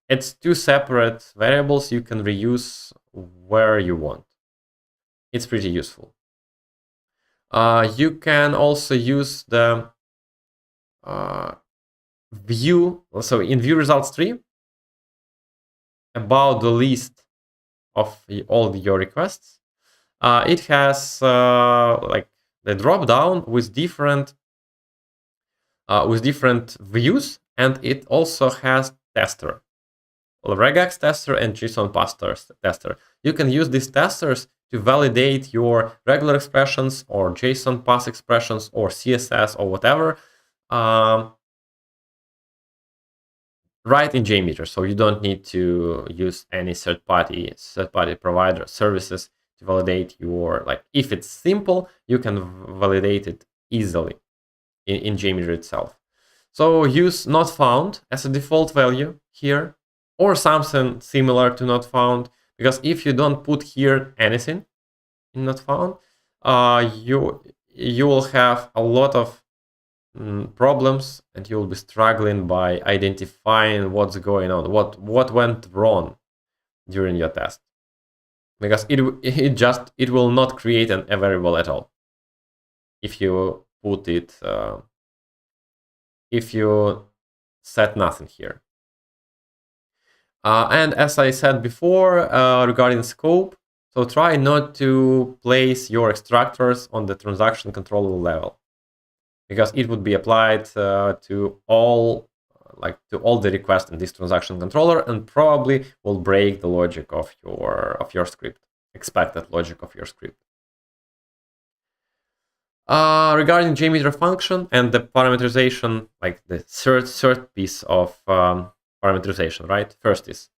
It's two separate variables you can reuse where you want. It's pretty useful. You can also use the view, so in view results tree, about the list of all your requests. It has like the drop down with different views, and it also has tester, regex tester and JSON pass tester. You can use these testers to validate your regular expressions or JSON pass expressions or CSS or whatever right in Jmeter. So you don't need to use any third-party provider services to validate your, like, if it's simple, you can validate it easily in Jmeter itself. So use not found as a default value here, or something similar to not found, because if you don't put here anything in not found, you will have a lot of problems, and you'll be struggling by identifying what's going on, what went wrong during your test, because it will not create a variable at all if you put it if you set nothing here. And as I said before, regarding scope, so try not to place your extractors on the transaction controller level, because it would be applied to all the requests in this transaction controller, and probably will break the logic of your script, expected logic of your script. Regarding Jmeter function and the parameterization, like the third piece of parameterization, right? First is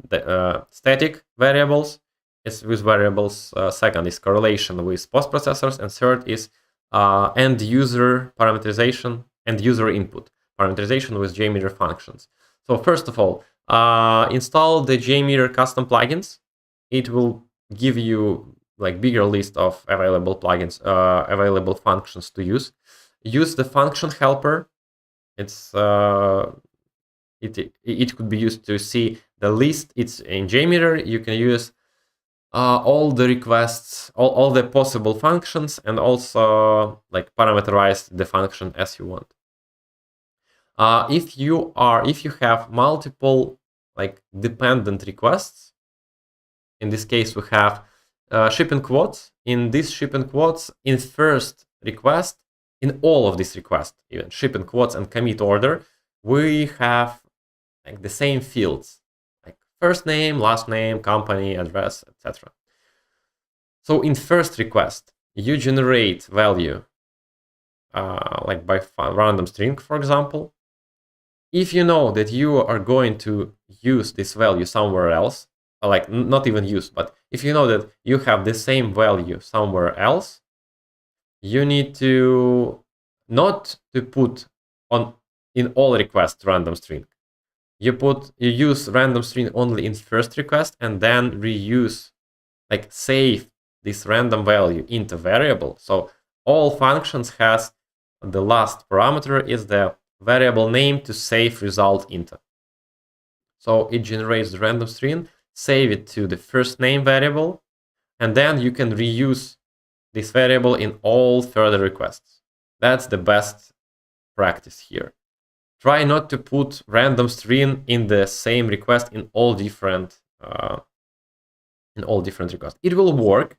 the static variables. It's with variables. Second is correlation with post processors, and third is end user parameterization and user input parameterization with Jmeter functions. So first of all, install the Jmeter custom plugins. It will give you like bigger list of available plugins, available functions to use. Use the function helper. It's it could be used to see the list. It's in Jmeter. You can use all the requests, all the possible functions, and also like parameterize the function as you want. If you have multiple like dependent requests, in this case we have shipping quotes. In this shipping quotes, in first request, in all of these requests, even shipping quotes and commit order, we have like the same fields, like first name, last name, company, address, etc. So in first request, you generate value like by random string, for example. If you know that you are going to use this value somewhere else, like not even use, but if you know that you have the same value somewhere else, you need to not to put on in all requests random string. you use random string only in first request and then reuse, like save this random value into variable. So all functions has the last parameter is the variable name to save result into. So it generates the random string, save it to the first name variable, and then you can reuse this variable in all further requests. That's the best practice here. Try not to put random string in the same request in all different requests. It will work,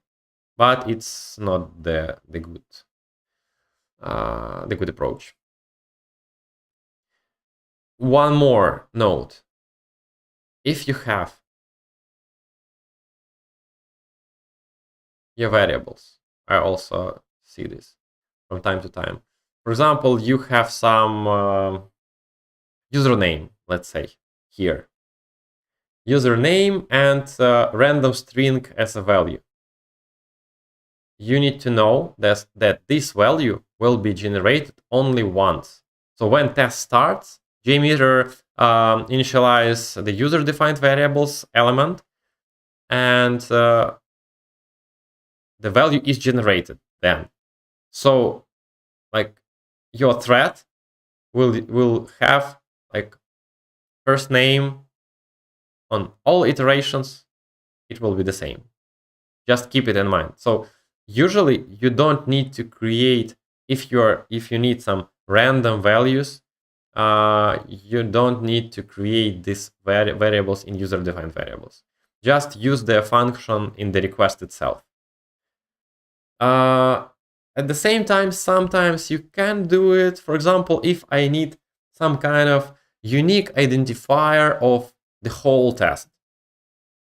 but it's not the good approach. One more note: if you have your variables, I also see this from time to time. For example, you have some username, let's say here, username and random string as a value. You need to know that this value will be generated only once. So when test starts, Jmeter initialize the user-defined variables element, and the value is generated then. So like your thread will have like first name on all iterations, it will be the same. Just keep it in mind. So usually you don't need to create, if you need some random values, you don't need to create these variables in user-defined variables. Just use the function in the request itself. At the same time, sometimes you can do it. For example, if I need some kind of unique identifier of the whole test.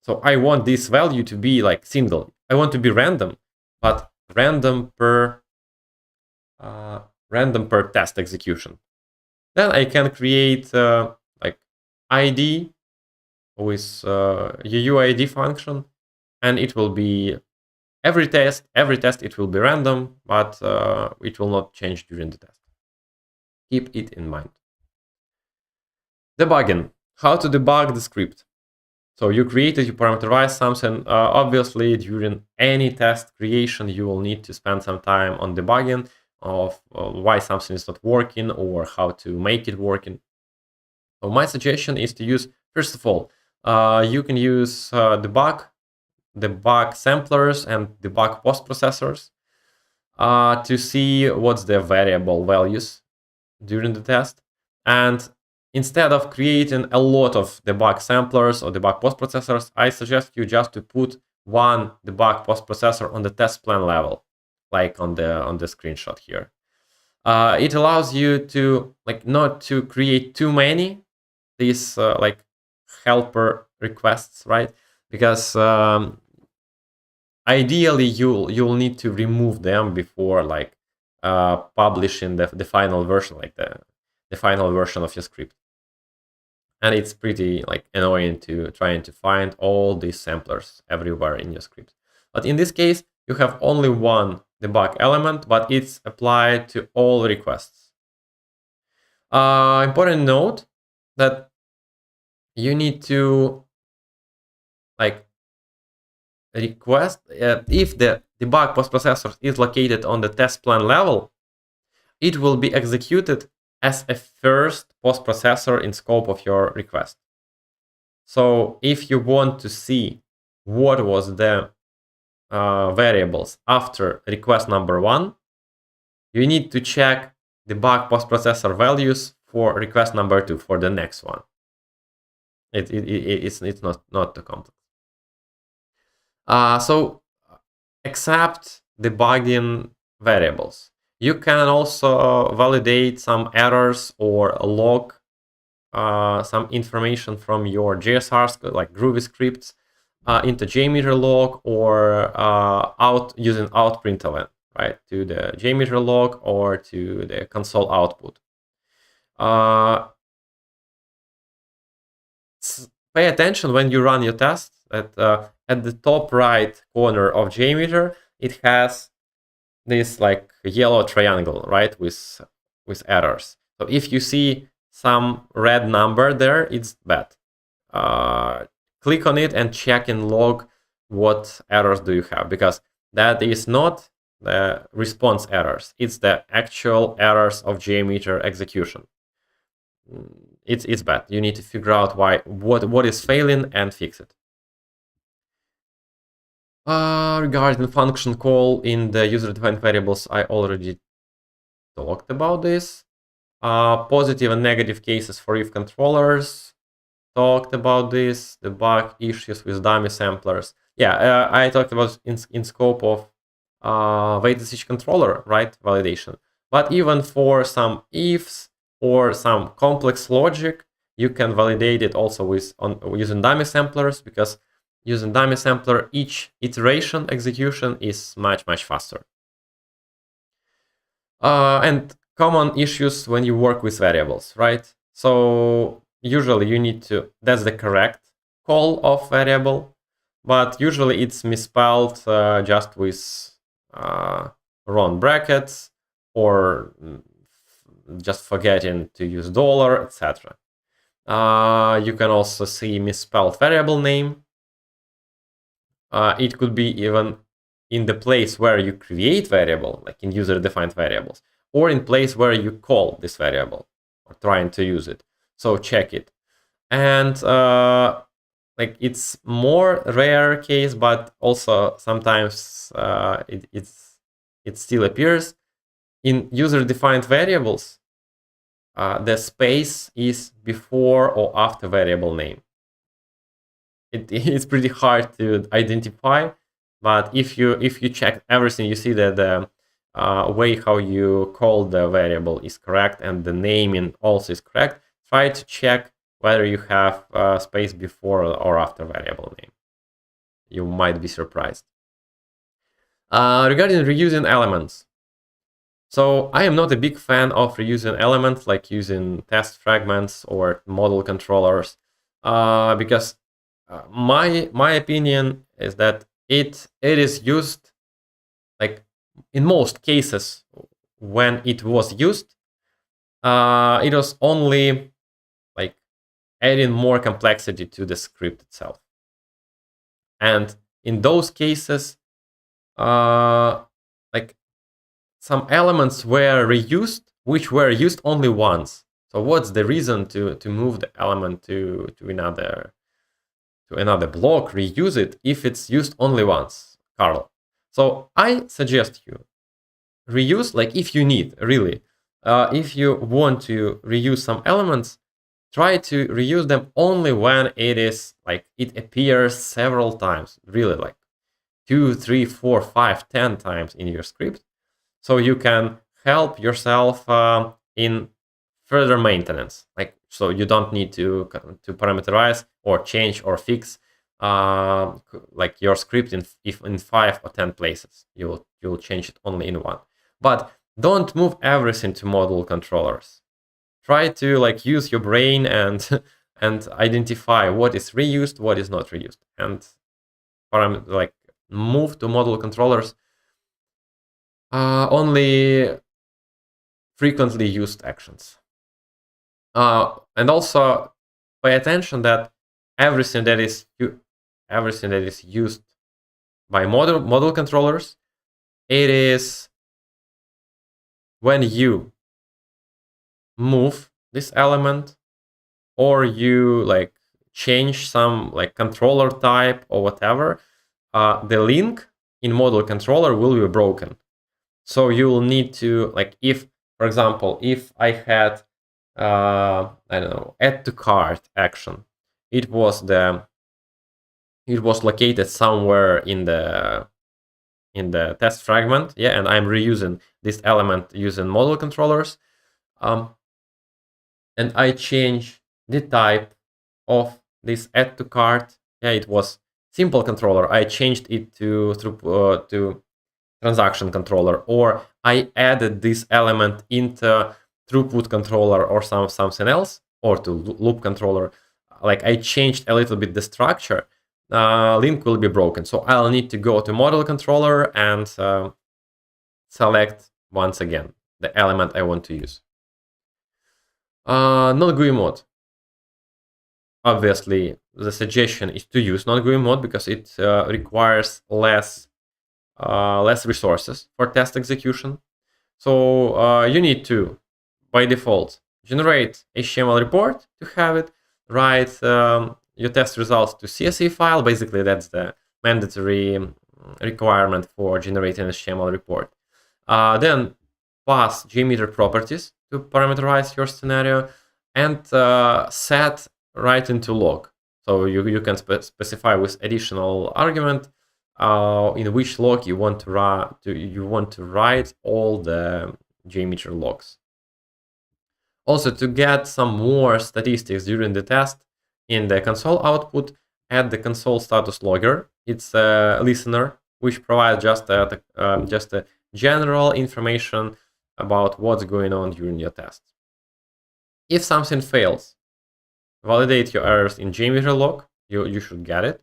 So I want this value to be like single. I want to be random, but random per test execution. Then I can create like ID with UUID function, and it will be every test it will be random, but it will not change during the test. Keep it in mind. Debugging. How to debug the script. So you parameterize something. Obviously, during any test creation, you will need to spend some time on debugging of why something is not working or how to make it working. So my suggestion is to use, first of all, you can use debug samplers and debug post processors to see what's the variable values during the test. And instead of creating a lot of debug samplers or debug post processors, I suggest you just to put one debug post processor on the test plan level, like on the screenshot here. It allows you to not to create too many these like helper requests, right? Because ideally you'll need to remove them before publishing the final version, like the final version of your script. And it's pretty annoying to trying to find all these samplers everywhere in your script. But in this case, you have only one debug element, but it's applied to all requests. Important note that you need to request if the debug post processor is located on the test plan level, it will be executed as a first post processor in scope of your request. So if you want to see what was the variables after request number 1, you need to check debug post processor values for request number 2 for the next one. It's not too complex. So accept debugging variables. You can also validate some errors or log some information from your JSRs, like Groovy scripts, into Jmeter log or using out_println, right, to the Jmeter log or to the console output. Pay attention when you run your tests that at the top right corner of Jmeter, it has this yellow triangle, right, with errors. So if you see some red number there, it's bad. Click on it and check in log what errors do you have, because that is not the response errors, it's the actual errors of Jmeter execution. It's bad. You need to figure out what is failing and fix it. Regarding function call in the user-defined variables, I already talked about this. Positive and negative cases for if controllers, talked about this. Debug issues with dummy samplers. Yeah, I talked about in scope of weighted switch controller, right? Validation. But even for some ifs or some complex logic, you can validate it also using dummy samplers, because using dummy sampler, each iteration execution is much faster. And common issues when you work with variables, right? So usually you need to, that's the correct call of variable, but usually it's misspelled just with wrong brackets, or just forgetting to use dollar, etc. You can also see misspelled variable name. It could be even in the place where you create variable, like in user-defined variables, or in place where you call this variable or trying to use it. So check it. And like it's more rare case, but also sometimes it still appears in user-defined variables. The space is before or after variable name. It's pretty hard to identify, but if you check everything, you see that the way how you call the variable is correct and the naming also is correct. Try to check whether you have space before or after variable name. You might be surprised. Regarding reusing elements, so I am not a big fan of reusing elements, like using test fragments or model controllers, because my opinion is that it is used, like in most cases when it was used, it was only like adding more complexity to the script itself. And in those cases, like some elements were reused, which were used only once. So what's the reason to move the element to another block, reuse it, if it's used only once, Carl? So I suggest you reuse, like if you need, really, if you want to reuse some elements, try to reuse them only when it is like it appears several times, really, like 2, 3, 4, 5, 10 times in your script, so you can help yourself in further maintenance. Like, so you don't need to parameterize or change or fix like your script if in 5 or 10 places. You'll change it only in one. But don't move everything to model controllers. Try to like use your brain and and identify what is reused, what is not reused, and like move to model controllers only frequently used actions. And also pay attention that everything that is used by model controllers, it is when you move this element or you like change some like controller type or whatever, the link in model controller will be broken. So you will need to, like, if, for example, if I had I don't know, add to cart action, it was located somewhere in the test fragment, yeah, and I'm reusing this element using model controllers, and I change the type of this add to cart. Yeah, it was simple controller. I changed it to transaction controller, or I added this element into throughput controller or something else, or to loop controller. Like I changed a little bit the structure, link will be broken. So I'll need to go to model controller and select once again the element I want to use. Non-GUI mode. Obviously, the suggestion is to use non-GUI mode because it requires less resources for test execution. So you need to, by default, generate HTML report to have it, write your test results to CSV file. Basically, that's the mandatory requirement for generating HTML report. Then pass Jmeter properties to parameterize your scenario and set right into log. So you can specify with additional argument in which log you want to write all the Jmeter logs. Also, to get some more statistics during the test, in the console output, add the console status logger. It's a listener which provides just a general information about what's going on during your test. If something fails, validate your errors in Jmeter log. You should get it.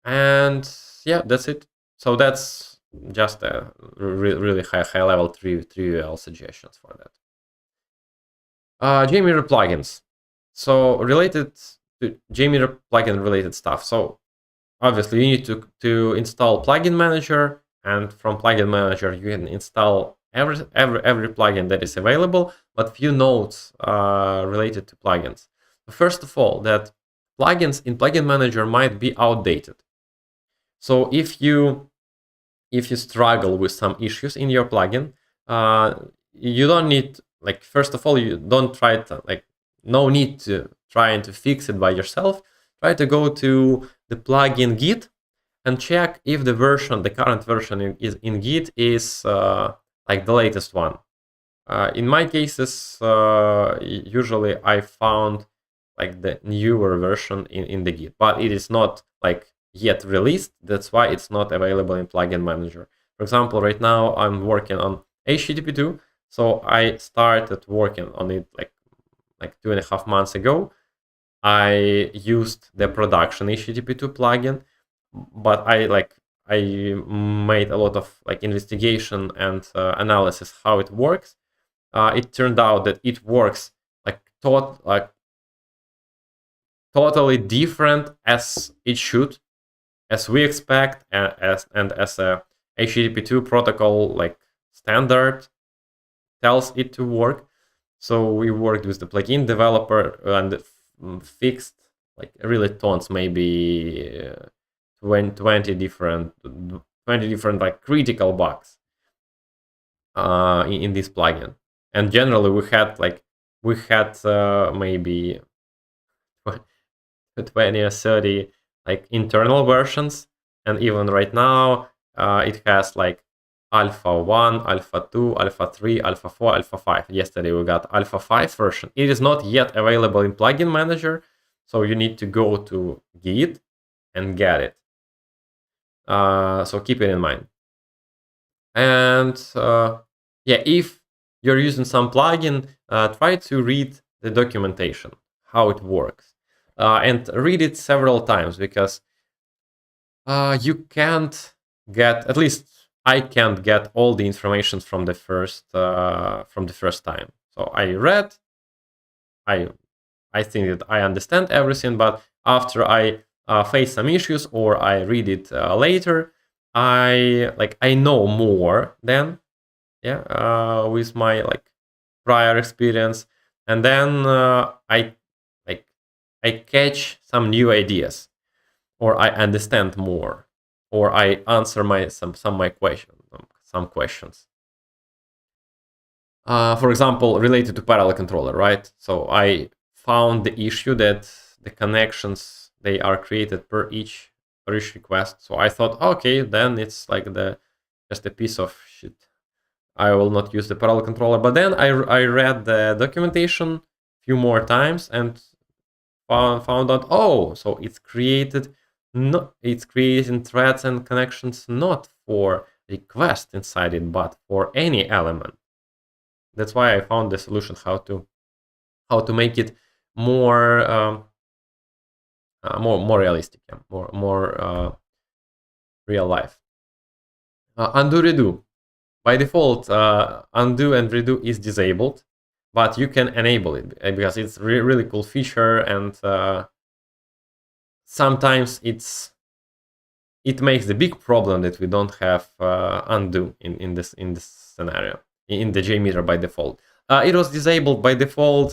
And yeah, that's it. So that's just a really high level trivial suggestions for that. Jmeter plugins. So related to Jmeter plugin related stuff. So obviously you need to install plugin manager, and from plugin manager you can install every plugin that is available. But few notes related to plugins. First of all, that plugins in plugin manager might be outdated. So if you struggle with some issues in your plugin, you don't need, like, first of all, you don't try to, like, no need to trying to fix it by yourself. Try to go to the plugin Git and check if the current version is in Git is like the latest one. In my cases, usually I found like the newer version in the Git, but it is not like yet released. That's why it's not available in plugin manager. For example, right now I'm working on HTTP2, so I started working on it like 2.5 months ago. I used the production HTTP2 plugin, but I made a lot of like investigation and analysis how it works. It turned out that it works like totally different as it should, as we expect, as a HTTP2 protocol like standard tells it to work. So we worked with the plugin developer and fixed like really tons, maybe 20 different like critical bugs in this plugin. And generally we had maybe 20 or 30 like internal versions, and even right now it has like alpha 1, alpha 2, alpha 3, alpha 4, alpha 5. Yesterday we got alpha 5 version. It is not yet available in plugin manager, so you need to go to Git and get it. So keep it in mind. And yeah, if you're using some plugin, try to read the documentation, how it works, and read it several times, because you can't get, at least I can't get all the information from the first time. So I read, I think that I understand everything, but after I face some issues or I read it later, I know more then, yeah, with my like prior experience, and then I catch some new ideas, or I understand more, or I answer some questions. For example, related to parallel controller, right? So I found the issue that the connections, they are created per each request. So I thought, okay, then it's like just a piece of shit. I will not use the parallel controller. But then I read the documentation a few more times and found out, oh, so it's creating threads and connections not for request inside it, but for any element. That's why I found the solution how to make it more more realistic, yeah, more real life. Undo redo. By default, undo and redo is disabled. but you can enable it because it's really cool feature, and sometimes it makes the big problem that we don't have undo in this scenario in the Jmeter by default. It was disabled by default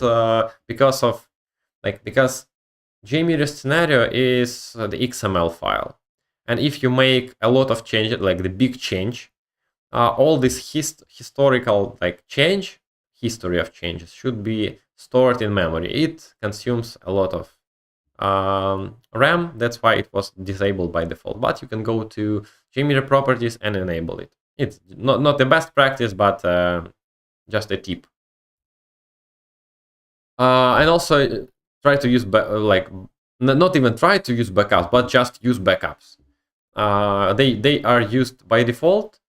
because Jmeter scenario is the XML file, and if you make a lot of changes, like the big change, all this historical history of changes should be stored in memory. It consumes a lot of RAM. That's why it was disabled by default. But you can go to Jmeter properties and enable it. It's not the best practice, but just a tip. And also try to use not even try to use backups, but just use backups. They are used by default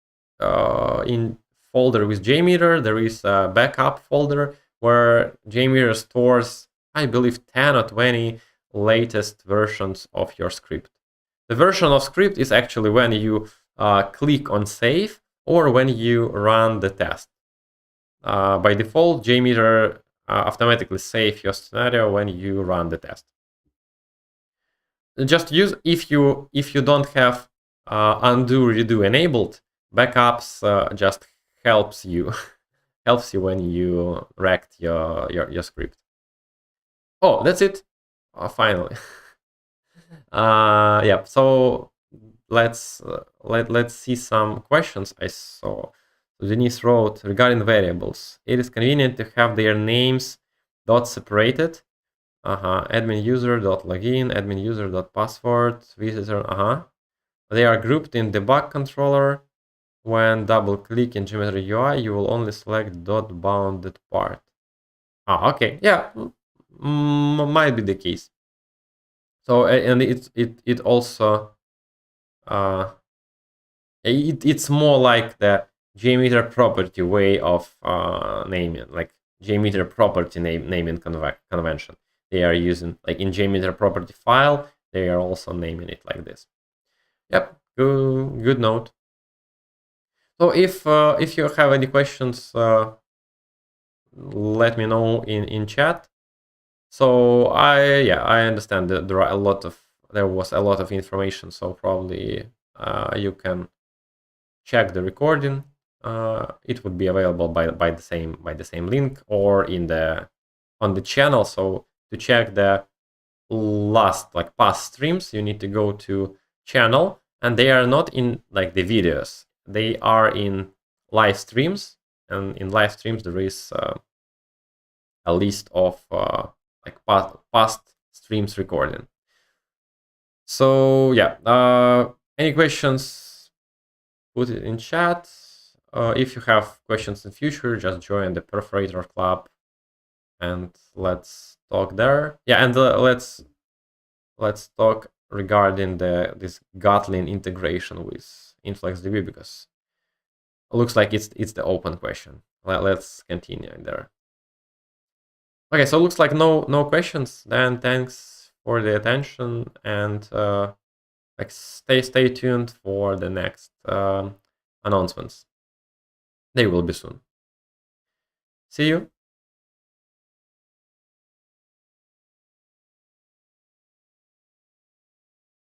in folder with Jmeter. There is a backup folder where Jmeter stores, I believe, 10 or 20 latest versions of your script. The version of script is actually when you click on save or when you run the test. By default, Jmeter automatically save your scenario when you run the test. Just use, if you don't have undo redo enabled, backups just helps you when you wrecked your script. Oh, that's it. Finally. Yeah. So let's see some questions I saw. So Denise wrote regarding variables. It is convenient to have their names dot separated. Admin user dot login, admin user dot password, visitor. They are grouped in debug controller. When double click in Jmeter UI, you will only select dot bounded part. Okay, yeah, might be the case. So and it also it's more like the Jmeter property way of naming, like Jmeter property naming convention. They are using, like in Jmeter property file, they are also naming it like this. Yep, good note. So if you have any questions, let me know in chat. So I understand that there was a lot of information. So probably you can check the recording. It would be available by the same link or on the channel. So to check the past streams, you need to go to channel, and they are not in like the videos. They are in live streams, and in live streams there is a list of past streams recording. So yeah, any questions, put it in chat. If you have questions in future, just join the Perforator Club and let's talk there. Yeah, and let's talk regarding this Kotlin integration with InfluxDB, because it looks like it's the open question. Let's continue there. Okay, so it looks like no questions. Then thanks for the attention, and stay tuned for the next announcements. They will be soon. See you.